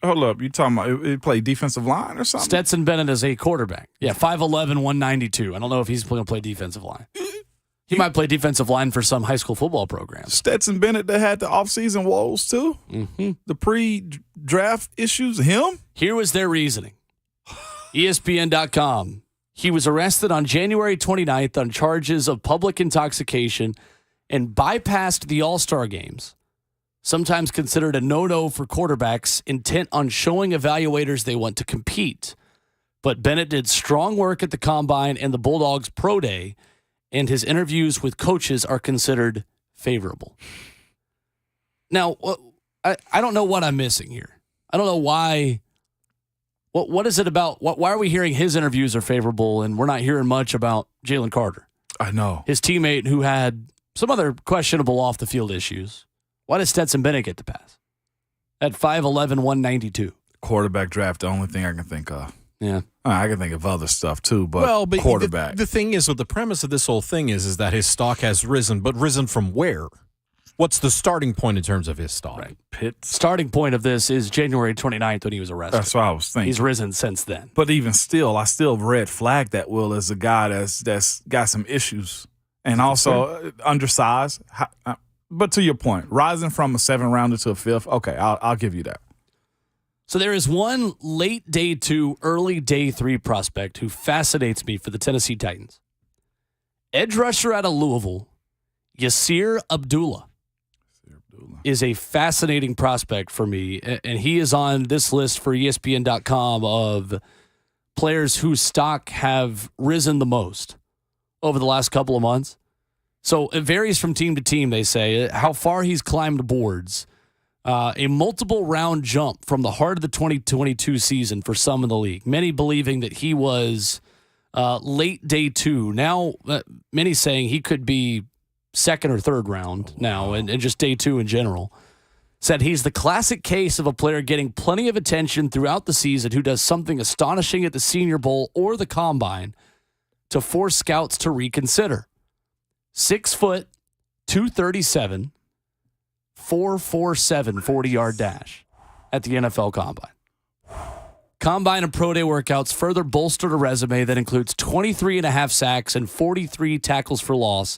Hold up. You talking about he played defensive line or something? Stetson Bennett is a quarterback. Yeah, 5'11", 192. I don't know if he's going to play defensive line. He might play defensive line for some high school football programs. Stetson Bennett that had the offseason woes too? Mm-hmm. The pre-draft issues? Him? Here was their reasoning. ESPN.com. He was arrested on January 29th on charges of public intoxication and bypassed the All-Star games, sometimes considered a no-no for quarterbacks intent on showing evaluators they want to compete. But Bennett did strong work at the Combine and the Bulldogs Pro Day, and his interviews with coaches are considered favorable. Now, I don't know what I'm missing here. I don't know why. What is it about? Why are we hearing his interviews are favorable and we're not hearing much about Jalen Carter? I know. His teammate who had some other questionable off-the-field issues. Why does Stetson Bennett get to pass? At 5'11", 192. Quarterback draft, the only thing I can think of. Yeah. I can think of other stuff too, but quarterback. The thing is, with the premise of this whole thing is that his stock has risen, but risen from where? What's the starting point in terms of his stock? Right. Pitts. Starting point of this is January 29th when he was arrested. That's what I was thinking. He's risen since then. But even still, I still red flag that Will as a guy that's got some issues and also undersized. But to your point, rising from a 7th rounder to a 5th, okay, I'll give you that. So there is one late day 2, early day 3 prospect who fascinates me for the Tennessee Titans. Edge rusher out of Louisville, Yasir Abdullah, is a fascinating prospect for me, and he is on this list for ESPN.com of players whose stock have risen the most over the last couple of months. So it varies from team to team, they say, how far he's climbed boards. A multiple round jump from the heart of the 2022 season for some in the league. Many believing that he was late day 2. Now, many saying he could be 2nd or 3rd round now, and just day 2 in general. Said he's the classic case of a player getting plenty of attention throughout the season who does something astonishing at the Senior Bowl or the Combine to force scouts to reconsider. 6 foot, 237, 4.47 40-yard dash at the NFL Combine. Combine and Pro Day workouts further bolstered a resume that includes 23.5 sacks and 43 tackles for loss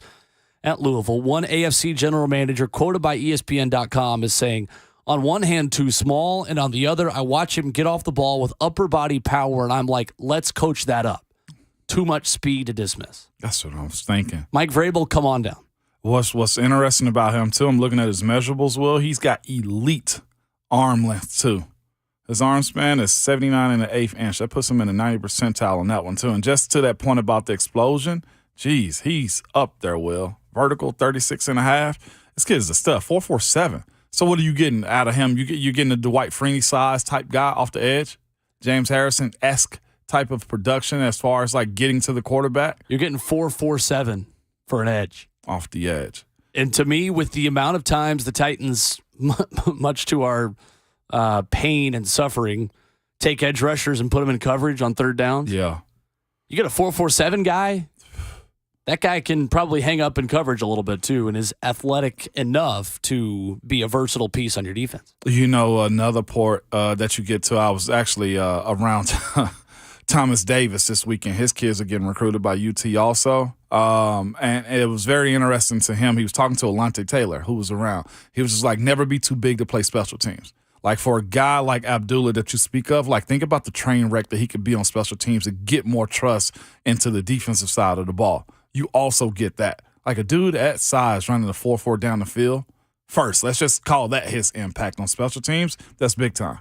at Louisville. One AFC general manager quoted by ESPN.com is saying, on one hand, too small, and on the other, I watch him get off the ball with upper body power, and I'm like, let's coach that up. Too much speed to dismiss. That's what I was thinking. Mike Vrabel, come on down. What's interesting about him, too, I'm looking at his measurables, Will. He's got elite arm length, too. His arm span is 79.1 inch. That puts him in the 90th percentile on that one, too. And just to that point about the explosion, geez, he's up there, Will. Vertical, 36.5. This kid is a stud, 4.47. So what are you getting out of him? You're getting a Dwight Freeney size type guy off the edge, James Harrison-esque type of production as far as like getting to the quarterback. You're getting 4.47 for an edge. Off the edge. And to me, with the amount of times the Titans, much to our pain and suffering, take edge rushers and put them in coverage on third down. Yeah. You get a 4.47 guy. That guy can probably hang up in coverage a little bit too, and is athletic enough to be a versatile piece on your defense. You know, another port that you get to, I was actually around Thomas Davis this weekend. His kids are getting recruited by UT also. And it was very interesting to him. He was talking to Alante Taylor, who was around. He was just like, never be too big to play special teams. Like, for a guy like Abdullah that you speak of, like, think about the train wreck that he could be on special teams to get more trust into the defensive side of the ball. You also get that. Like, a dude at size running the 4-4 down the field, first, let's just call that his impact on special teams. That's big time.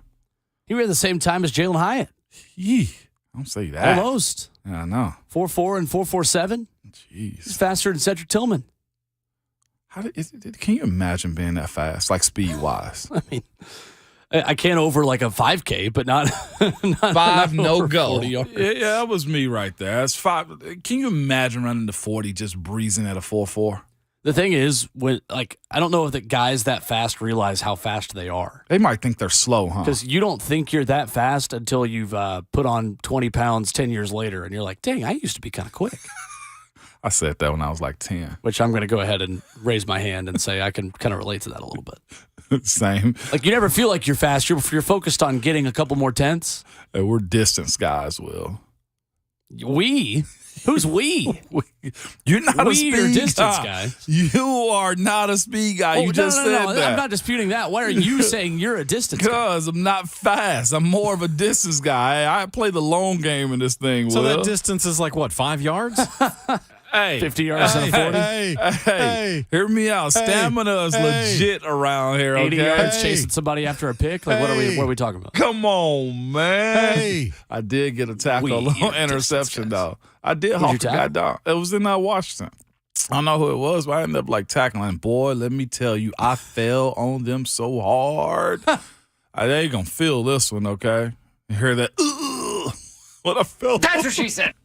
He ran the same time as Jalen Hyatt. Yee. Don't say that. Almost. Yeah, I know. 4.4 and 4.47. Jeez. He's faster than Cedric Tillman. Can you imagine being that fast, like speed-wise? I mean, I can't over like a 5K, but not 5 no go. 40 yards. Yeah, that was me right there. That's 5. Can you imagine running the 40 just breezing at a 4.4? The thing is, I don't know if the guys that fast realize how fast they are. They might think they're slow, huh? Because you don't think you're that fast until you've put on 20 pounds 10 years later, and you're like, dang, I used to be kind of quick. I said that when I was like 10. Which I'm going to go ahead and raise my hand and say I can kind of relate to that a little bit. Same. Like, you never feel like you're fast. You're focused on getting a couple more tenths. We're distance guys, Will. We? Who's we? You're not a speed or distance guy. You are not a speed guy. You just said that. I'm not disputing that. Why are you saying you're a distance guy? Because I'm not fast. I'm more of a distance guy. I play the long game in this thing, So Will. that distance is like, what, 5 yards? Hey, 50 yards and 40. Hey, hear me out. Stamina is legit around here. 80 Okay, yards chasing somebody after a pick. Like, what are we talking about? Come on, man. I did get a tackle on interception though. I did hawk a guy down. It was in Washington. I don't know who it was, but I ended up like tackling. Boy, let me tell you, I fell on them so hard. They ain't gonna feel this one, okay? You hear that? What I felt. That's what she said.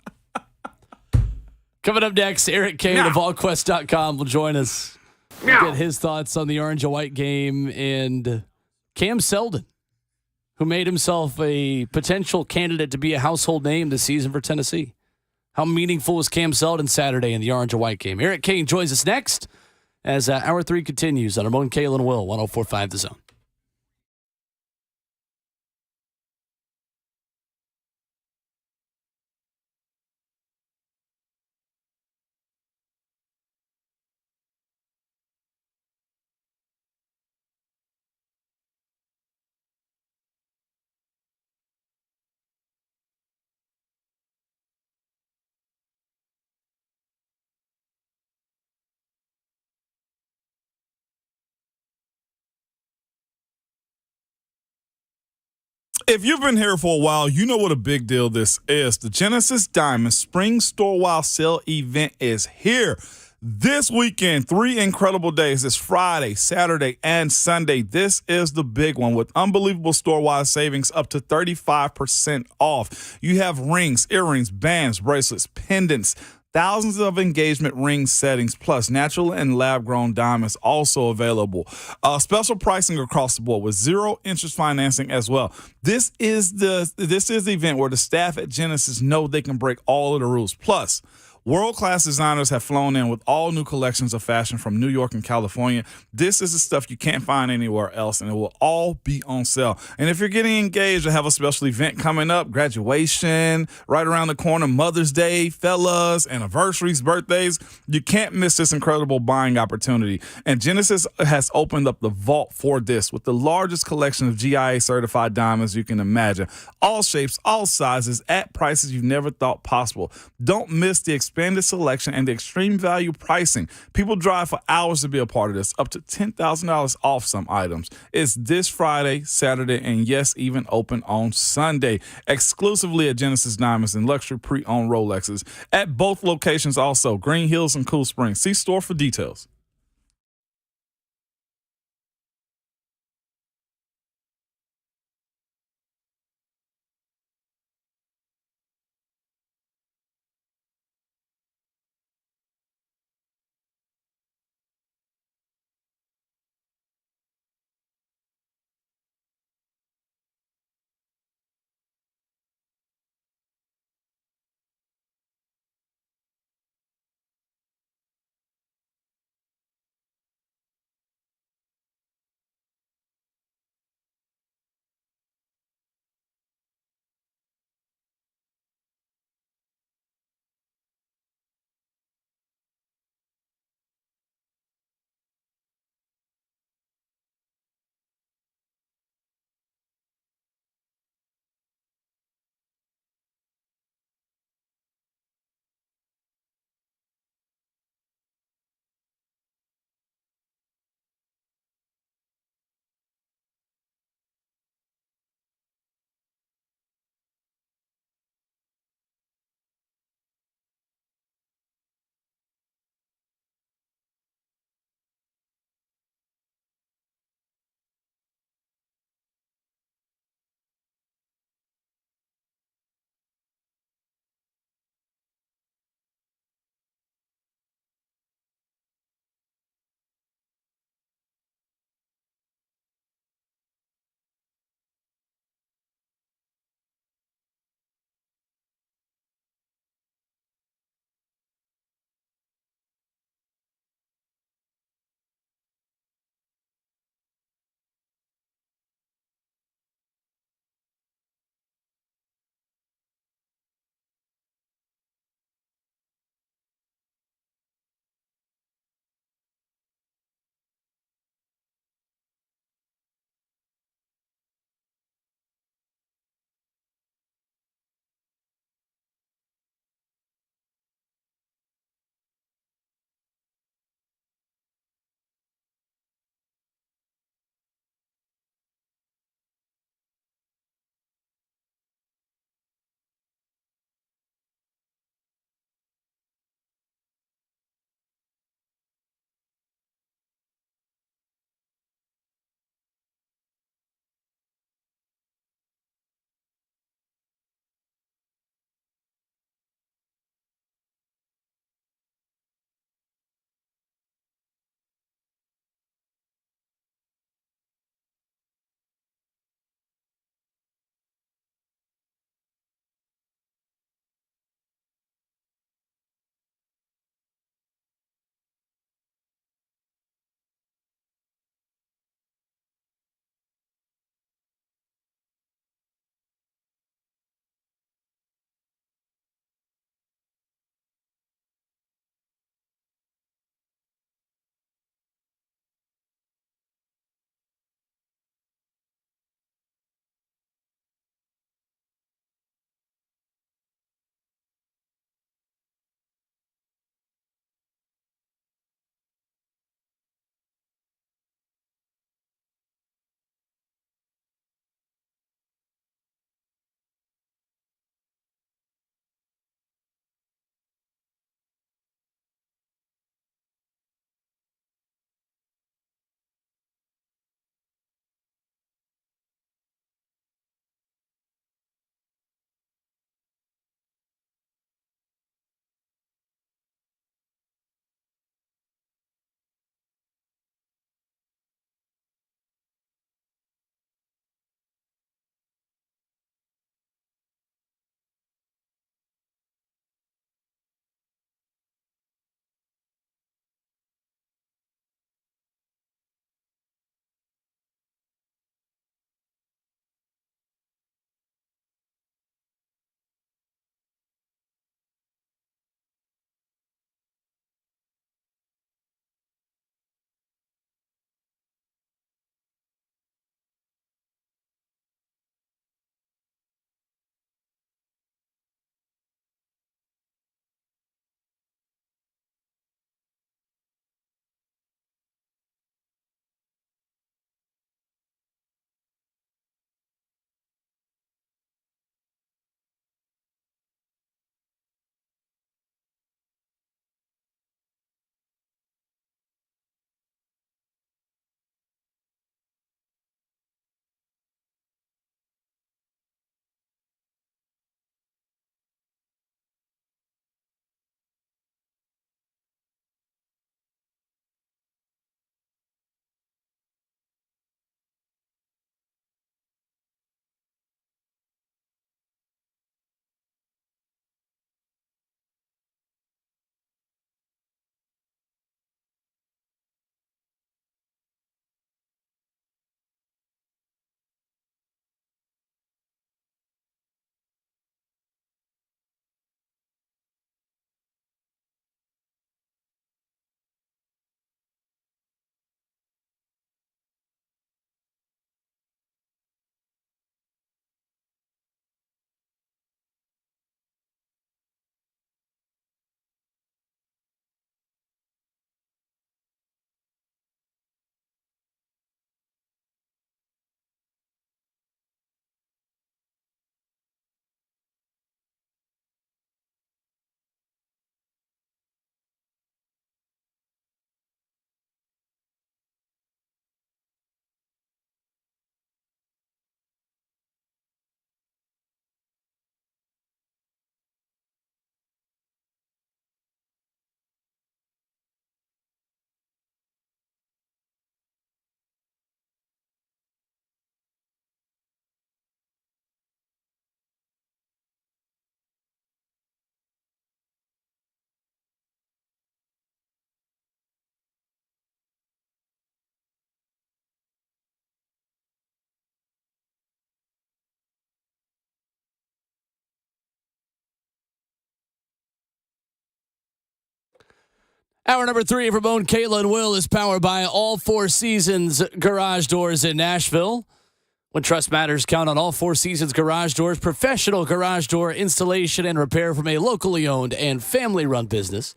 Coming up next, Eric Cain of Volquest.com will join us. We'll get his thoughts on the orange and white game, and Cam Seldon, who made himself a potential candidate to be a household name this season for Tennessee. How meaningful was Cam Seldon Saturday in the orange and white game? Eric Cain joins us next as Hour 3 continues on Ramon, Kayla, and Will, 104.5 The Zone. If you've been here for a while, you know what a big deal this is. The Genesis Diamond Spring Store Wild Sale event is here. This weekend, 3 incredible days. It's Friday, Saturday, and Sunday. This is the big one with unbelievable store-wide savings up to 35% off. You have rings, earrings, bands, bracelets, pendants, thousands of engagement ring settings, plus natural and lab-grown diamonds also available. Special pricing across the board with 0 interest financing as well. This is the event where the staff at Genesis know they can break all of the rules. Plus, world-class designers have flown in with all new collections of fashion from New York and California. This is the stuff you can't find anywhere else, and it will all be on sale. And if you're getting engaged or have a special event coming up, graduation, right around the corner, Mother's Day, fellas, anniversaries, birthdays, you can't miss this incredible buying opportunity. And Genesis has opened up the vault for this with the largest collection of GIA-certified diamonds you can imagine. All shapes, all sizes, at prices you've never thought possible. Don't miss the expanded selection and the extreme value pricing. People drive for hours to be a part of this, up to $10,000 off some items. It's this Friday, Saturday, and yes, even open on Sunday, exclusively at Genesis Diamonds and luxury pre-owned Rolexes. At both locations also, Green Hills and Cool Springs. See store for details. Hour number 3 of Ramon, Kayla, and Will is powered by All Four Seasons Garage Doors in Nashville. When trust matters, count on All Four Seasons Garage Doors, professional garage door installation and repair from a locally owned and family-run business.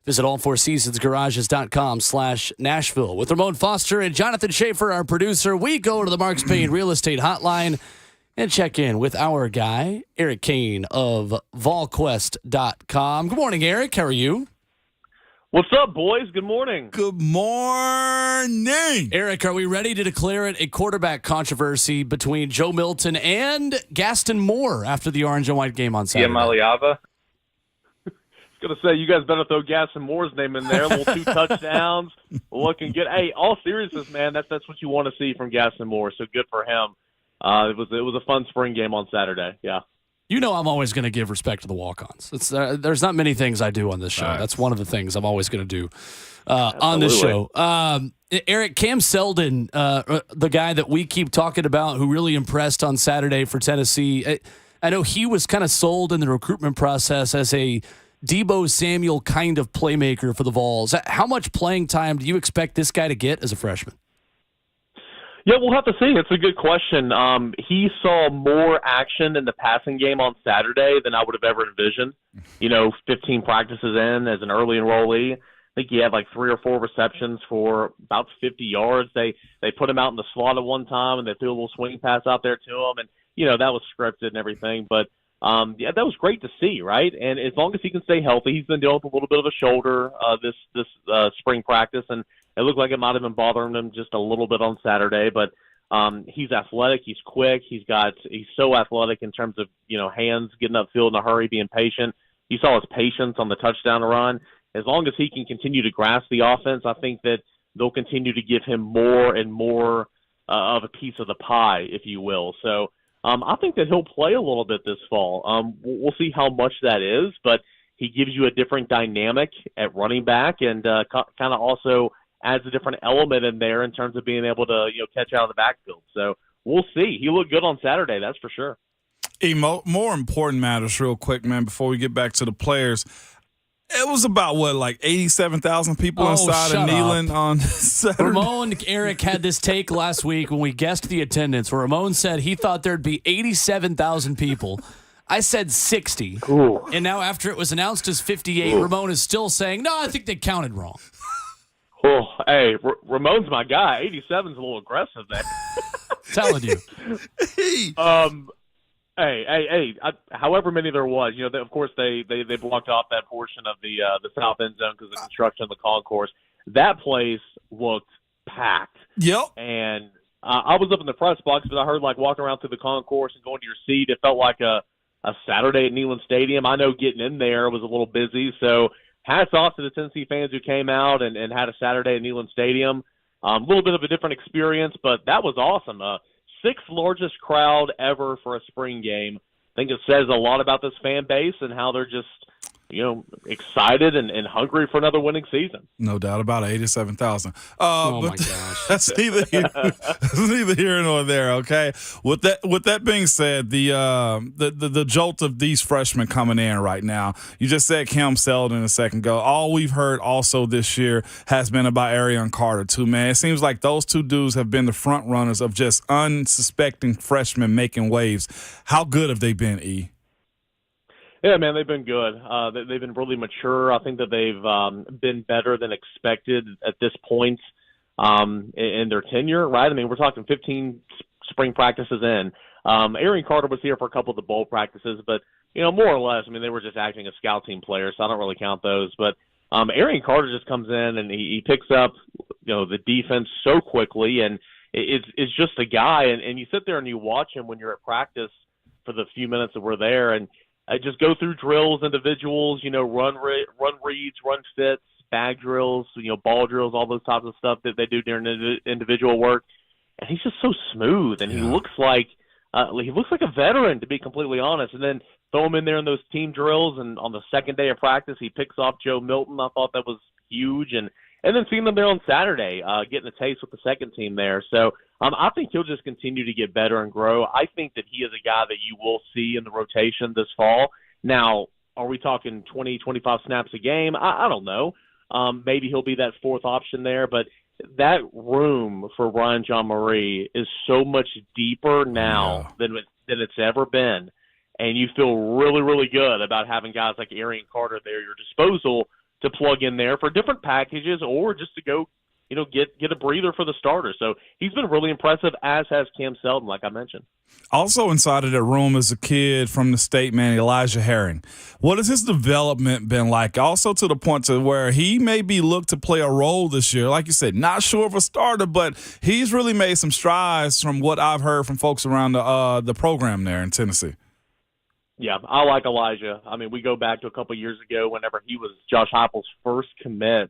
Visit allfourseasonsgarages.com/Nashville. With Ramon Foster and Jonathan Schaefer, our producer, we go to the Marks Payne Real Estate Hotline and check in with our guy, Eric Cain of Volquest.com. Good morning, Eric. How are you? What's up, boys? Good morning. Good morning. Eric, are we ready to declare it a quarterback controversy between Joe Milton and Gaston Moore after the orange and white game on Saturday? Maliava. I was going to say, you guys better throw Gaston Moore's name in there. A little 2 touchdowns. Looking good. Hey, all seriousness, man, that's what you want to see from Gaston Moore, so good for him. It was a fun spring game on Saturday, yeah. You know I'm always going to give respect to the walk-ons. There's not many things I do on this show. That's one of the things I'm always going to do on this show. Eric, Cam Selden, the guy that we keep talking about who really impressed on Saturday for Tennessee, I know he was kind of sold in the recruitment process as a Deebo Samuel kind of playmaker for the Vols. How much playing time do you expect this guy to get as a freshman? Yeah, we'll have to see. It's a good question. He saw more action in the passing game on Saturday than I would have ever envisioned. 15 practices in as an early enrollee. I think he had like 3 or 4 receptions for about 50 yards. They put him out in the slot at one time, and they threw a little swing pass out there to him. And, that was scripted and everything. But, yeah, that was great to see, right? And as long as he can stay healthy, he's been dealing with a little bit of a shoulder this spring practice, and it looked like it might have been bothering him just a little bit on Saturday, but he's athletic, he's quick, he's so athletic in terms of, hands, getting upfield in a hurry, being patient. You saw his patience on the touchdown run. As long as he can continue to grasp the offense, I think that they'll continue to give him more and more of a piece of the pie, if you will. So I think that he'll play a little bit this fall. We'll see how much that is, but he gives you a different dynamic at running back and kind of also adds a different element in there in terms of being able to catch out of the backfield. So we'll see. He looked good on Saturday, that's for sure. More important matters real quick, man, before we get back to the players. It was about, like 87,000 people inside of Neyland on Saturday? Ramon, Eric had this take last week when we guessed the attendance where Ramon said he thought there'd be 87,000 people. I said 60. Ooh. And now after it was announced as 58, Ramon is still saying, no, I think they counted wrong. Oh, hey, Ramon's my guy. 87's a little aggressive there. Telling you. However many there was, of course they blocked off that portion of the south end zone because of the construction of the concourse. That place looked packed. Yep. And I was up in the press box, but I heard walking around through the concourse and going to your seat, it felt like a Saturday at Neyland Stadium. I know getting in there was a little busy, so hats off to the Tennessee fans who came out and had a Saturday at Neyland Stadium. A little bit of a different experience, but that was awesome. 6th largest crowd ever for a spring game. I think it says a lot about this fan base and how they're just, excited and hungry for another winning season. No doubt about it, 87,000. Oh, my gosh. That's neither here nor there, okay? With that being said, the jolt of these freshmen coming in right now, you just said Cam Selden a second ago. All we've heard also this year has been about Arion Carter, too, man. It seems like those two dudes have been the front runners of just unsuspecting freshmen making waves. How good have they been, E? Yeah, man, they've been good. They've been really mature. I think that they've been better than expected at this point in their tenure, right? I mean, we're talking 15 spring practices in. Arion Carter was here for a couple of the bowl practices, but, more or less, I mean, they were just acting as scout team players, so I don't really count those. But Arion Carter just comes in and he picks up, the defense so quickly, and it's just a guy. And you sit there and you watch him when you're at practice for the few minutes that we're there, and just go through drills, individuals, run reads, run fits, bag drills, ball drills, all those types of stuff that they do during individual work. And he's just so smooth, and he looks like a veteran, to be completely honest. And then throw him in there in those team drills, and on the second day of practice, he picks off Joe Milton. I thought that was huge. And then seeing them there on Saturday, getting a taste with the second team there. So I think he'll just continue to get better and grow. I think that he is a guy that you will see in the rotation this fall. Now, are we talking 20, 25 snaps a game? I don't know. maybe he'll be that fourth option there. But that room for Ryan John Marie is so much deeper now than it's ever been. And you feel really, really good about having guys like Arian Carter there at your disposal to plug in there for different packages or just to go, get a breather for the starter. So he's been really impressive, as has Cam Selton, like I mentioned. Also inside of that room is a kid from the state, man, Elijah Herring. What has his development been like? Also to the point to where he may be looked to play a role this year. Like you said, not sure of a starter, but he's really made some strides from what I've heard from folks around the program there in Tennessee. Yeah, I like Elijah. I mean, we go back to a couple of years ago whenever he was Josh Heupel's first commit.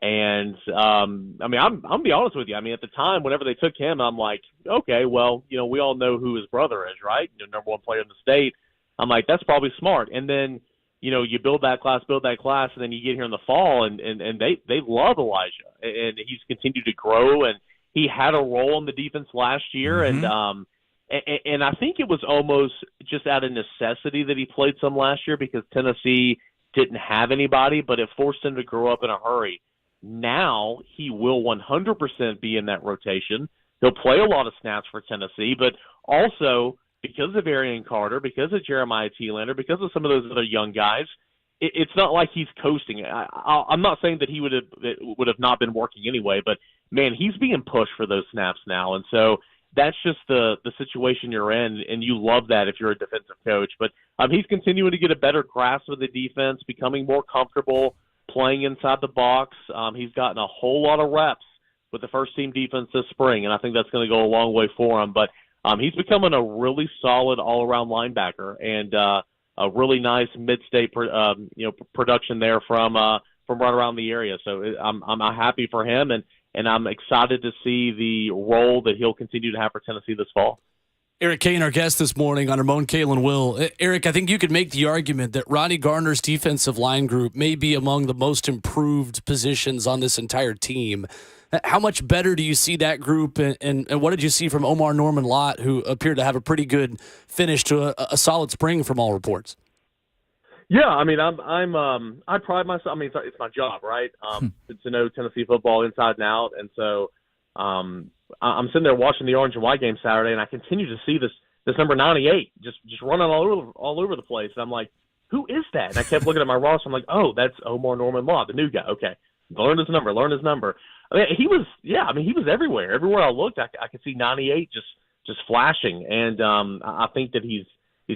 And, I'm be honest with you. I mean, at the time, whenever they took him, I'm like, okay, well, we all know who his brother is, right? Number one player in the state. I'm like, that's probably smart. And then, you build that class, and then you get here in the fall, and they love Elijah. And he's continued to grow, and he had a role in the defense last year. Mm-hmm. And I think it was almost just out of necessity that he played some last year because Tennessee didn't have anybody, but it forced him to grow up in a hurry. Now he will 100% be in that rotation. He'll play a lot of snaps for Tennessee, but also because of Arian Carter, because of Jeremiah Thielander, because of some of those other young guys, it's not like he's coasting. I'm not saying that he would have not been working anyway, but, man, he's being pushed for those snaps now. And so that's just the situation you're in, and you love that if you're a defensive coach. But he's continuing to get a better grasp of the defense, becoming more comfortable playing inside the box. He's gotten a whole lot of reps with the first-team defense this spring, and I think that's going to go a long way for him. But he's becoming a really solid all-around linebacker and a really nice mid-state production there from right around the area. So I'm happy for him, and I'm excited to see the role that he'll continue to have for Tennessee this fall. Eric Cain, our guest this morning on Ramon, Kalen, Will. Eric, I think you could make the argument that Ronnie Garner's defensive line group may be among the most improved positions on this entire team. How much better do you see that group, and what did you see from Omar Norman Lott, who appeared to have a pretty good finish to a solid spring from all reports? Yeah, I mean, I pride myself. I mean, it's my job, right? To know Tennessee football inside and out, and so I'm sitting there watching the orange and white game Saturday, and I continue to see this number 98 just running all over the place. And I'm like, who is that? And I kept looking at my roster. I'm like, oh, that's Omar Norman Law, the new guy. Okay, learn his number. I mean, he was everywhere. Everywhere I looked, I could see 98 just flashing, and I think that he's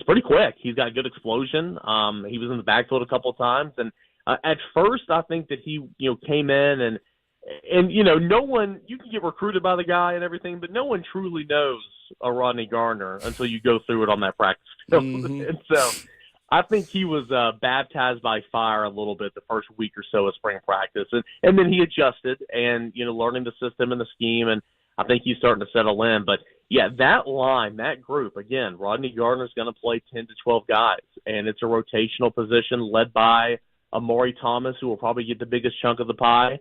pretty quick. He's got good explosion. He was in the backfield a couple of times, and at first I think that he came in and no one, you can get recruited by the guy and everything, but no one truly knows a Rodney Garner until you go through it on that practice field. Mm-hmm. And so I think he was baptized by fire a little bit the first week or so of spring practice, and then he adjusted and learning the system and the scheme, and I think he's starting to settle in. But yeah, that line, that group, again, Rodney Garner's going to play 10 to 12 guys, and it's a rotational position led by Amari Thomas, who will probably get the biggest chunk of the pie.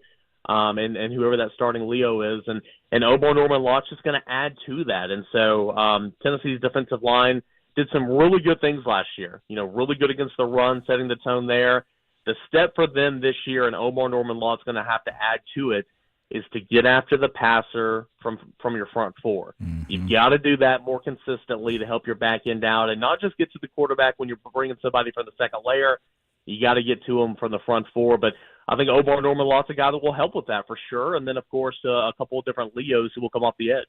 And whoever that starting Leo is, and Omar Norman Lott's just going to add to that. And so Tennessee's defensive line did some really good things last year, really good against the run, setting the tone there. The step for them this year, and Omar Norman Lott's going to have to add to it, is to get after the passer from your front four. Mm-hmm. You've got to do that more consistently to help your back end out and not just get to the quarterback when you're bringing somebody from the second layer. You got to get to them from the front four. But I think Omar Norman Lott's a guy that will help with that for sure. And then, of course, a couple of different Leos who will come off the edge.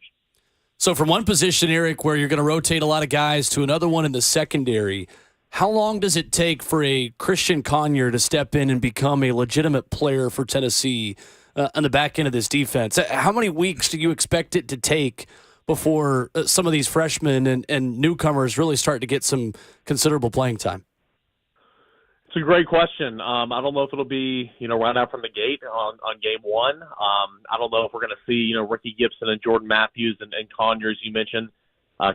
So from one position, Eric, where you're going to rotate a lot of guys to another one in the secondary, how long does it take for a Christian Conyer to step in and become a legitimate player for Tennessee on the back end of this defense? How many weeks do you expect it to take before some of these freshmen and newcomers really start to get some considerable playing time? It's a great question. I don't know if it'll be, right out from the gate on game one. I don't know if we're going to see, Ricky Gibson and Jordan Matthews and Conyer, as you mentioned,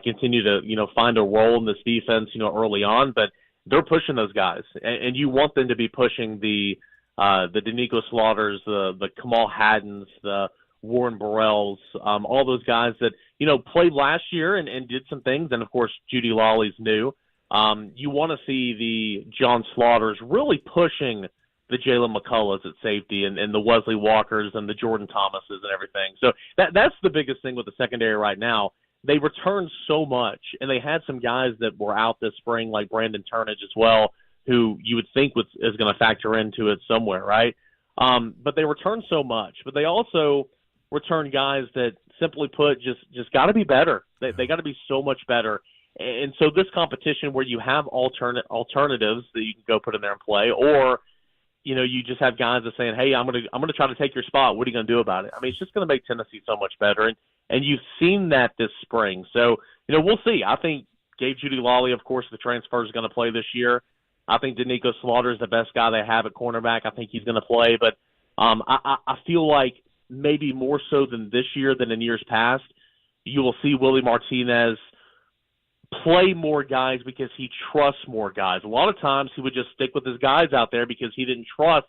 continue to, find a role in this defense, early on. But they're pushing those guys, and you want them to be pushing the Danico Slaughters, the Kamal Haddons, the Warren Burrells, all those guys that, played last year and did some things. And, of course, Judy Lawley's new. You want to see the John Slaughters really pushing the Jalen McCulloughs at safety and the Wesley Walkers and the Jordan Thomases and everything. So that's the biggest thing with the secondary right now. They returned so much, and they had some guys that were out this spring, like Brandon Turnage as well, who you would think is going to factor into it somewhere, right? But they returned so much. But they also returned guys that, simply put, just got to be better. They got to be so much better. And so this competition where you have alternatives that you can go put in there and play, or you just have guys that saying, "Hey, I'm gonna try to take your spot. What are you gonna do about it?" I mean, it's just gonna make Tennessee so much better, and you've seen that this spring. So we'll see. I think Gabe Judy-Lawley, of course, the transfer, is gonna play this year. I think Danico Slaughter is the best guy they have at cornerback. I think he's gonna play, but I feel like maybe more so than this year than in years past, you will see Willie Martinez play more guys because he trusts more guys. A lot of times he would just stick with his guys out there because he didn't trust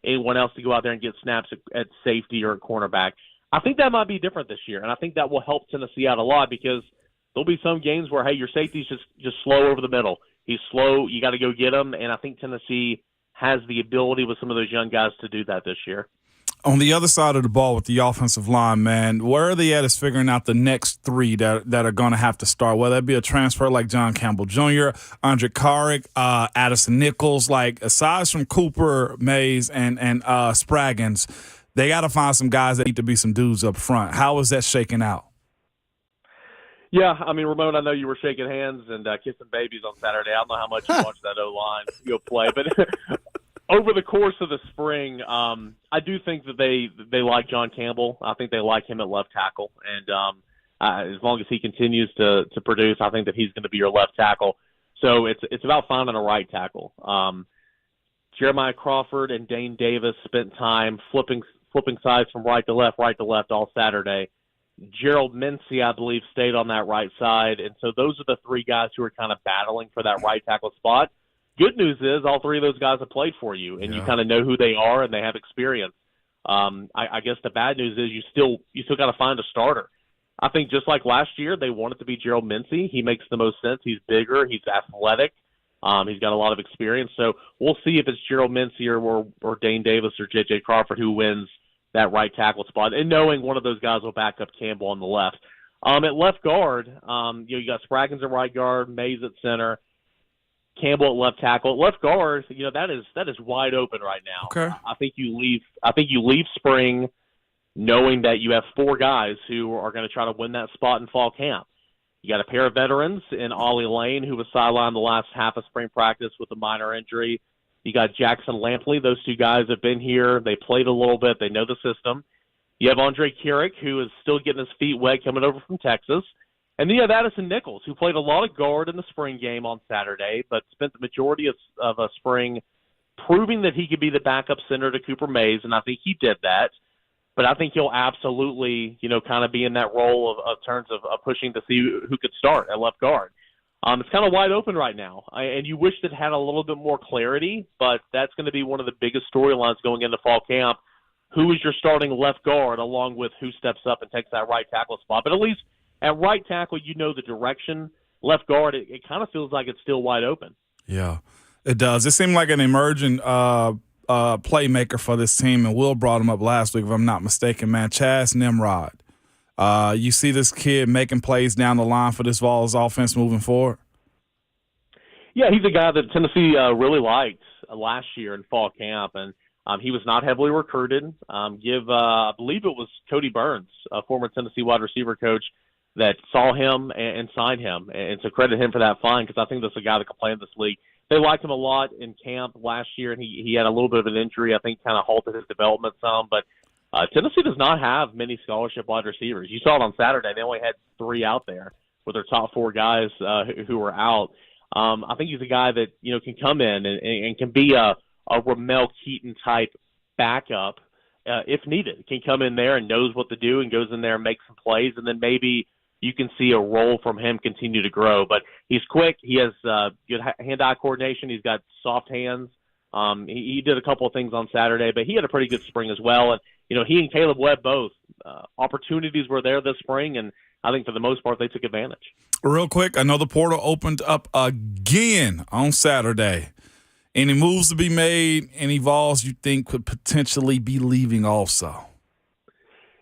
anyone else to go out there and get snaps at safety or at cornerback. I think that might be different this year, and I think that will help Tennessee out a lot because there'll be some games where, hey, your safety's just slow over the middle. He's slow. You got to go get him, and I think Tennessee has the ability with some of those young guys to do that this year. On the other side of the ball with the offensive line, man, where are they at is figuring out the next three that are going to have to start, whether it be a transfer like John Campbell Jr., Andre Carrick, Addison Nichols. Like, aside from Cooper, Mays, and Spraggins, they got to find some guys that need to be some dudes up front. How is that shaking out? Yeah, I mean, Ramon, I know you were shaking hands and kissing babies on Saturday. I don't know how much you watched that O-line go play, but over the course of the spring, I do think that they like John Campbell. I think they like him at left tackle, and as long as he continues to produce, I think that he's going to be your left tackle. So it's about finding a right tackle. Jeremiah Crawford and Dane Davis spent time flipping sides from right to left all Saturday. Gerald Mincy, I believe, stayed on that right side, and so those are the three guys who are kind of battling for that right tackle spot. Good news is all three of those guys have played for you, and you kind of know who they are, and they have experience. I guess the bad news is you still got to find a starter. I think just like last year, they want it to be Gerald Mincy. He makes the most sense. He's bigger. He's athletic. He's got a lot of experience. So we'll see if it's Gerald Mincy or Dane Davis or J.J. Crawford who wins that right tackle spot, and knowing one of those guys will back up Campbell on the left. At left guard, you got Spraggins at right guard, Mays at center, Campbell at left tackle. At left guard, that is wide open right now. Okay. I think you leave spring knowing that you have four guys who are going to try to win that spot in fall camp. You got a pair of veterans in Ollie Lane, who was sidelined the last half of spring practice with a minor injury. You got Jackson Lampley. Those two guys have been here. They played a little bit. They know the system. You have Andre Carrick, who is still getting his feet wet coming over from Texas. And then you have Addison Nichols, who played a lot of guard in the spring game on Saturday, but spent the majority of a spring proving that he could be the backup center to Cooper Mays, and I think he did that. But I think he'll absolutely, kind of be in that role of terms of pushing to see who could start at left guard. It's kind of wide open right now, and you wish it had a little bit more clarity, but that's going to be one of the biggest storylines going into fall camp. Who is your starting left guard, along with who steps up and takes that right tackle spot? But at least at right tackle, the direction. Left guard, it kind of feels like it's still wide open. Yeah, it does. It seemed like an emerging playmaker for this team, and Will brought him up last week, if I'm not mistaken, man. Chaz Nimrod. You see this kid making plays down the line for this Vols offense moving forward? Yeah, he's a guy that Tennessee really liked last year in fall camp, and he was not heavily recruited. I believe it was Cody Burns, a former Tennessee wide receiver coach, that saw him and signed him, and so credit him for that find, because I think that's a guy that can play in this league. They liked him a lot in camp last year, and he had a little bit of an injury, I think, kind of halted his development some, but Tennessee does not have many scholarship wide receivers. You saw it on Saturday. They only had three out there with their top four guys who were out. I think he's a guy that, can come in and can be a Ramel Keaton-type backup if needed. Can come in there and knows what to do and goes in there and makes some plays, and then maybe you can see a role from him continue to grow. But he's quick. He has good hand-eye coordination. He's got soft hands. He did a couple of things on Saturday, but he had a pretty good spring as well. And, he and Caleb Webb both, opportunities were there this spring, and I think for the most part they took advantage. Real quick, I know the portal opened up again on Saturday. Any moves to be made? Any Vols you think could potentially be leaving also?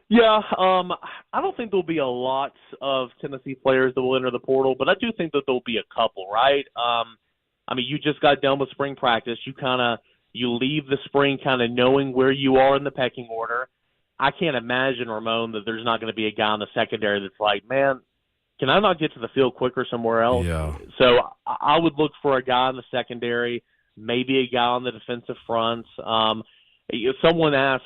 Yeah, I don't think there'll be a lot of Tennessee players that will enter the portal, but I do think that there'll be a couple, right? I mean, you just got done with spring practice. You leave the spring kind of knowing where you are in the pecking order. I can't imagine, Ramon, that there's not going to be a guy in the secondary that's like, man, can I not get to the field quicker somewhere else? Yeah. So I would look for a guy in the secondary, maybe a guy on the defensive front. Someone asked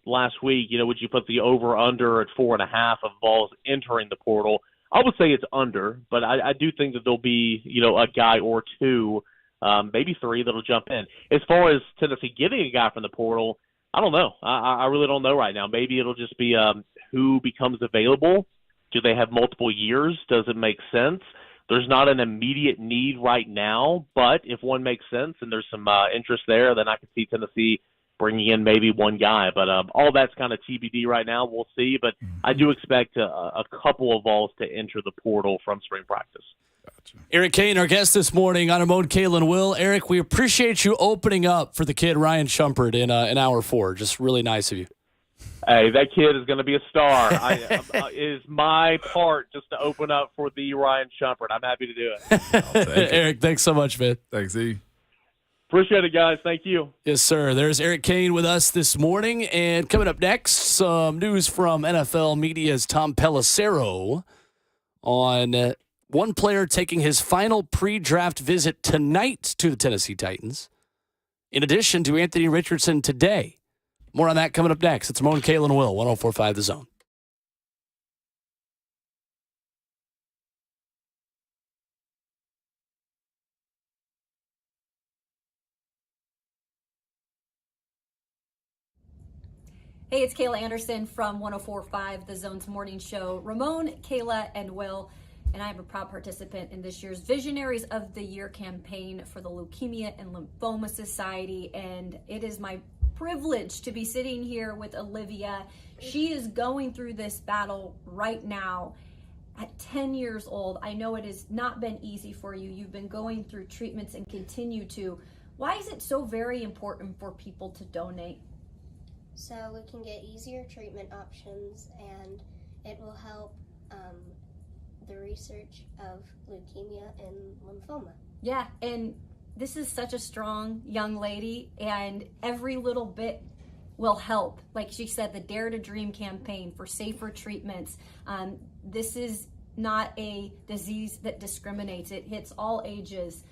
last week, would you put the over-under at 4.5 of balls entering the portal? I would say it's under, but I do think that there'll be, a guy or two, maybe three that'll jump in. As far as Tennessee getting a guy from the portal, I don't know. I really don't know right now. Maybe it'll just be who becomes available. Do they have multiple years? Does it make sense? There's not an immediate need right now, but if one makes sense and there's some interest there, then I could see Tennessee bringing in maybe one guy. But all that's kind of TBD right now. We'll see. But I do expect a couple of Vols to enter the portal from spring practice. Gotcha. Eric Cain, our guest this morning on Ramon, Kayla, and Will. Eric, we appreciate you opening up for the kid Ryan Schumpert in hour 4. Just really nice of you. Hey, that kid is going to be a star. It is my part just to open up for the Ryan Schumpert. I'm happy to do it. Eric, thanks so much, man. Thanks, E. Appreciate it, guys. Thank you. Yes, sir. There's Eric Cain with us this morning. And coming up next, some news from NFL Media's Tom Pelissero on one player taking his final pre-draft visit tonight to the Tennessee Titans, in addition to Anthony Richardson today. More on that coming up next. It's Ramon, Kayla, and Will, 104.5 The Zone. Hey, it's Kayla Anderson from 104.5 The Zone's morning show. Ramon, Kayla, and Will, and I am a proud participant in this year's Visionaries of the Year campaign for the Leukemia and Lymphoma Society, and it is my privilege to be sitting here with Olivia. She is going through this battle right now at 10 years old. I know it has not been easy for you. You've been going through treatments and continue to. Why is it so very important for people to donate? So we can get easier treatment options, and it will help the research of leukemia and lymphoma. Yeah, and this is such a strong young lady, and every little bit will help. Like she said, the Dare to Dream campaign for safer treatments. This is not a disease that discriminates. It hits all ages.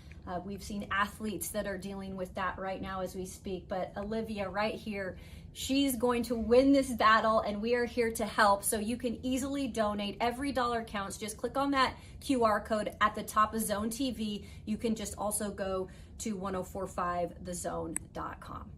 We've seen athletes that are dealing with that right now as we speak. But Olivia right here, she's going to win this battle, and we are here to help. So you can easily donate. Every dollar counts. Just click on that QR code at the top of Zone TV. You can just also go to 1045thezone.com.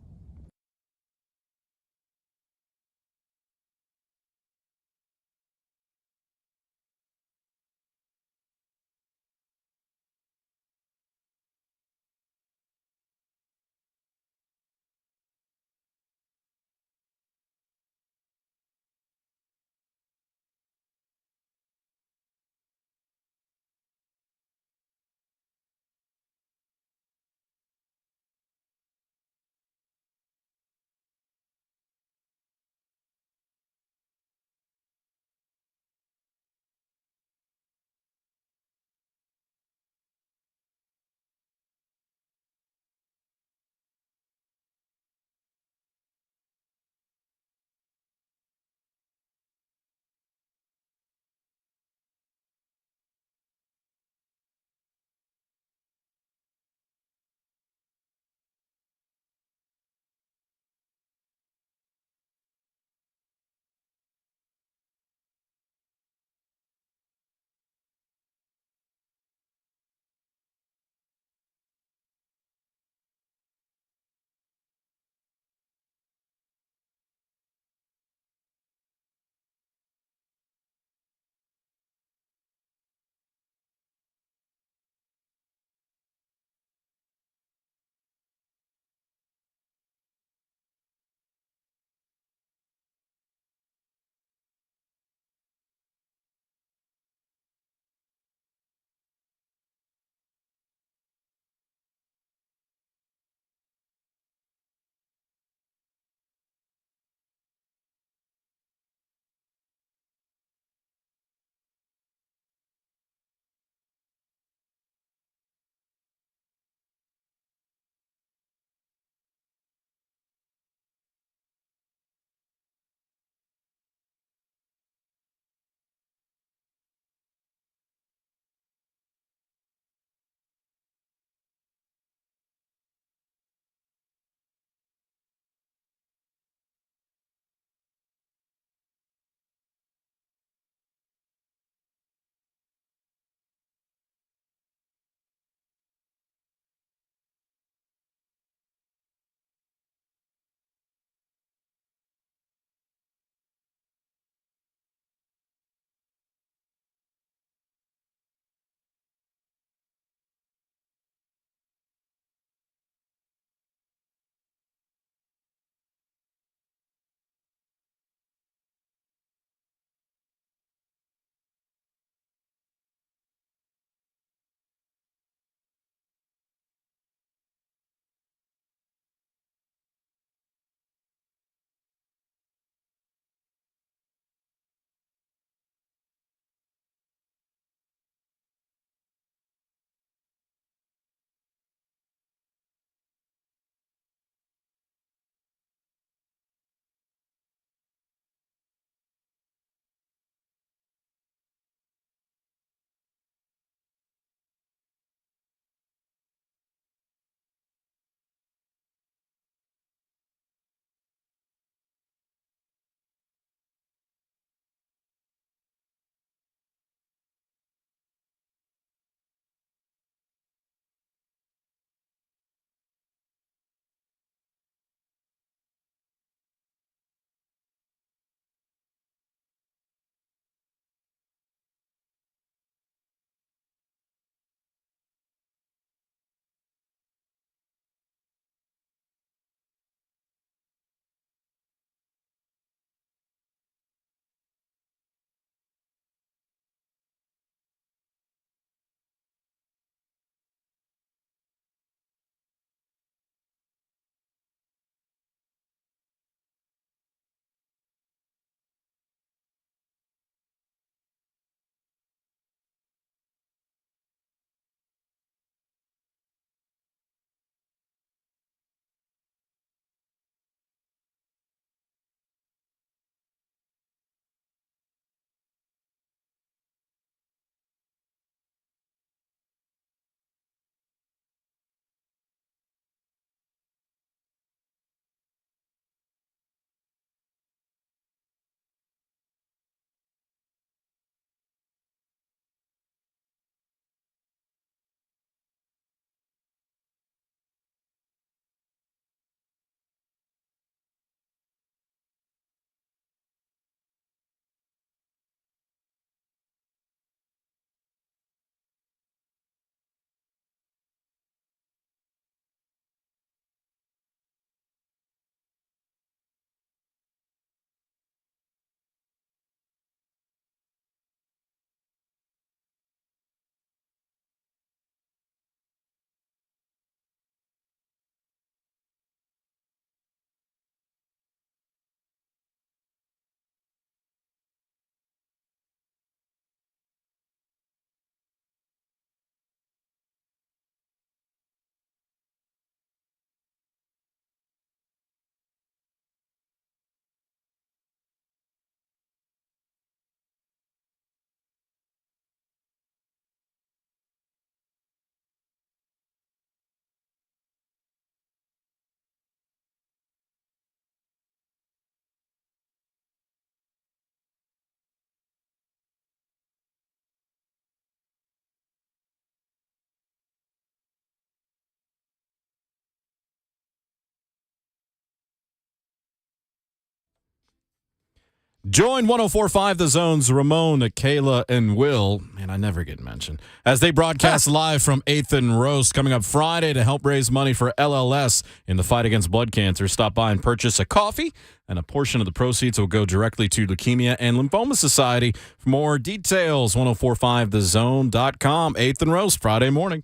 Join 104.5 The Zone's Ramon, Kayla, and Will, and I never get mentioned, as they broadcast live from 8th and Roast coming up Friday to help raise money for LLS in the fight against blood cancer. Stop by and purchase a coffee, and a portion of the proceeds will go directly to Leukemia and Lymphoma Society. For more details, 1045thezone.com. 8th and Roast, Friday morning.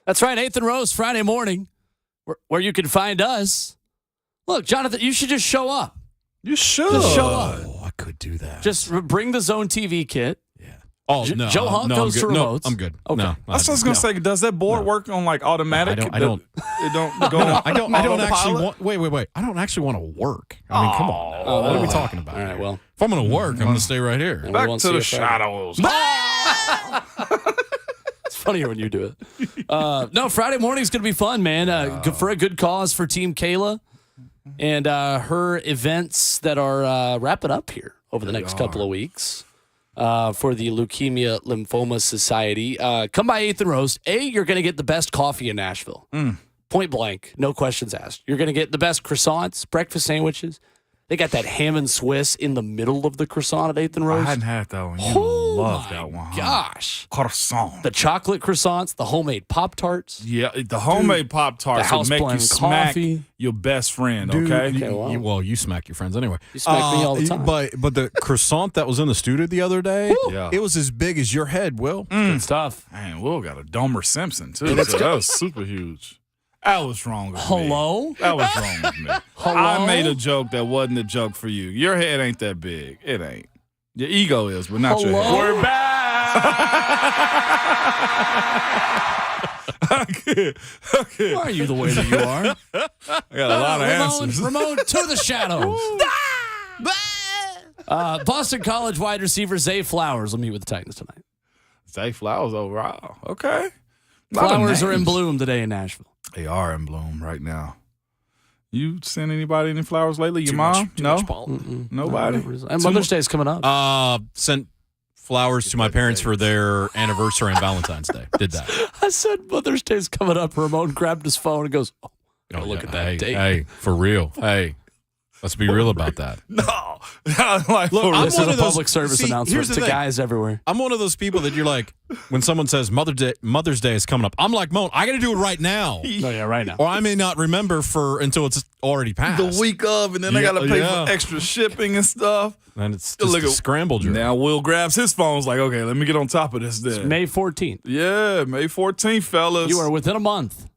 That's right, 8th and Roast, Friday morning, where you can find us. Look, Jonathan, you should just show up. You should. Just show up. Oh, I could do that. Just bring the Zone TV kit. Yeah. Oh, no. Joe Hawk goes to remotes. No, I'm good. Okay. No, That's what I was going to say. Does that board work on like automatic? I don't. It don't go on I don't actually autopilot? want. Wait. I don't actually want to work. I mean, come on. Now. What are we talking about? All right, well. If I'm going to work, I'm going to stay right here. Back to the shadows. It's funnier when you do it. No, Friday morning's going to be fun, man. For a good cause for Team Kayla and her events that are wrapping up here over the next couple of weeks for the Leukemia Lymphoma Society. Come by 8th and Roast. You're going to get the best coffee in Nashville. Point blank, no questions asked. You're going to get the best croissants, breakfast sandwiches. They got that ham and Swiss in the middle of the croissant at 8th and Roast. I hadn't had that one. You love that one. Gosh. Croissant. The chocolate croissants, the homemade Pop-Tarts. Yeah, the homemade Pop-Tarts will make you smack coffee. your best friend, Dude, okay? You smack your friends anyway. You smack me all the time. But the croissant that was in the studio the other day, it was as big as your head, Will. Good stuff. Man, Will got a Domer Simpson, too. So that was super huge. That was wrong with me. Hello? That was wrong with me. Hello? I made a joke that wasn't a joke for you. Your head ain't that big. It ain't. Your ego is, but not your head. We're Okay. Why are you the way that you are? I got a lot of answers. Ramon to the shadows. Boston College wide receiver Zay Flowers will meet with the Titans tonight. Zay Flowers overall. Okay. Flowers are in bloom today in Nashville. They are in bloom right now. You sent anybody any flowers lately? Your mom? No? Nobody? And Mother's Day is coming up. Sent flowers to my parents for their anniversary and Valentine's Day. Did that. I said Mother's Day is coming up. Ramon grabbed his phone and goes, look at that date. Hey, for real. Hey, let's be real about that. No. Look, this is a public service announcement to guys everywhere. I'm one of those people that you're like, when someone says Mother's Day is coming up, I'm like, Moan, I got to do it right now. Right now. Or I may not remember until it's already passed. The week of, and then I got to pay for extra shipping and stuff. And it's just a scrambled. Now Will grabs his phone. He's like, okay, let me get on top of this then. It's May 14th. Yeah, May 14th, fellas. You are within a month,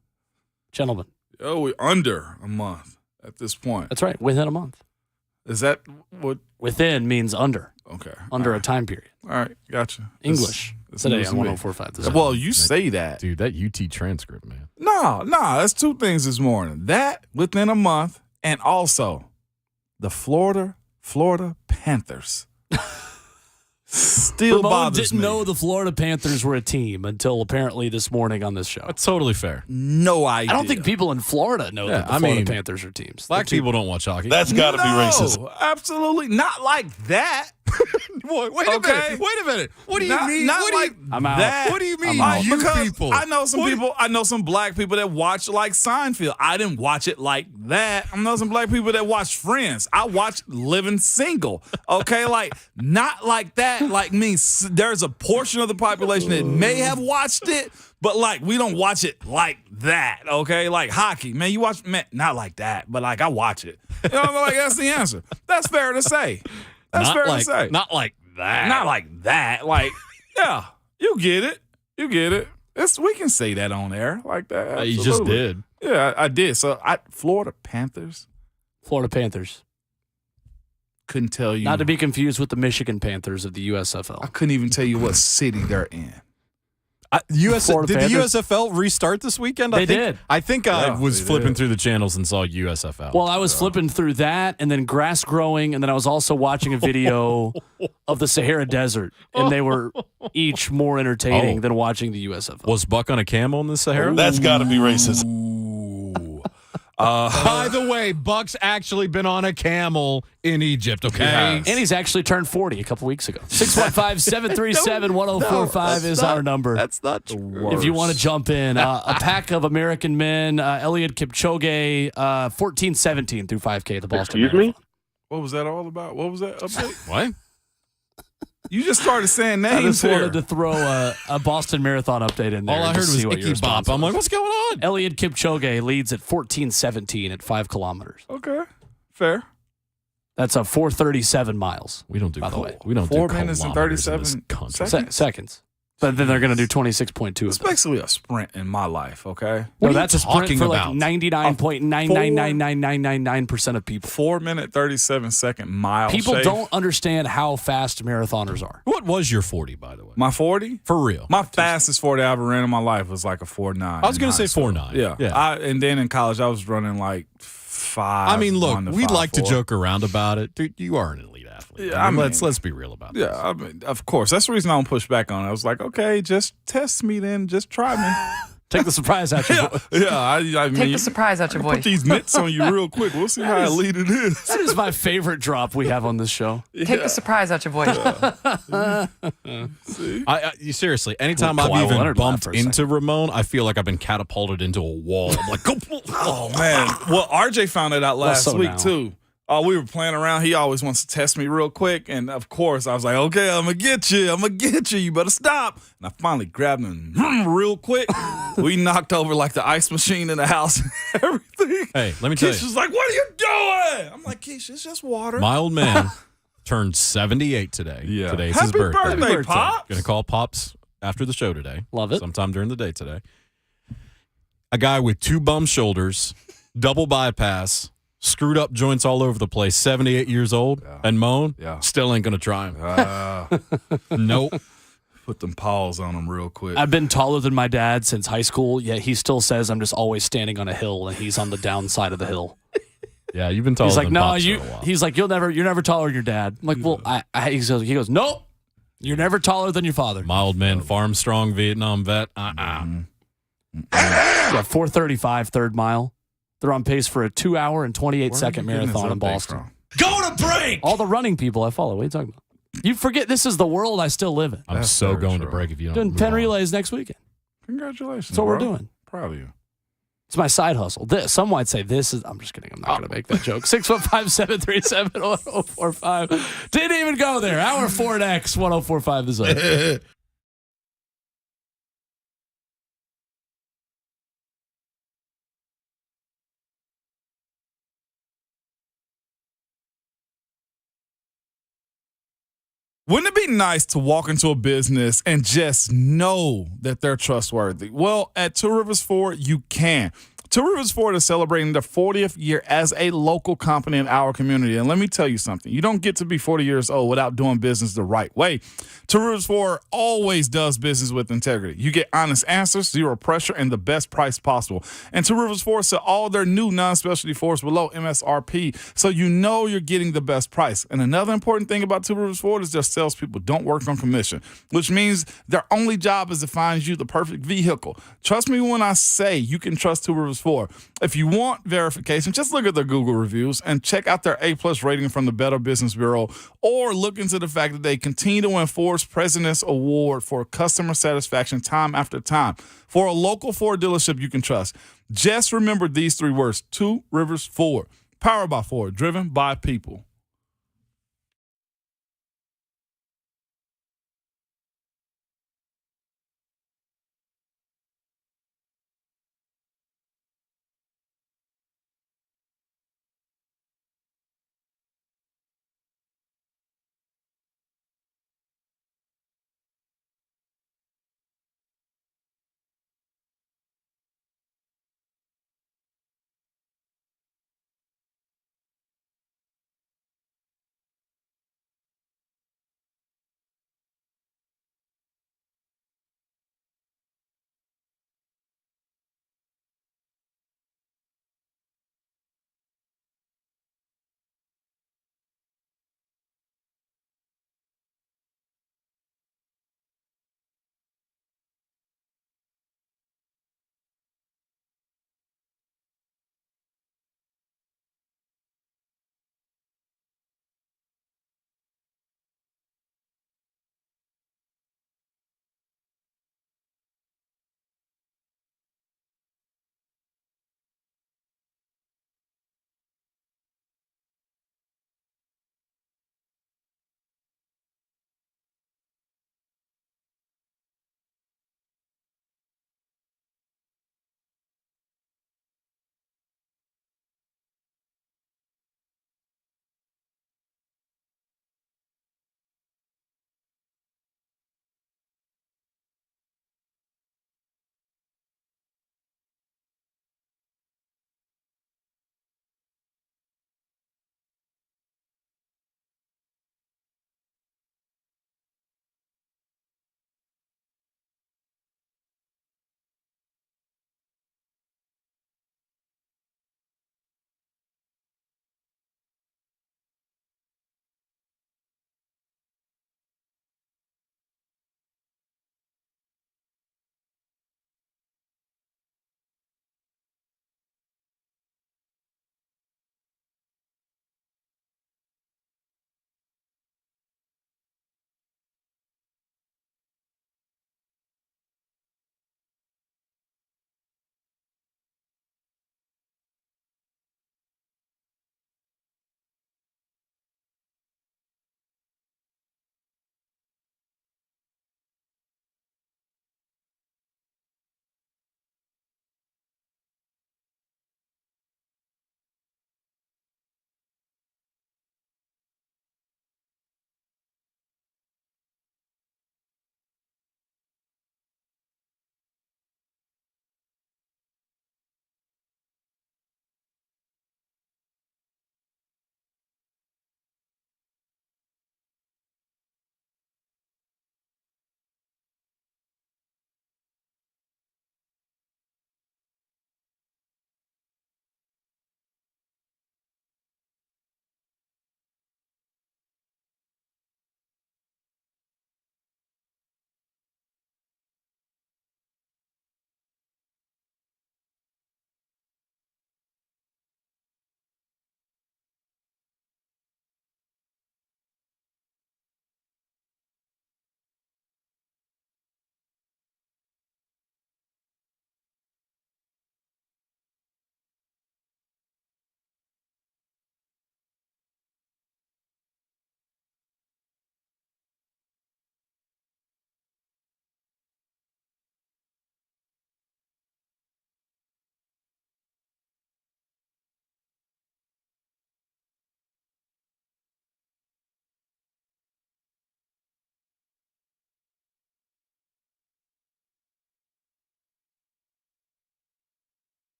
gentlemen. Oh, we're under a month at this point. That's right, within a month. Is that what? Within means under. Okay. Under a time period. All right, gotcha. English. Today on 104.5. Well, you say that. Dude, that UT transcript, man. No, that's two things this morning. That within a month, and also the Florida Panthers. Still Ramon bothers didn't me. know the Florida Panthers were a team until apparently this morning on this show. That's totally fair. No idea. I don't think people in Florida know that the Florida Panthers are teams. Black people don't watch hockey. That's got to be racist. Absolutely not like that. Wait a minute. What do you mean? Not like I'm out. that. What do you mean, Because people? I know some people. I know some black people that watch like Seinfeld. I didn't watch it like that. I know some black people that watch Friends. I watched Living Single. Okay, like not like that. Like me, there's a portion of the population that may have watched it, but like we don't watch it like that. Okay, like hockey, man. You watch, man, not like that, but like I watch it. You know, like that's the answer. That's fair to say. That's fair to say. Not like that. Not like that. Like, yeah, you get it. You get it. We can say that on air like that. You just did. Yeah, I did. So, Florida Panthers. Florida Panthers. Couldn't tell you. Not to be confused with the Michigan Panthers of the I USFL. couldn't even tell you what city they're in. Did the USFL restart this weekend? They did. I think I was flipping through the channels and saw USFL. Well, I was flipping through that and then grass growing, and then I was also watching a video of the Sahara Desert, and they were each more entertaining than watching the USFL. Was Buck on a camel in the Sahara? That's got to be racist. By the way, Buck's actually been on a camel in Egypt, okay? And he's actually turned 40 a couple weeks ago. 615-737-1045 is our number. That's not true. If you want to jump in. A pack of American men, Eliud Kipchoge, 14-17 through 5K at the Boston Marathon. What was that all about? What was that update? What? You just started saying names I just here. wanted to throw a Boston Marathon update in there. All I heard was Icky Bop. I'm like, what's going on? Eliud Kipchoge leads at 14:17 at 5 kilometers. Okay, fair. That's a 4:37 miles. We don't do, by the way. We don't 4 do minutes and kilometers in 37 this country. seconds. Seconds. But then they're going to do 26.2. It's basically a sprint in my life, okay? What are you that's a sprint talking for about? like 99.9999999% of people. 4 minute, 37 second mile. People shave. don't understand how fast marathoners are. What was your 40, by the way? My 40? For real. My fastest 40 I ever ran in my life was like a 4.9. I was going to say 4.9. Yeah. And then in college, I was running like 5. I mean, look, 1 to we like to 5.4. joke around about it. Dude, you are an elite athlete. Yeah, I mean, let's be real about this. Yeah, I mean, of course. That's the reason I don't push back on it. I was like, okay, just test me then. Just try me. Take the surprise out your voice. Yeah, I mean, Take the surprise out your put voice. these mitts on you real quick. We'll see how elite it is. That is my favorite drop we have on this show. Take the surprise out your voice. See? Seriously, anytime Well, I've Kawhi even Leonard bumped laughed for a into Ramon, I feel like I've been catapulted into a wall. I'm like, Oh, man. Well, RJ found it out last so week, now? too. We were playing around. He always wants to test me real quick. And, of course, I was like, okay, I'm going to get you. I'm going to get you. You better stop. And I finally grabbed him real quick. We knocked over, like, the ice machine in the house and everything. hey, let me tell Keisha's you, like, what are you doing? I'm like, Keisha, it's just water. my old man turned 78 today. Yeah. Today's Happy his birthday. birthday, Pops. Gonna call Pops after the show today. Love it. Sometime during the day today. A guy with 2 bum shoulders, double bypass, screwed up joints all over the place, 78 years old, and moan, still ain't gonna try him. Nope. Put them paws on him real quick. I've been taller than my dad since high school, yet he still says I'm just always standing on a hill and he's on the downside of the hill. Yeah, you've been taller He's like, than no, Pops you. for a while. He's like, you're never taller than your dad. I'm like, well, he goes, no, you're never taller than your father. My old man, farm strong Vietnam vet. Yeah, 4:35 third mile. They're on pace for a 2 hour and 28-second marathon in Boston. Go to break. All the running people I follow. What are you talking about? You forget this is the world I still live in. I'm so going to break if you don't. Doing move 10 on. relays next weekend. Congratulations. That's what we're bro. doing. Proud of you. It's my side hustle. Some might say this is. I'm just kidding. I'm not going to make that joke. 615-737-1045. Didn't even go there. Hour 4 next. 1045 the Zone. Wouldn't it be nice to walk into a business and just know that they're trustworthy? Well, at Two Rivers Ford, you can. Two Rivers Ford is celebrating their 40th year as a local company in our community. And let me tell you something. You don't get to be 40 years old without doing business the right way. Two Rivers Ford always does business with integrity. You get honest answers, zero pressure, and the best price possible. And Two Rivers Ford sell all their new non-specialty Fords below MSRP, so you know you're getting the best price. And another important thing about Two Rivers Ford is their salespeople don't work on commission, which means their only job is to find you the perfect vehicle. Trust me when I say you can trust Two Rivers Ford. If you want verification, just look at their Google reviews and check out their A+ rating from the Better Business Bureau, or look into the fact that they continue to win Ford's President's Award for customer satisfaction time after time. For a local Ford dealership you can trust, just remember these 3 words: Two Rivers Ford. Powered by Ford, driven by people.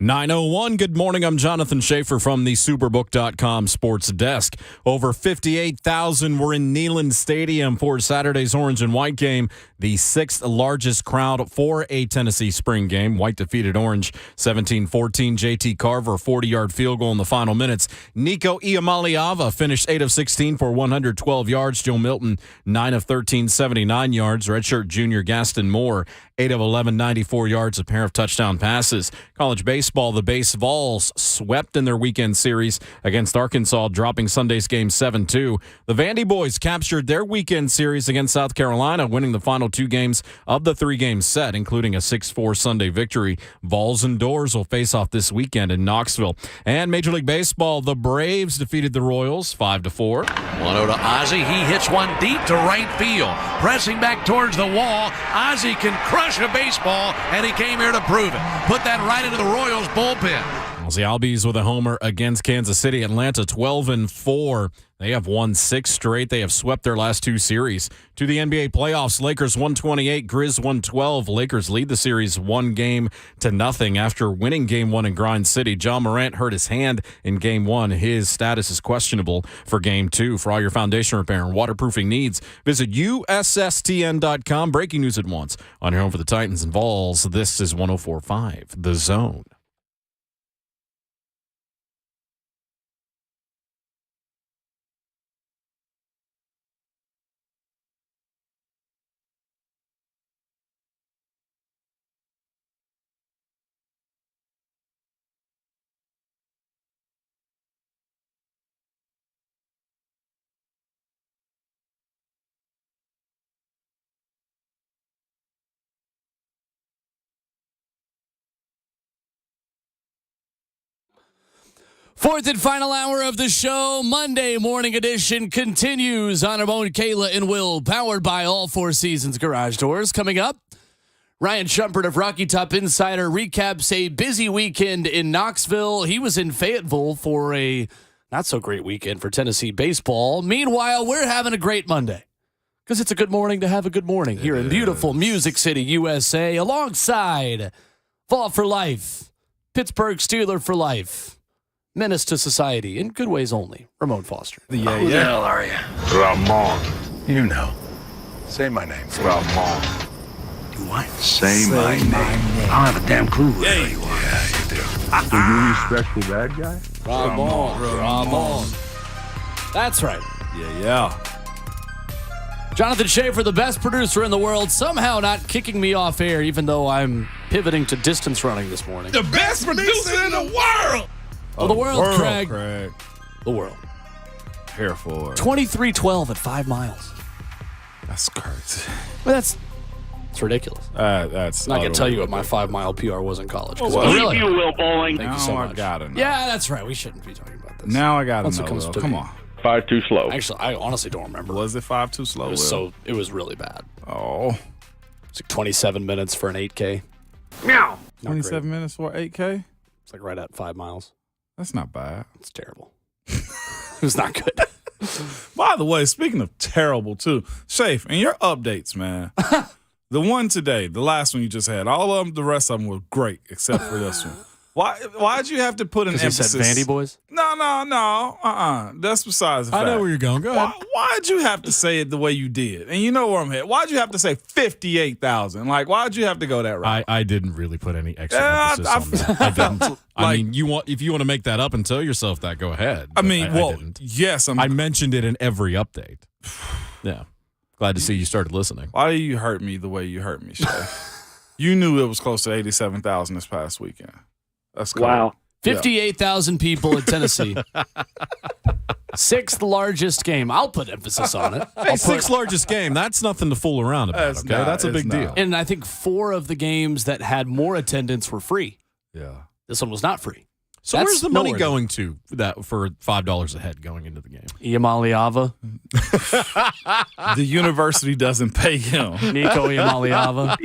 9:01. Good morning. I'm Jonathan Schaefer from the Superbook.com sports desk. Over 58,000 were in Neyland Stadium for Saturday's orange and white game, the sixth largest crowd for a Tennessee spring game. White defeated orange 17-14. JT Carver, 40-yard field goal in the final minutes. Nico Iamaleava finished 8 of 16 for 112 yards. Joe Milton, 9 of 13, 79 yards. Redshirt junior Gaston Moore, 8 of 11, 94 yards, a pair of touchdown passes. College baseball, the Base Vols swept in their weekend series against Arkansas, dropping Sunday's game 7-2. The Vandy boys captured their weekend series against South Carolina, winning the final 2 games of the 3-game set, including a 6-4 Sunday victory. Vols and Doors will face off this weekend in Knoxville. And Major League Baseball, the Braves defeated the Royals 5-4. 1-0 to Ozzie. He hits one deep to right field. Pressing back towards the wall. Ozzie can crush a baseball, and he came here to prove it. Put that right into the Royals bullpen. The Albies with a homer against Kansas City. Atlanta 12-4. They have won 6 straight. They have swept their last 2 series. To the NBA playoffs, Lakers 128, Grizz 112. Lakers lead the series 1-0 after winning Game 1 in Grind City. John Morant hurt his hand in Game 1. His status is questionable for Game 2. For all your foundation repair and waterproofing needs, visit USSTN.com. Breaking news at once on your home for the Titans and Vols. This is 104.5 The Zone. Fourth and final hour of the show, Monday morning edition, continues on Ramon, Kayla, and Will, powered by All Four Seasons Garage Doors. Coming up, Ryan Schumpert of Rocky Top Insider recaps a busy weekend in Knoxville. He was in Fayetteville for a not-so-great weekend for Tennessee baseball. Meanwhile, we're having a great Monday because it's a good morning to have a good morning here in beautiful Music City, USA, alongside Fall for Life, Pittsburgh Steeler for life, menace to society in good ways only, Ramon Foster. Who the hell are you? Ramon. You know. Say my name. Ramon. Do what? Say my name. I don't have a damn clue who the hell you are. Yeah, you do. So you respect the bad guy? Ramon. That's right. Yeah. Jonathan Schaefer, the best producer in the world, somehow not kicking me off air, even though I'm pivoting to distance running this morning. The best producer in the world! Oh, the world, Craig. The world. Here for 23-12 at 5 miles. That's crazy. Well, it's ridiculous. That's I'm not going to tell you what my 5-mile PR was in college. Really? You will, bowling. Thank you so much. I gotta know. Yeah, that's right. We shouldn't be talking about this. Now I gotta Once it know. comes to Come me. on. 5 too slow. Actually, I honestly don't remember. Was it 5 too slow? It was really bad. Oh. It's like 27 minutes for an 8K. Meow. 27 minutes for 8K? It's like right at 5 miles. That's not bad. It's terrible. It was not good. By the way, speaking of terrible, too, Shafe, and your updates, man. The one today, the last one you just had, all of them, the rest of them were great, except for this one. Why'd you have to put an emphasis? You said Vandy boys? No. That's besides the fact. I know where you're going. Go ahead. Why'd you have to say it the way you did? And you know where I'm headed. Why'd you have to say 58,000? Like, why'd you have to go that route? I didn't really put any extra emphasis on that. I didn't. I mean, if you want to make that up and tell yourself that, go ahead. I mean, I didn't. Yes. I mentioned it in every update. Yeah. Glad to see you started listening. Why do you hurt me the way you hurt me, Shay? You knew it was close to 87,000 this past weekend. That's cool. Wow. 58,000 people in Tennessee. Sixth largest game. I'll put emphasis on it. Hey, sixth largest game. That's nothing to fool around about, okay? That's a big deal. And I think 4 of the games that had more attendance were free. Yeah. This one was not free. So where's the money going to that for $5 a head going into the game? Iamaleava. The university doesn't pay him. Nico Iamaleava.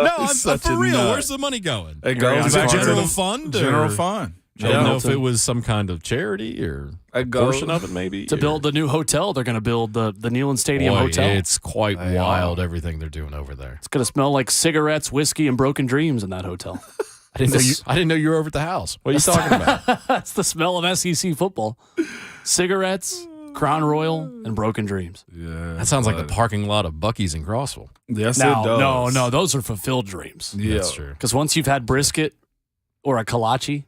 No, I'm such for a real. nut. Where's the money going? It goes Is back it to general the fund? General fund. I don't know if it was some kind of charity or a portion of it, maybe. To build the new hotel, they're going to build the Neyland Stadium Hotel. It's quite wild, everything they're doing over there. It's going to smell like cigarettes, whiskey, and broken dreams in that hotel. I didn't know you were over at the house. What are you talking about? That's the smell of SEC football. Cigarettes, Crown Royal, and broken dreams. Yeah, That sounds like the parking lot of Buc-ee's in Crossville. Yes, it does. No, those are fulfilled dreams. Yeah. That's true. Because once you've had brisket or a kolache,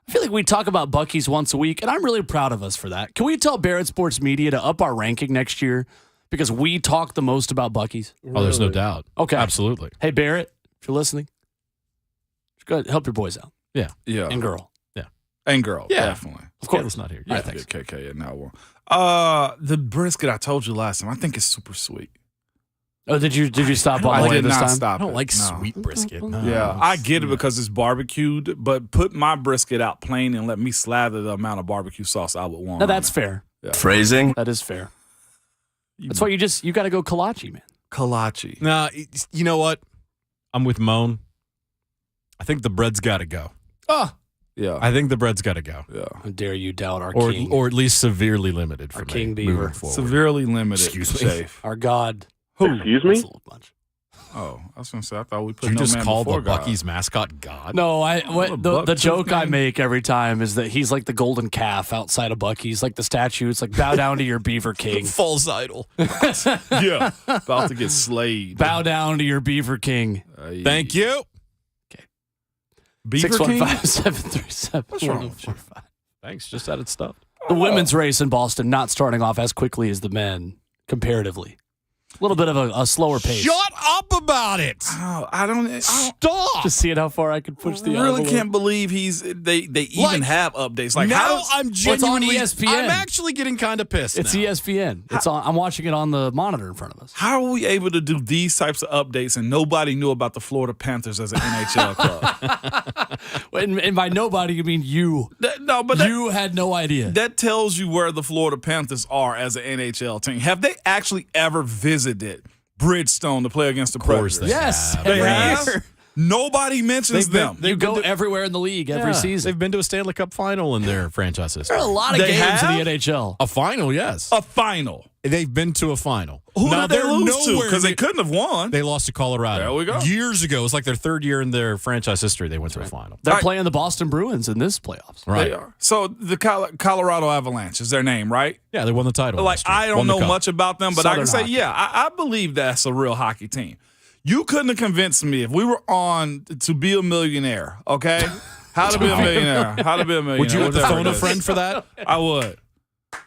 I feel like we talk about Buc-ee's once a week, and I'm really proud of us for that. Can we tell Barrett Sports Media to up our ranking next year because we talk the most about Buc-ee's? Oh, there's no doubt. Okay. Absolutely. Hey, Barrett, if you're listening, go ahead, help your boys out. Yeah. Yeah. And girl. And girl, Yeah. definitely. Of course. Kayla's not here. All Yeah, right, thanks. KK, yeah, now one. The brisket I told you last time, I think it's super sweet. Oh, did you stop on I the way did this not time? stop I don't it, like no. sweet brisket. No. Yeah, I get it because it's barbecued, but put my brisket out plain and let me slather the amount of barbecue sauce I would want. No, on that's it. fair. Yeah. Phrasing? That is fair. That's why you got to go kolache, man. Kolache. Nah, you know what? I'm with Moan. I think the bread's got to go. Oh, Yeah. I think the bread's got to go. Yeah. how dare you doubt our Or king, at least severely limited for Our me king beaver. moving forward. Severely limited. Excuse me. Safe. our God. Excuse me? That's a little much. Oh, I was going to say, I thought we put Did you no just man call the before God. Buc-ee's mascot God? No, the buck joke I man. make every time is that he's like the golden calf outside of Buc-ee's, like the statue. It's like bow down to your beaver king. False idol. Yeah. About to get slayed. Bow down to your beaver king. Thank you. Beaver King? 615-737-1045. What's wrong with you? Thanks. Just added stuff. The women's race in Boston not starting off as quickly as the men, comparatively. A little bit of a slower pace. Shut up about it. Oh, I don't Stop. Just seeing how far I could push the I really envelope. can't believe they even Like, have updates. Like now how I'm It's on genuinely ESPN. I'm actually getting kind of pissed. It's now. ESPN. It's on. I'm watching it on the monitor in front of us. How are we able to do these types of updates and nobody knew about the Florida Panthers as an NHL club? And by nobody, you mean you. You had no idea. That tells you where the Florida Panthers are as an NHL team. Have they actually ever visited Bridgestone to play against the Predators? Yes. They every have. year. Nobody mentions them. You go everywhere in the league every season. They've been to a Stanley Cup final in their franchise history. There are a lot of They games have? in the NHL. A final, yes. A final. They've been to a final. Who Now, did they they're lose to? nowhere Because they near- couldn't have won. They lost to Colorado. There we go. Years ago. It was like their third year in their franchise history. They went to a final. They're playing the Boston Bruins in this playoffs. Right. They are. So the Colorado Avalanche is their name, right? Yeah, they won the title. Like, last year. I don't Won the know cup. much about them, but I can Southern say, hockey. I believe that's a real hockey team. You couldn't have convinced me if we were on To Be a Millionaire, okay? How to Be a Millionaire. How to Be a Millionaire. Would you have to whatever phone it a is. friend for that? I would.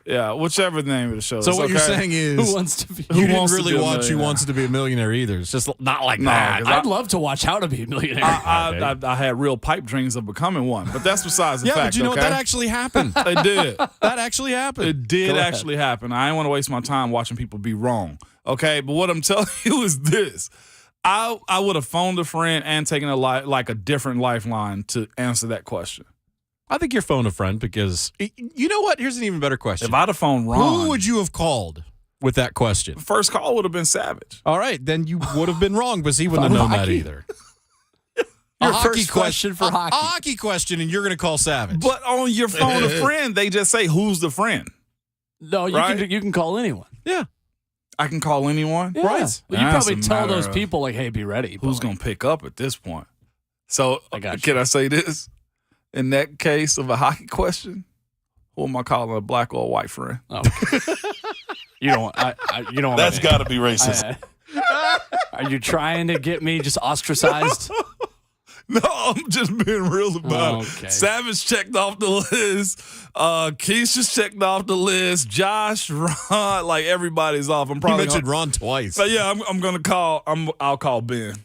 Yeah, whichever the name of the show is. So what you're okay? saying is Who wants to be? you didn't Wants to really Be a watch Who Millionaire? Wants to Be a Millionaire either. It's just not like No, that. 'cause I'd love to watch How to Be a Millionaire. I had real pipe dreams of becoming one, but that's besides the Yeah, fact. but you know okay? what? That actually happened. It did. That actually happened. It did Go ahead. actually happen. I didn't want to waste my time watching people be wrong. Okay, but what I'm telling you is this: I would have phoned a friend and taken a different lifeline to answer that question. I think you're phone a friend because you know what? Here's an even better question. If I'd have phoned Ron, Who would you have called with that question? first call would have been Savage. All right, then you would have been wrong because he wouldn't have known that either. Your hockey first question for hockey. A hockey question, and you're going to call Savage. But on your phone a friend, they just say, "Who's the friend?" No, you Right? can call anyone. Yeah. I can call anyone. Yeah. Right. Well, you That's probably a tell matter those of people like, "Hey, be ready." Who's going to pick up at this point? So I got you. can I say this? In that case of a hockey question, who am I calling, a black or a white friend? Oh. You don't. You don't. That's got to be racist. Are you trying to get me just ostracized? No, I'm just being real about Okay. it. Savage checked off the list. Keisha's checked off the list. Josh, Ron, like everybody's off. I'm You probably mentioned Ron twice. So yeah, I'm gonna call. I'll call Ben.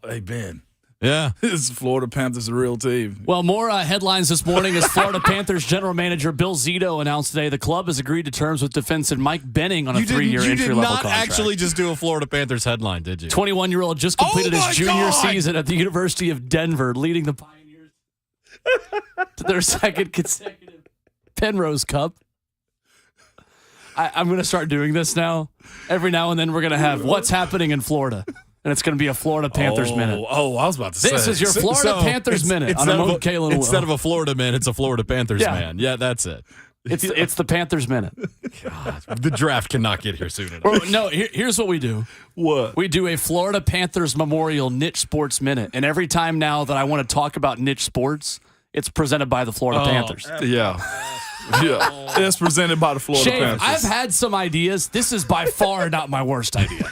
Hey Ben, Yeah. this Florida Panthers a real team. Well, more headlines this morning as Florida Panthers general manager Bill Zito announced today the club has agreed to terms with defenseman Mike Benning on a 3-year You did entry-level not contract. actually just do a Florida Panthers headline, did you? 21-year-old just completed Oh my his junior God! season at the University of Denver, leading the Pioneers to their second consecutive Penrose Cup. I'm going to start doing this now. Every now and then we're going to have what's happening in Florida. And it's going to be a Florida Panthers minute. Oh, I was about to say. This is your Florida Panthers minute on instead a of Kalen Instead of a Florida man, it's a Florida Panthers Yeah. man. Yeah, that's it. It's the Panthers Minute. God, the draft cannot get here soon enough. Or, no, here's what we do. What? We do a Florida Panthers Memorial Niche Sports Minute. And every time now that I want to talk about niche sports, it's presented by the Florida Panthers. Yeah. Yeah. It's presented by the Florida Panthers. I've had some ideas. This is by far not my worst idea.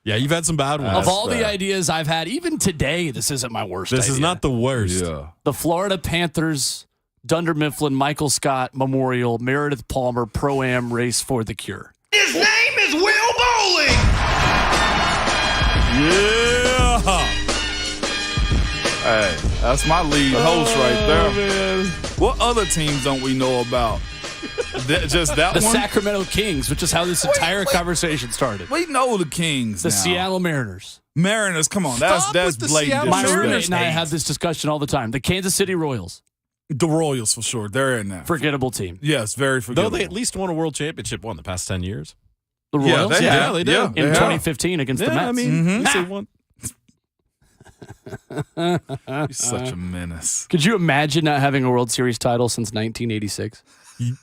Yeah, you've had some bad ones. Of all the ideas I've had, even today, this isn't my worst idea. This is not the worst. Yeah. The Florida Panthers Dunder Mifflin Michael Scott Memorial Meredith Palmer Pro-Am Race for the Cure. His name is Will Bowling. Yeah. Hey, that's my lead host right there. Man. What other teams don't we know about? Just that the one? Sacramento Kings, which is how this entire conversation started. We know the Kings. The now. Seattle Mariners. Mariners, come on. That's blatant. My roommate and I have this discussion all the time. The Kansas City Royals. The Royals, for sure. They're in there. Forgettable team. Yes, very forgettable. Though they at least won a world championship in the past 10 years. The Royals? Yeah, they did. Yeah, in 2015 against the Mets. I mean, they won. You're such a menace. Could you imagine not having a World Series title since 1986?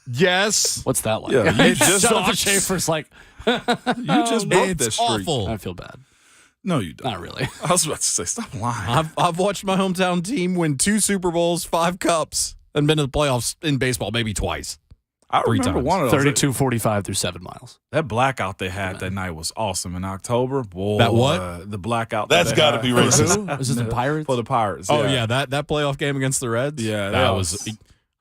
Yes. What's that like? Yeah, you just Jonathan Schaefer's like, you just broke that streak. Awful. I feel bad. No, you don't. Not really. I was about to say, stop lying. I've watched my hometown team win 2 Super Bowls, 5 cups, and been to the playoffs in baseball maybe twice. I 3 remember times. one of those. 32-45 through 7 miles. That blackout they had that night was awesome in October. Boy, That what? The blackout. That's got gotta be racist. Was it the Pirates? For the Pirates. Oh, yeah, that playoff game against the Reds? Yeah, that was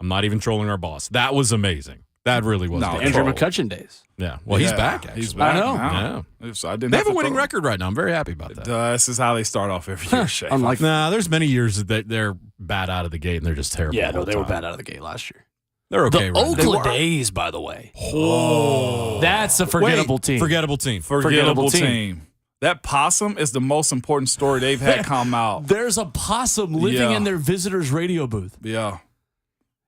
I'm not even trolling our boss. That was amazing. That really was. No, good. Andrew troll. McCutcheon days. Yeah. Well, he's back, actually. He's back I know. now. Yeah. So I didn't They have a to winning throw. record right now. I'm very happy about that. This is how they start off every year, Shay. Unlike There's many years that they're bad out of the gate and they're just terrible. Yeah, the no, whole they were time. bad out of the gate last year. They're okay. The right now. Oakland A's, by the way. Oh. That's a forgettable Wait, team. Forgettable team. Forgettable team. That possum is the most important story they've had come out. There's a possum living in their visitors' radio booth. Yeah.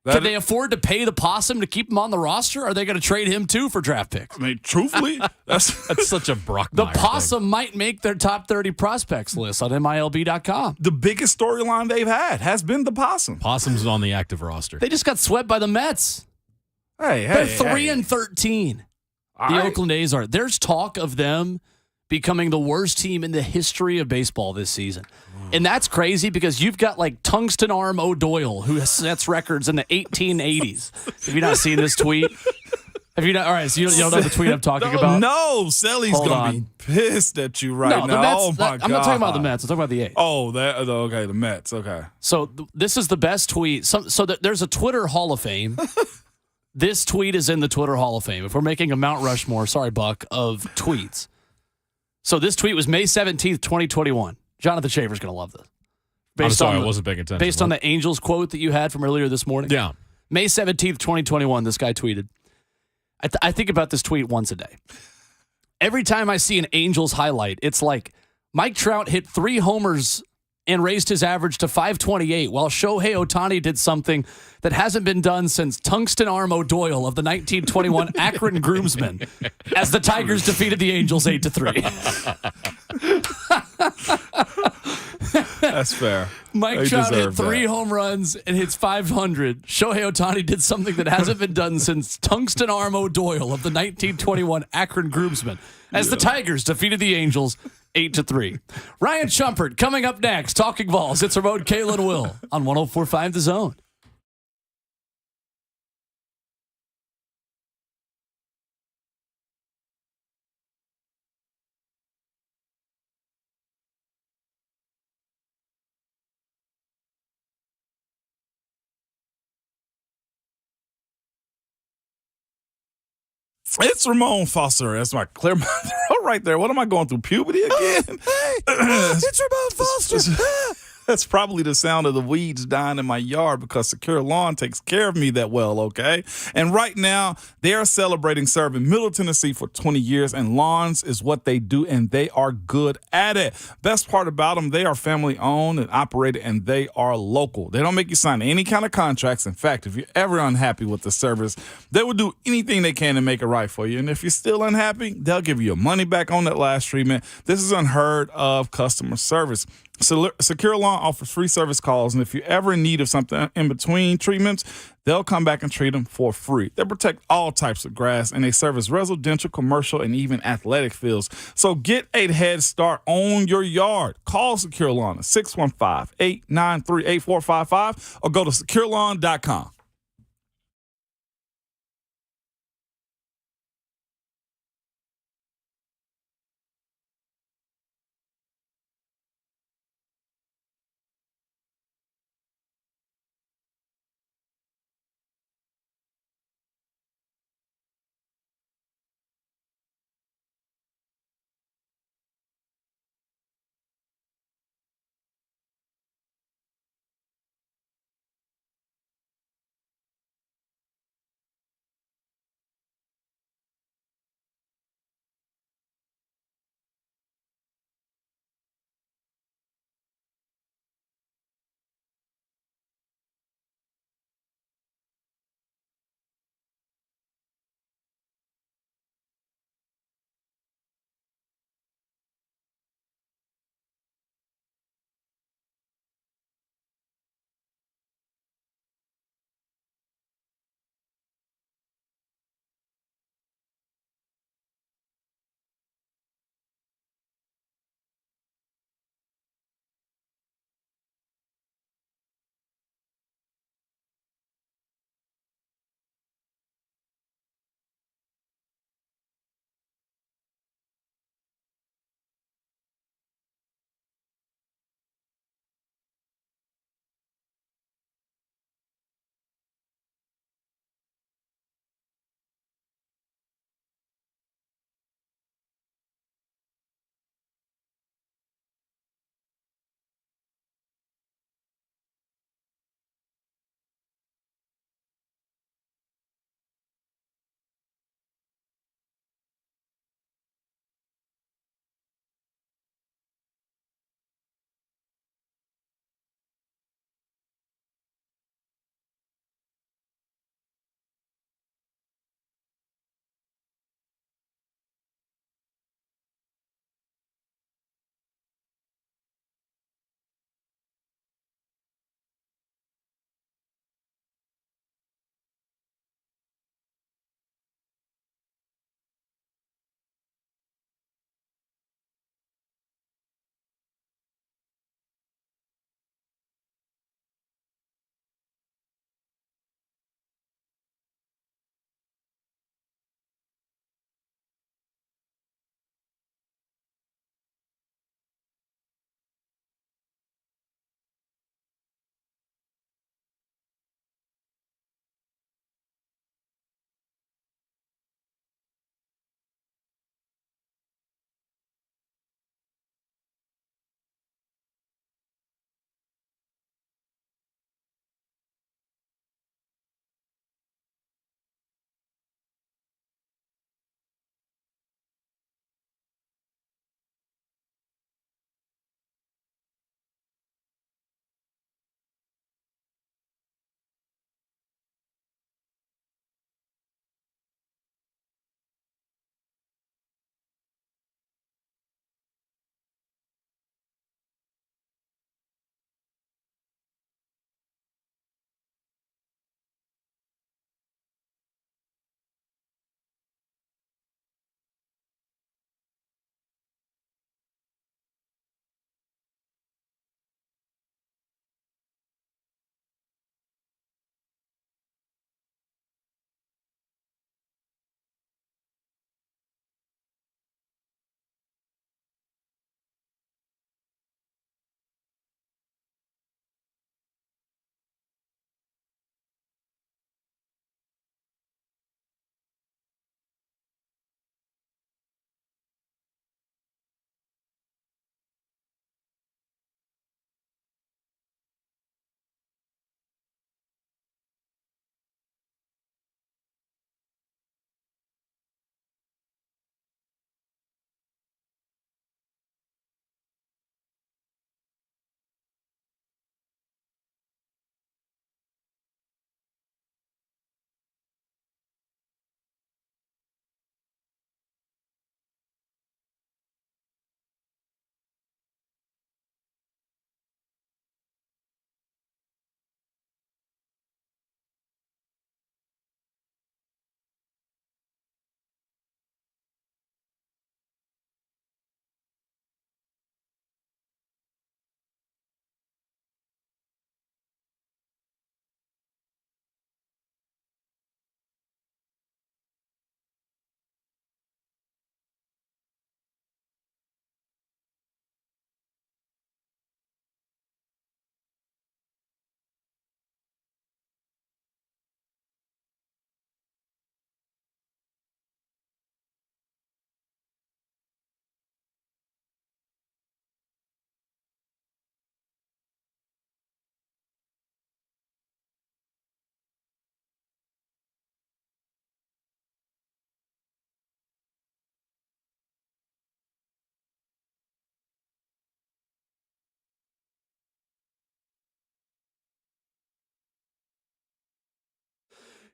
Can they afford to pay the possum to keep him on the roster? Or are they going to trade him too for draft picks? I mean, truthfully, That's such a Brock. The possum might make their top 30 prospects list on MILB.com. the biggest storyline they've had has been the possum. Possum's on the active roster. They just got swept by the Mets. Hey, They're 3-13. The Oakland A's are. There's talk of them becoming the worst team in the history of baseball this season. And that's crazy because you've got like Tungsten Arm O'Doyle, who sets records in the 1880s. Have you not seen this tweet? Have you not? All right, so you don't know the tweet I'm talking about? No, Selly's going to be pissed at you right now. The Mets, oh, my God. I'm not talking about the Mets. I'm talking about the A's. Oh, okay, the Mets. Okay. So this is the best tweet. There's a Twitter Hall of Fame. This tweet is in the Twitter Hall of Fame. If we're making a Mount Rushmore, sorry, Buck, of tweets. So this tweet was May 17th, 2021. Jonathan Schaefer's going to love this. I'm sorry, I wasn't paying attention. Based on the Angels quote that you had from earlier this morning. Yeah. May 17th, 2021, this guy tweeted. I think about this tweet once a day. Every time I see an Angels highlight, it's like Mike Trout hit 3 homers and raised his average to 528, while Shohei Ohtani did something that hasn't been done since Tungsten Arm O'Doyle of the 1921 Akron Groomsmen, as the Tigers defeated the Angels 8-3. That's fair. Mike They Trout hit deserve 3 that. home runs and hits 500. Shohei Ohtani did something that hasn't been done since Tungsten Arm O'Doyle of the 1921 Akron Groomsmen, as the Tigers defeated the Angels 8-3. Ryan Schumpert coming up next. Talking Balls. It's Ramon, Kayla, and Will on 104.5 The Zone. It's Ramon Foster. That's my clear my throat right there. What am I going through? Puberty again? It's Ramon Foster. That's probably the sound of the weeds dying in my yard because Secure Lawn takes care of me that well, okay? And right now, they are celebrating serving Middle Tennessee for 20 years, and lawns is what they do, and they are good at it. Best part about them, they are family-owned and operated, and they are local. They don't make you sign any kind of contracts. In fact, if you're ever unhappy with the service, they will do anything they can to make it right for you. And if you're still unhappy, they'll give you your money back on that last treatment. This is unheard of customer service. Secure Lawn offers free service calls, and if you're ever in need of something in between treatments, they'll come back and treat them for free. They protect all types of grass, and they service residential, commercial, and even athletic fields. So get a head start on your yard. Call Secure Lawn at 615-893-8455 or go to securelawn.com.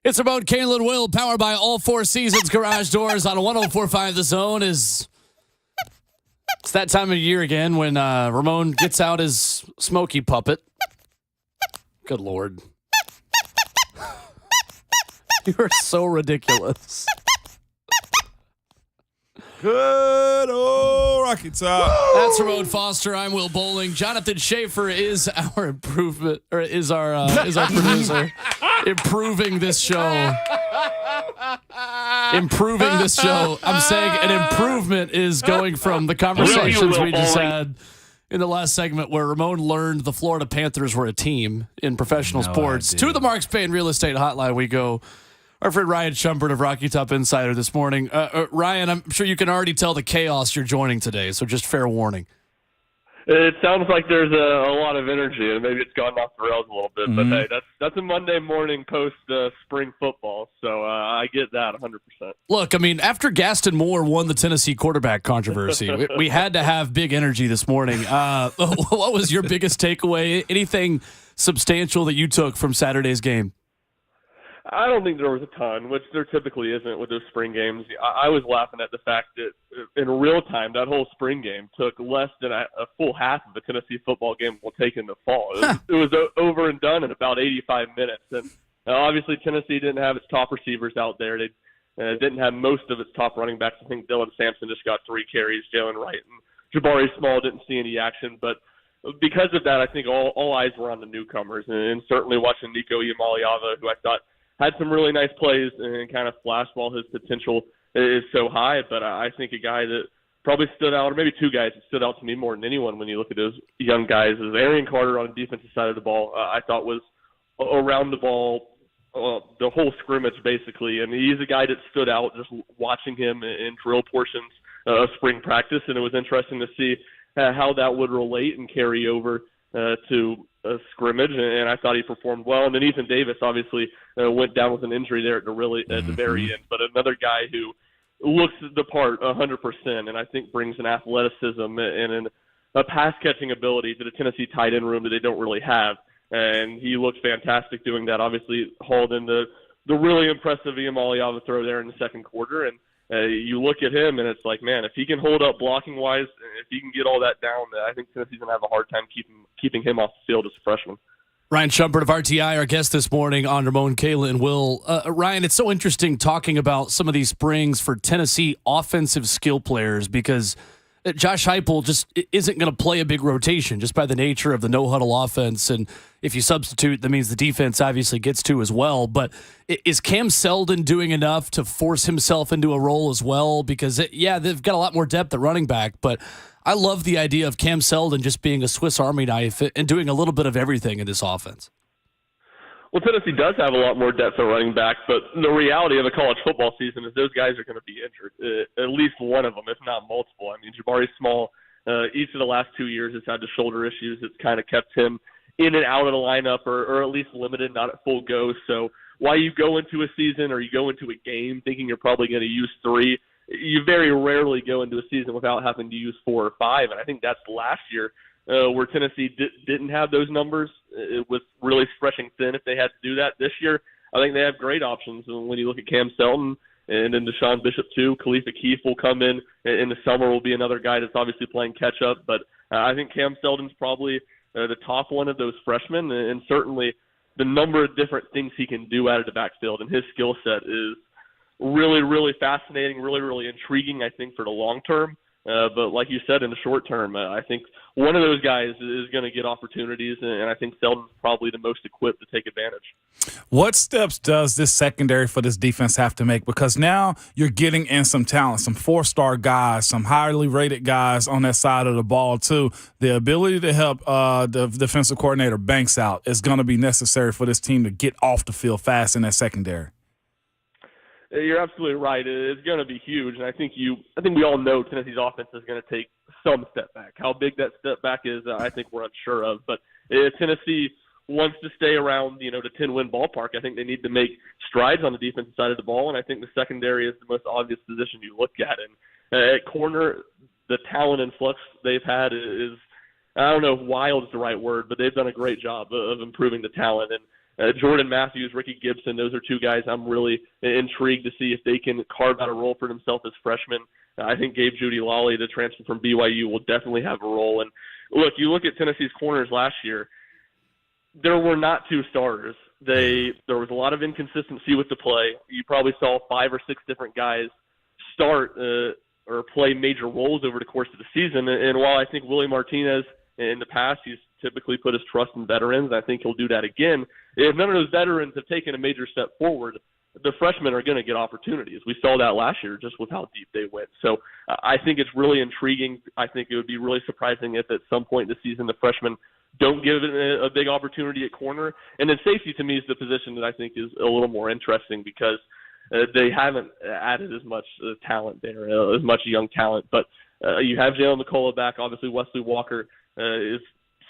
It's Ramon, Cain, and Will, powered by All Four Seasons Garage Doors on 104.5 The Zone. It's that time of year again when Ramon gets out his smoky puppet. Good Lord. You are so ridiculous. Good old Rocky Top. That's Ramon Foster. I'm Will Bowling. Jonathan Schaefer is our improvement, or is our producer. Improving this show. Improving this show. I'm saying an improvement is going from the conversations we just had in the last segment where Ramon learned the Florida Panthers were a team in professional sports. To the Marks Payne Real Estate Hotline we go. Our friend Ryan Schumpert of Rocky Top Insider this morning. Ryan, I'm sure you can already tell the chaos you're joining today, so just fair warning. It sounds like there's a lot of energy, and maybe it's gone off the rails a little bit. But hey, that's a Monday morning post spring football, so I get that 100%. Look, I mean, after Gaston Moore won the Tennessee quarterback controversy, we had to have big energy this morning. What was your biggest takeaway? Anything substantial that you took from Saturday's game? I don't think there was a ton, which there typically isn't with those spring games. I was laughing at the fact that in real time, that whole spring game took less than a full half of the Tennessee football game will take in the fall. It was over and done in about 85 minutes. And obviously Tennessee didn't have its top receivers out there. They didn't have most of its top running backs. I think Dylan Sampson just got 3 carries. Jalen Wright and Jabari Small didn't see any action. But because of that, I think all eyes were on the newcomers. And certainly watching Nico Iamaleava, who I thought had some really nice plays and kind of flashed while his potential is so high. But I think a guy that probably stood out, or maybe 2 guys that stood out to me more than anyone when you look at those young guys, is Arian Carter on the defensive side of the ball. I thought was around the ball the whole scrimmage basically. And he's a guy that stood out just watching him in drill portions of spring practice. And it was interesting to see how that would relate and carry over to a scrimmage, and I thought he performed well. And then Ethan Davis obviously went down with an injury there at the very end, but another guy who looks the part 100%, and I think brings an athleticism and a pass-catching ability to the Tennessee tight end room that they don't really have. And he looked fantastic doing that. Obviously hauled in the really impressive Iamaleava throw there in the second quarter, and you look at him, and it's like, man, if he can hold up blocking-wise, if he can get all that down, I think Tennessee's going to have a hard time keeping him off the field as a freshman. Ryan Schumpert of RTI, our guest this morning on Ramon, Kayla, and Will. Ryan, it's so interesting talking about some of these springs for Tennessee offensive skill players because Josh Heupel just isn't going to play a big rotation just by the nature of the no-huddle offense. And if you substitute, that means the defense obviously gets to as well. But is Cam Seldon doing enough to force himself into a role as well? Because, they've got a lot more depth at running back. But I love the idea of Cam Seldon just being a Swiss Army knife and doing a little bit of everything in this offense. Well, Tennessee does have a lot more depth at running back, but the reality of a college football season is those guys are going to be injured, at least one of them, if not multiple. I mean, Jabari Small, each of the last 2 years has had the shoulder issues. It's kind of kept him in and out of the lineup or at least limited, not at full go. So while you go into a season or you go into a game thinking you're probably going to use 3, you very rarely go into a season without having to use 4 or 5, and I think that's last year. Where Tennessee didn't have those numbers. It was really stretching thin if they had to do that. This year, I think they have great options. And when you look at Cam Seldon and then Deshaun Bishop too, Khalifa Keith will come in the summer, will be another guy that's obviously playing catch-up. But I think Cam Seldon's probably the top one of those freshmen, and certainly the number of different things he can do out of the backfield. And his skill set is really, really fascinating, really, really intriguing, I think, for the long term. But like you said, in the short term, I think one of those guys is going to get opportunities, and I think Seldon's probably the most equipped to take advantage. What steps does this secondary for this defense have to make? Because now you're getting in some talent, some 4-star guys, some highly rated guys on that side of the ball too. The ability to help the defensive coordinator Banks out is going to be necessary for this team to get off the field fast in that secondary. You're absolutely right. It's going to be huge, and I think we all know Tennessee's offense is going to take some step back. How big that step back is, I think we're unsure of. But if Tennessee wants to stay around, the 10-win ballpark, I think they need to make strides on the defensive side of the ball, and I think the secondary is the most obvious position you look at. And at corner, the talent influx they've had is, I don't know if wild is the right word, but they've done a great job of improving the talent. And Jordan Matthews, Ricky Gibson, those are two guys I'm really intrigued to see if they can carve out a role for themselves as freshmen. I think Gabe Judy-Lawley, the transfer from BYU, will definitely have a role. And look, you look at Tennessee's corners last year, there were not two starters. There was a lot of inconsistency with the play. You probably saw 5 or 6 different guys start or play major roles over the course of the season. And while I think Willie Martinez in the past, he's typically put his trust in veterans, and I think he'll do that again. If none of those veterans have taken a major step forward, the freshmen are going to get opportunities. We saw that last year just with how deep they went. So I think it's really intriguing. I think it would be really surprising if at some point in the season the freshmen don't give it a big opportunity at corner. And then safety to me is the position that I think is a little more interesting because they haven't added as much talent there, as much young talent. But you have Jalen McCullough back. Obviously, Wesley Walker is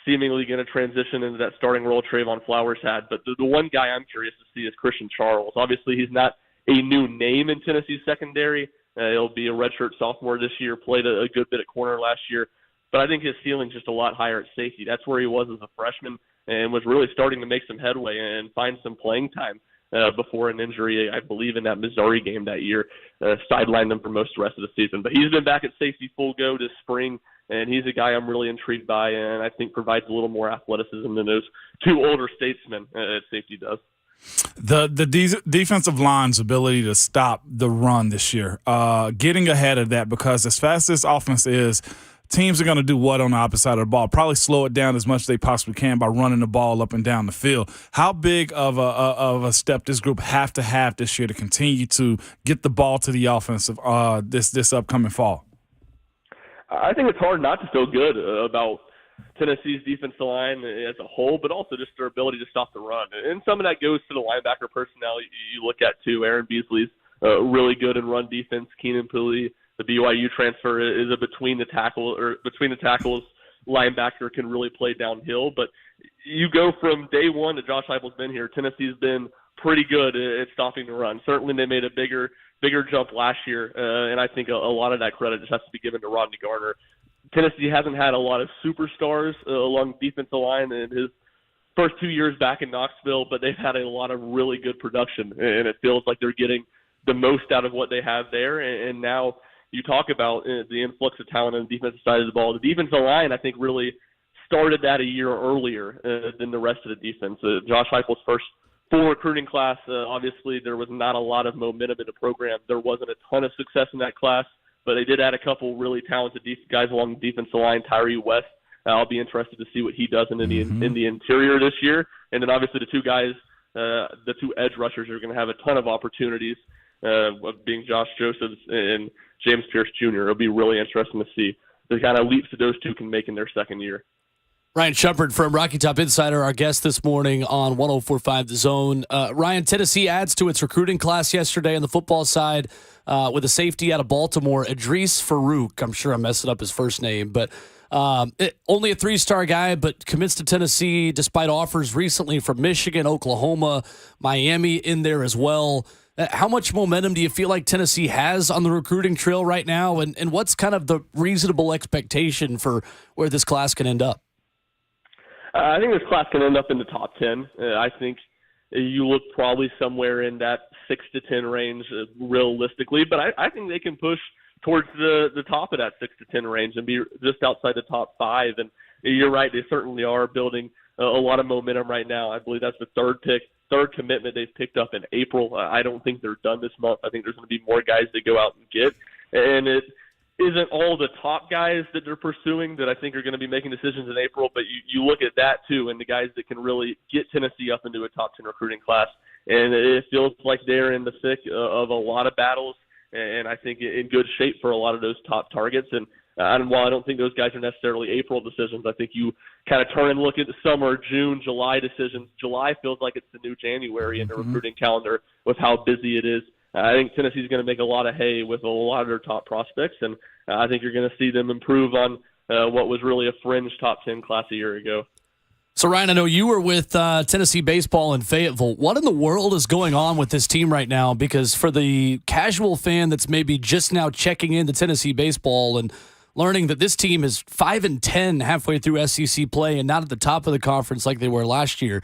seemingly going to transition into that starting role Trayvon Flowers had. But the one guy I'm curious to see is Christian Charles. Obviously, he's not a new name in Tennessee's secondary. He'll be a redshirt sophomore this year, played a good bit at corner last year. But I think his ceiling's just a lot higher at safety. That's where he was as a freshman and was really starting to make some headway and find some playing time before an injury, I believe, in that Missouri game that year, sidelined him for most of the rest of the season. But he's been back at safety full go this spring, and he's a guy I'm really intrigued by and I think provides a little more athleticism than those two older statesmen at safety does. The defensive line's ability to stop the run this year, getting ahead of that, because as fast as this offense is, teams are going to do what on the opposite side of the ball? Probably slow it down as much as they possibly can by running the ball up and down the field. How big of a step this group have to have this year to continue to get the ball to the offensive this upcoming fall? I think it's hard not to feel good about Tennessee's defensive line as a whole, but also just their ability to stop the run. And some of that goes to the linebacker personnel you look at too. Aaron Beasley's really good in run defense. Keenan Pooley, the BYU transfer, is a between the tackles linebacker, can really play downhill. But you go from day one that Josh Heupel's been here, Tennessee's been pretty good at stopping the run. Certainly they made a bigger jump last year, and I think a lot of that credit just has to be given to Rodney Garner. Tennessee hasn't had a lot of superstars along the defensive line in his first 2 years back in Knoxville, but they've had a lot of really good production, and it feels like they're getting the most out of what they have there. And now you talk about the influx of talent on the defensive side of the ball. The defensive line, I think, really started that a year earlier than the rest of the defense. Josh Heupel's first full recruiting class, obviously there was not a lot of momentum in the program. There wasn't a ton of success in that class, but they did add a couple really talented guys along the defensive line. Tyree West, I'll be interested to see what he does in the interior this year. And then obviously the two guys, the two edge rushers, are going to have a ton of opportunities, being Josh Josephs and James Pierce Jr. It'll be really interesting to see the kind of leaps that those two can make in their second year. Ryan Schumpert from Rocky Top Insider, our guest this morning on 104.5 The Zone. Ryan, Tennessee adds to its recruiting class yesterday on the football side with a safety out of Baltimore, Idris Farouk. I'm sure I'm messing up his first name, but only a 3-star guy, but commits to Tennessee despite offers recently from Michigan, Oklahoma, Miami in there as well. How much momentum do you feel like Tennessee has on the recruiting trail right now, and what's kind of the reasonable expectation for where this class can end up? I think this class can end up in the top 10. I think you look probably somewhere in that 6 to 10 range realistically, but I think they can push towards the top of that 6 to 10 range and be just outside the top 5. And you're right, they certainly are building a lot of momentum right now. I believe that's the third commitment they've picked up in April. I don't think they're done this month. I think there's going to be more guys they go out and get. And it isn't all the top guys that they're pursuing that I think are going to be making decisions in April, but you look at that too, and the guys that can really get Tennessee up into a top 10 recruiting class. And it feels like they're in the thick of a lot of battles, and I think in good shape for a lot of those top targets. And while I don't think those guys are necessarily April decisions, I think you kind of turn and look at the summer, June, July decisions. July feels like it's the new January in the recruiting calendar with how busy it is. I think Tennessee's going to make a lot of hay with a lot of their top prospects, and I think you're going to see them improve on what was really a fringe top 10 class a year ago. So, Ryan, I know you were with Tennessee baseball in Fayetteville. What in the world is going on with this team right now? Because for the casual fan that's maybe just now checking into Tennessee baseball and learning that this team is 5-10 halfway through SEC play and not at the top of the conference like they were last year,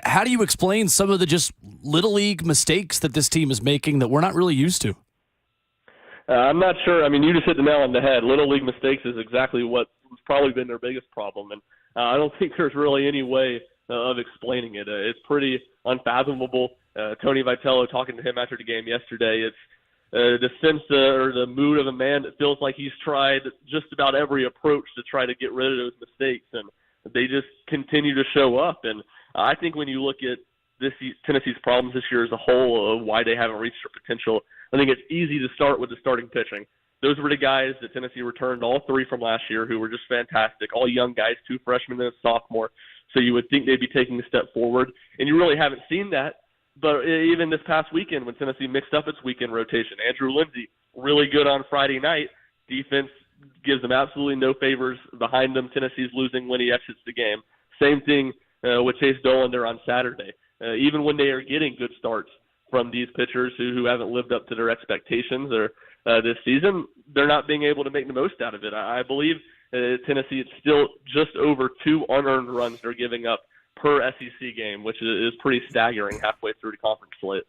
How do you explain some of the just little league mistakes that this team is making that we're not really used to? I'm not sure. I mean, you just hit the nail on the head. Little league mistakes is exactly what's probably been their biggest problem, and I don't think there's really any way of explaining it. It's pretty unfathomable. Tony Vitello, talking to him after the game yesterday, it's the sense or the mood of a man that feels like he's tried just about every approach to try to get rid of those mistakes, and they just continue to show up. And I think when you look at Tennessee's problems this year as a whole, of why they haven't reached their potential, I think it's easy to start with the starting pitching. Those were the guys that Tennessee returned, all three from last year, who were just fantastic, all young guys, 2 freshmen and a sophomore. So you would think they'd be taking a step forward, and you really haven't seen that. But even this past weekend, when Tennessee mixed up its weekend rotation, Andrew Lindsey, really good on Friday night. Defense gives them absolutely no favors behind them. Tennessee's losing when he exits the game. Same thing with Chase Dollander on Saturday. Even when they are getting good starts from these pitchers who haven't lived up to their expectations or this season, they're not being able to make the most out of it. I believe Tennessee is still just over 2 unearned runs they're giving up per SEC game, which is pretty staggering halfway through the conference slate.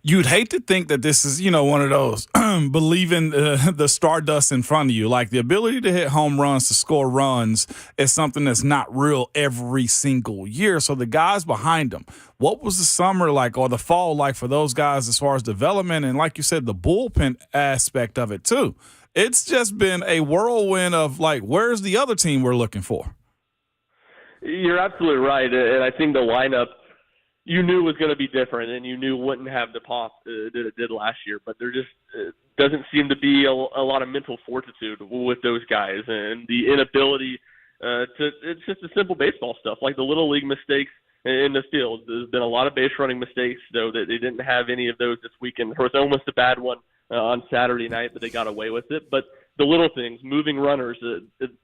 You'd hate to think that this is, one of those believing the stardust in front of you. Like the ability to hit home runs, to score runs is something that's not real every single year. So the guys behind them, what was the summer like or the fall like for those guys as far as development? And like you said, the bullpen aspect of it too. It's just been a whirlwind of like, where's the other team we're looking for? You're absolutely right. And I think the lineup you knew was going to be different, and you knew wouldn't have the pop that it did last year. But there just doesn't seem to be a lot of mental fortitude with those guys, and the inability it's just the simple baseball stuff, like the little league mistakes in the field. There's been a lot of base running mistakes, though, that they didn't have any of those this weekend. There was almost a bad one on Saturday night, but they got away with it. But the little things, moving runners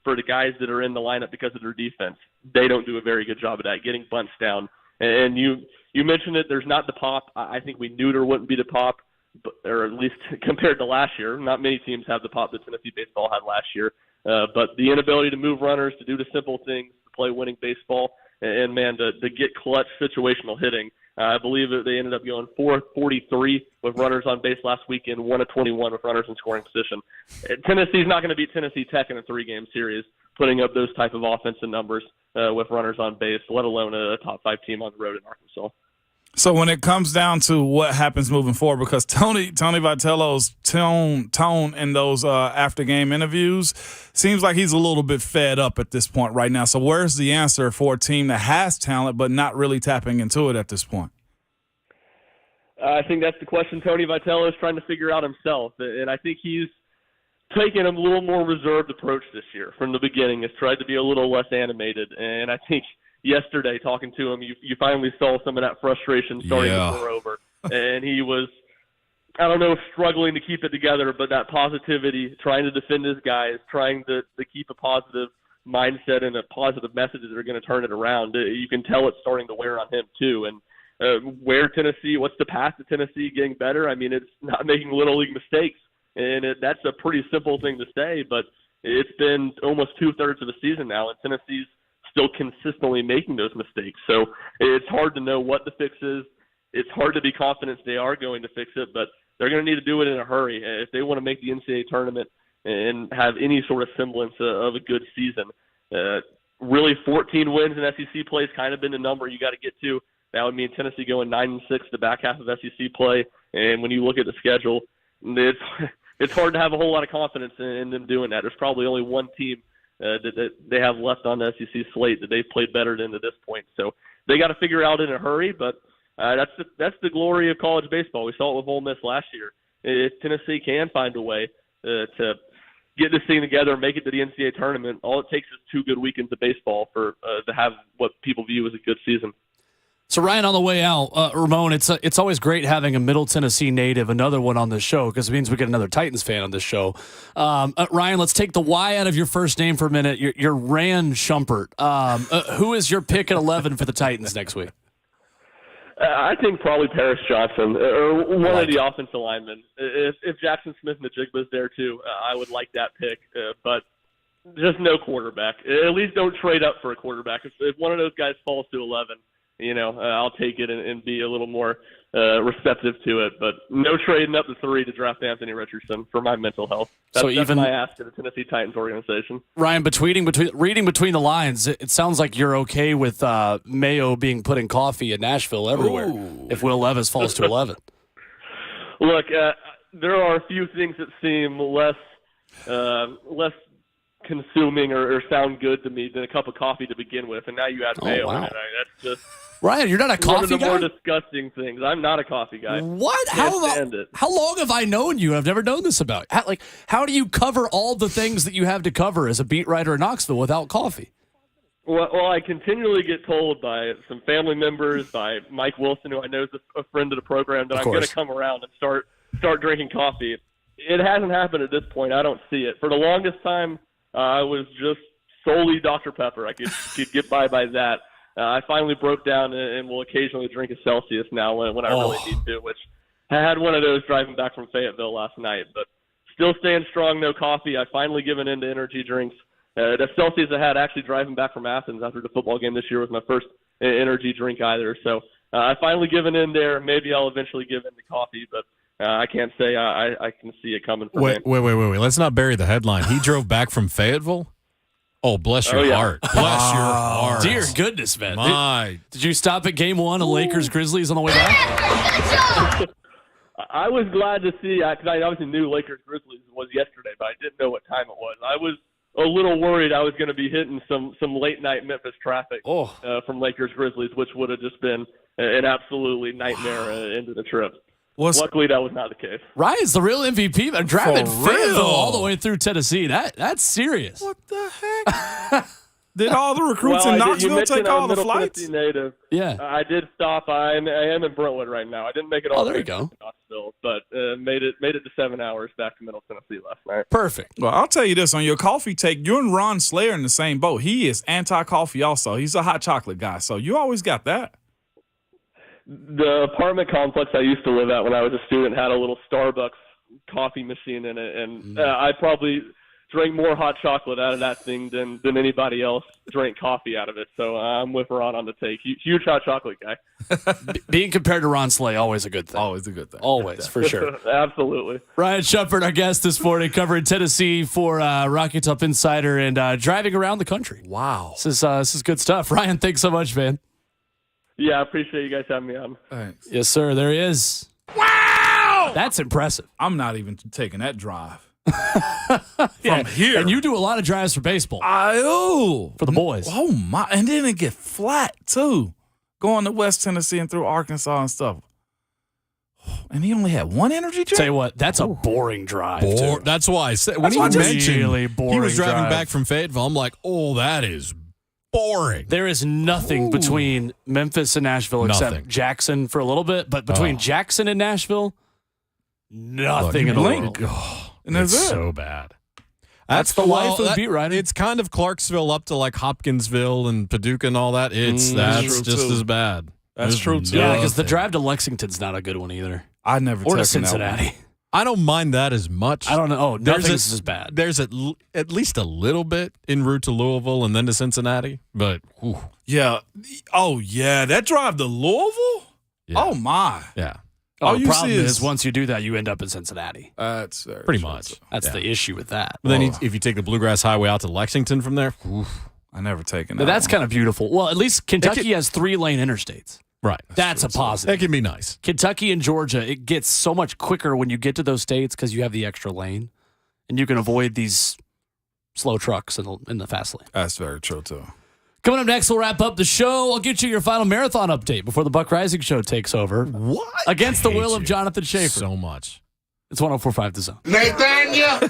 for the guys that are in the lineup because of their defense, they don't do a very good job of that, getting bunts down. And you mentioned it, there's not the pop. I think we knew there wouldn't be the pop, or at least compared to last year. Not many teams have the pop that Tennessee baseball had last year. But the inability to move runners, to do the simple things, to play winning baseball, and man, to get clutch situational hitting. I believe that they ended up going 4-43 with runners on base last weekend, 1-21 with runners in scoring position. Tennessee's not going to beat Tennessee Tech in a 3-game series, putting up those type of offensive numbers with runners on base, let alone a top 5 team on the road in Arkansas. So when it comes down to what happens moving forward, because Tony Vitello's tone in those after-game interviews seems like he's a little bit fed up at this point right now. So where's the answer for a team that has talent but not really tapping into it at this point? I think that's the question Tony Vitello is trying to figure out himself, and I think he's taken a little more reserved approach this year from the beginning. Has tried to be a little less animated, and I think yesterday, talking to him, you finally saw some of that frustration starting to pour over. And he was, I don't know, struggling to keep it together, but that positivity, trying to defend his guys, trying to keep a positive mindset and a positive message that are going to turn it around. You can tell it's starting to wear on him too. And where Tennessee, what's the path to Tennessee getting better? I mean, it's not making little league mistakes. And that's a pretty simple thing to say, but it's been almost 2/3 of the season now, and Tennessee's still consistently making those mistakes. So it's hard to know what the fix is. It's hard to be confident they are going to fix it, but they're going to need to do it in a hurry if they want to make the NCAA tournament and have any sort of semblance of a good season. Really, 14 wins in SEC play has kind of been the number you got to get to. That would mean Tennessee going 9-6 the back half of SEC play. And when you look at the schedule, it's hard to have a whole lot of confidence in them doing that. There's probably only one team that they have left on the SEC slate that they've played better than to this point. So they got to figure out in a hurry, but that's the glory of college baseball. We saw it with Ole Miss last year. If Tennessee can find a way to get this thing together and make it to the NCAA tournament, all it takes is 2 good weekends of baseball for to have what people view as a good season. So, Ryan, on the way out, Ramon, it's always great having a Middle Tennessee native, another one on this show, because it means we get another Titans fan on this show. Ryan, let's take the Y out of your first name for a minute. You're Rand Schumpert. Who is your pick at 11 for the Titans next week? I think probably Paris Johnson or one of the offensive linemen. If Jackson Smith-Njigba's there too, I would like that pick. But just no quarterback. At least don't trade up for a quarterback. If one of those guys falls to 11, I'll take it and be a little more receptive to it. But no trading up to 3 to draft Anthony Richardson for my mental health. That's my ask to the Tennessee Titans organization. Ryan, reading between the lines, it sounds like you're okay with mayo being put in coffee in Nashville everywhere if Will Levis falls to 11. Look, there are a few things that seem less consuming or sound good to me than a cup of coffee to begin with, and now you add mayo in it. That's just Ryan, you're not a coffee guy? One of the more disgusting things. I'm not a coffee guy. What? Can't stand it. How long have I known you? I've never known this about you. How do you cover all the things that you have to cover as a beat writer in Knoxville without coffee? Well, I continually get told by some family members, by Mike Wilson, who I know is a friend of the program, that I'm going to come around and start drinking coffee. It hasn't happened at this point. I don't see it. For the longest time, I was just solely Dr. Pepper. I could get by that. I finally broke down and will occasionally drink a Celsius now when I really need to, which I had one of those driving back from Fayetteville last night. But still staying strong, no coffee. I've finally given in to energy drinks. The Celsius I had actually driving back from Athens after the football game this year was my first energy drink either. So I finally given in there. Maybe I'll eventually give in to coffee, but I can't say I can see it coming from him. Wait. Let's not bury the headline. He drove back from Fayetteville? Oh, bless your heart. Bless your heart. Dear goodness, man. My. Did you stop at game 1 of Lakers-Grizzlies on the way back? I was glad to see, because I obviously knew Lakers-Grizzlies was yesterday, but I didn't know what time it was. I was a little worried I was going to be hitting some late-night Memphis traffic from Lakers-Grizzlies, which would have just been an absolutely nightmare into the trip. Luckily, that was not the case. Ryan's the real MVP. I'm driving Fayetteville all the way through Tennessee. That's serious. What the heck? Did all the recruits in Knoxville take all the flights? Native. Yeah. I did stop. I am in Brentwood right now. I didn't make it all the way to Knoxville, but made it to 7 hours back to Middle Tennessee last night. Perfect. Well, I'll tell you this. On your coffee take, you and Ron Slayer in the same boat. He is anti-coffee also. He's a hot chocolate guy, so you always got that. The apartment complex I used to live at when I was a student had a little Starbucks coffee machine in it, and I probably drank more hot chocolate out of that thing than anybody else drank coffee out of it. So I'm with Ron on the take. Huge hot chocolate guy. Being compared to Ron Slay, always a good thing. Always a good thing. Always, for sure. Absolutely. Ryan Schumpert, our guest this morning, covering Tennessee for Rocky Top Insider and driving around the country. Wow. This is good stuff. Ryan, thanks so much, man. Yeah, I appreciate you guys having me on. Thanks. Yes, sir. There he is. Wow! That's impressive. I'm not even taking that drive. From here. And you do a lot of drives for baseball. For the boys. Oh, my. And then it get flat, too. Going to West Tennessee and through Arkansas and stuff. And he only had one energy drink? Tell you what, that's a boring drive, too. That's why I said, when he mentioned really boring he was driving drive. back from Fayetteville, I'm like, that is boring. There is nothing between Memphis and Nashville except Jackson for a little bit, but between Jackson and Nashville, nothing in the world. And that's it's it. so bad. That's the life of beat writing. It's kind of Clarksville up to like Hopkinsville and Paducah and all that. That's just as bad. That's true, too. Yeah, because the drive to Lexington's not a good one either. I never Or to taken that Cincinnati. one. I don't mind that as much. I don't know. Oh, nothing's as bad. There's at least a little bit en route to Louisville and then to Cincinnati. But, yeah. Oh, yeah. That drive to Louisville? Yeah. Oh, my. Yeah. Oh, the problem is once you do that, you end up in Cincinnati. That's pretty much. That's the issue with that. But then if you take the Bluegrass Highway out to Lexington from there, I never taken that. But that's kind of beautiful. Well, at least Kentucky has 3-lane interstates. Right. That's a positive. That can be nice. Kentucky and Georgia, it gets so much quicker when you get to those states because you have the extra lane, and you can avoid these slow trucks in the fast lane. That's very true, too. Coming up next, we'll wrap up the show. I'll get you your final marathon update before the Buck Rising Show takes over. What? Against the will of Jonathan Schaefer. So much. It's 104.5 The Zone. Nathaniel!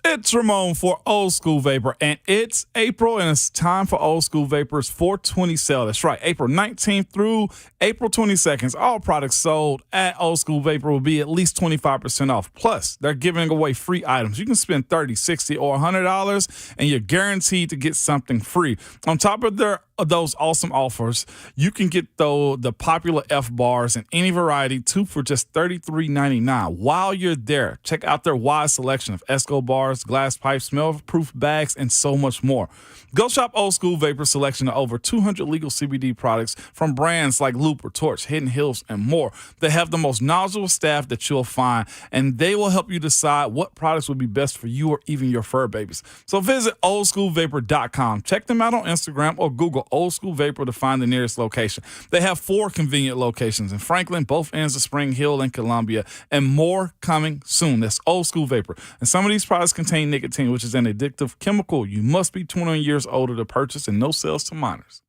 It's Ramon for Old School Vapor, and it's April, and it's time for Old School Vapor's 420 sale. That's right, April 19th through April 22nd. All products sold at Old School Vapor will be at least 25% off. Plus, they're giving away free items. You can spend $30, $60, or $100, and you're guaranteed to get something free. On top of their those awesome offers, you can get the popular F bars in any variety, 2 for just $33.99. While you're there, check out their wide selection of Esco bars, glass pipes, smell-proof bags, and so much more. Go shop Old School Vapor's selection of over 200 legal CBD products from brands like Looper, Torch, Hidden Hills, and more. They have the most knowledgeable staff that you'll find, and they will help you decide what products would be best for you or even your fur babies. So visit oldschoolvapor.com. Check them out on Instagram or Google Old School Vapor to find the nearest location. They have 4 convenient locations in Franklin, both ends of Spring Hill and Columbia, and more coming soon. That's Old School Vapor. And some of these products contain nicotine, which is an addictive chemical. You must be 21 years older to purchase, and no sales to minors.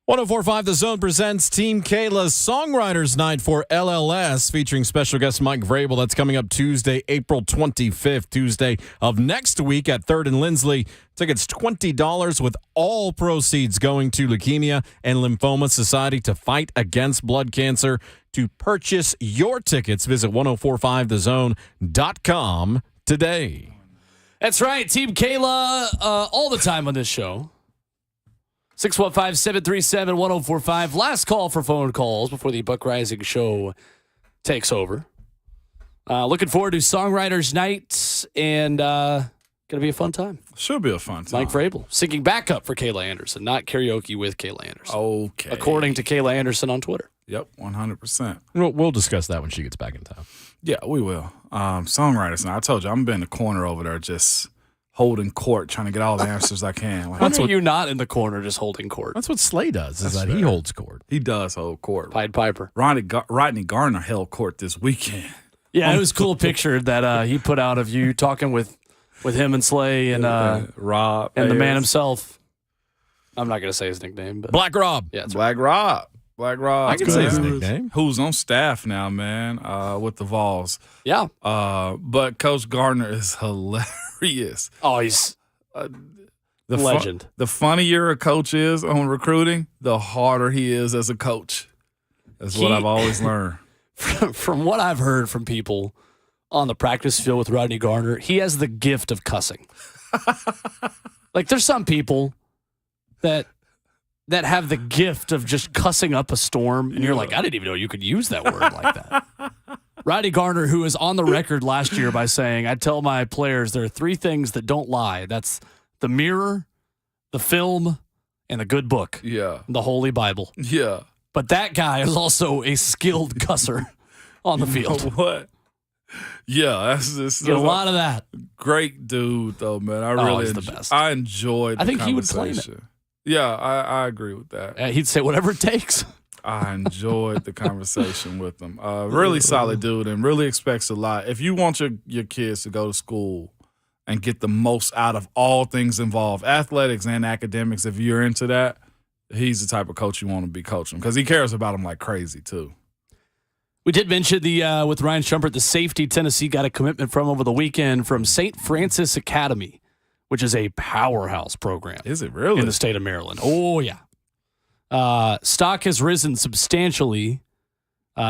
1045 The Zone presents Team Kayla's Songwriters Night for LLS, featuring special guest Mike Vrabel. That's coming up Tuesday, April 25th, Tuesday of next week at 3rd and Lindsley. Tickets $20 with all proceeds going to Leukemia and Lymphoma Society to fight against blood cancer. To purchase your tickets, visit 1045thezone.com today. That's right. Team Kayla all the time on this show. 615-737-1045. Last call for phone calls before the Buck Rising show takes over. Looking forward to Songwriters Night, and going to be a fun time. Should be a fun time. Mike Vrabel singing backup for Kayla Anderson, not karaoke with Kayla Anderson. Okay. According to Kayla Anderson on Twitter. Yep, 100%. We'll discuss that when she gets back in town. Yeah, we will. Songwriters Night. I told you, I'm in the corner over there just holding court, trying to get all the answers I can. When are you not in the corner just holding court? That's what Slay does, is that he holds court. He does hold court. Pied Piper. Rodney Garner held court this weekend. Yeah, it was a cool picture that he put out of you talking with him and Slay and Rob and the man himself. I'm not going to say his nickname, but Black Rob. Yeah, that's Black Rob. Black Rob. I can say his nickname. Who's on staff now, man, with the Vols. Yeah. But Coach Gardner is hilarious. Oh, he's the legend. The funnier a coach is on recruiting, the harder he is as a coach. That's what I've always learned. From what I've heard from people on the practice field with Rodney Garner, he has the gift of cussing. Like, there's some people that have the gift of just cussing up a storm, and you're like, I didn't even know you could use that word like that. Rodney Garner, who is on the record last year by saying, I tell my players there are three things that don't lie. That's the mirror, the film, and the good book. Yeah. The Holy Bible. Yeah. But that guy is also a skilled cusser on the field. You know what? Yeah, that's Get a lot of that. Great dude, though, man. I really he's the best. I enjoyed the I think conversation. he would claim it. Yeah, I agree with that. He'd say whatever it takes. I enjoyed the conversation with him. Really solid dude and really expects a lot. If you want your kids to go to school and get the most out of all things involved, athletics and academics, if you're into that, he's the type of coach you want to be coaching because he cares about them like crazy, too. We did mention with Ryan Schumpert, the safety Tennessee got a commitment from over the weekend from St. Francis Academy, which is a powerhouse program. Is it really? In the state of Maryland. Oh, yeah. Stock has risen substantially.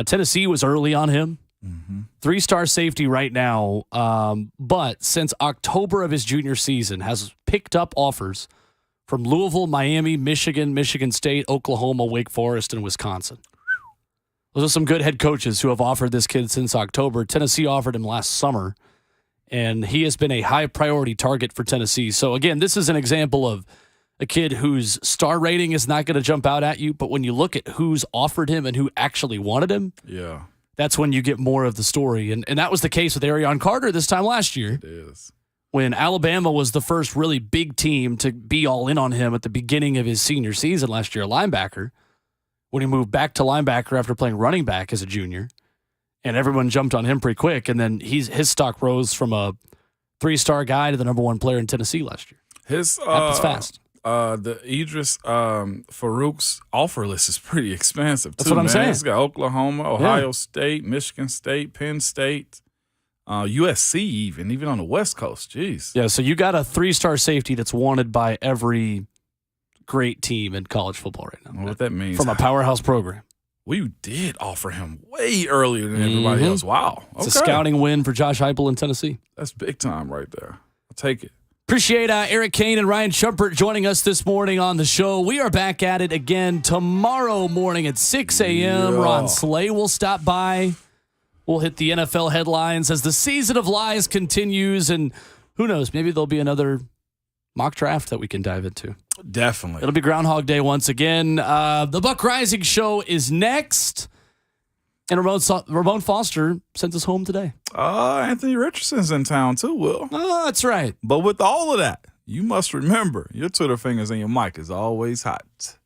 Tennessee was early on him. Mm-hmm. 3-star safety right now. But since October of his junior season, has picked up offers from Louisville, Miami, Michigan, Michigan State, Oklahoma, Wake Forest, and Wisconsin. Those are some good head coaches who have offered this kid since October. Tennessee offered him last summer, and he has been a high priority target for Tennessee. So, again, this is an example of a kid whose star rating is not going to jump out at you, but when you look at who's offered him and who actually wanted him, yeah, that's when you get more of the story. And that was the case with Arion Carter this time last year. It is. When Alabama was the first really big team to be all in on him at the beginning of his senior season last year, a linebacker, when he moved back to linebacker after playing running back as a junior, and everyone jumped on him pretty quick, and then his stock rose from a 3-star guy to the number 1 player in Tennessee last year. Happens fast. The Idris Farouk's offer list is pretty expensive, too. That's what I'm saying. He's got Oklahoma, Ohio State, Michigan State, Penn State, USC even on the West Coast. Jeez. Yeah, so you got a 3-star safety that's wanted by every great team in college football right now. What that means. From a powerhouse program. We did offer him way earlier than everybody else. Wow. It's a scouting win for Josh Heupel in Tennessee. That's big time right there. I'll take it. Appreciate Eric Cain and Ryan Schumpert joining us this morning on the show. We are back at it again tomorrow morning at 6 a.m. Yeah. Ron Slay will stop by. We'll hit the NFL headlines as the season of lies continues. And who knows, maybe there'll be another mock draft that we can dive into. Definitely. It'll be Groundhog Day once again. The Buck Rising Show is next. And Ramon Foster sends us home today. Anthony Richardson's in town too, Will. Oh, that's right. But with all of that, you must remember your Twitter fingers and your mic is always hot.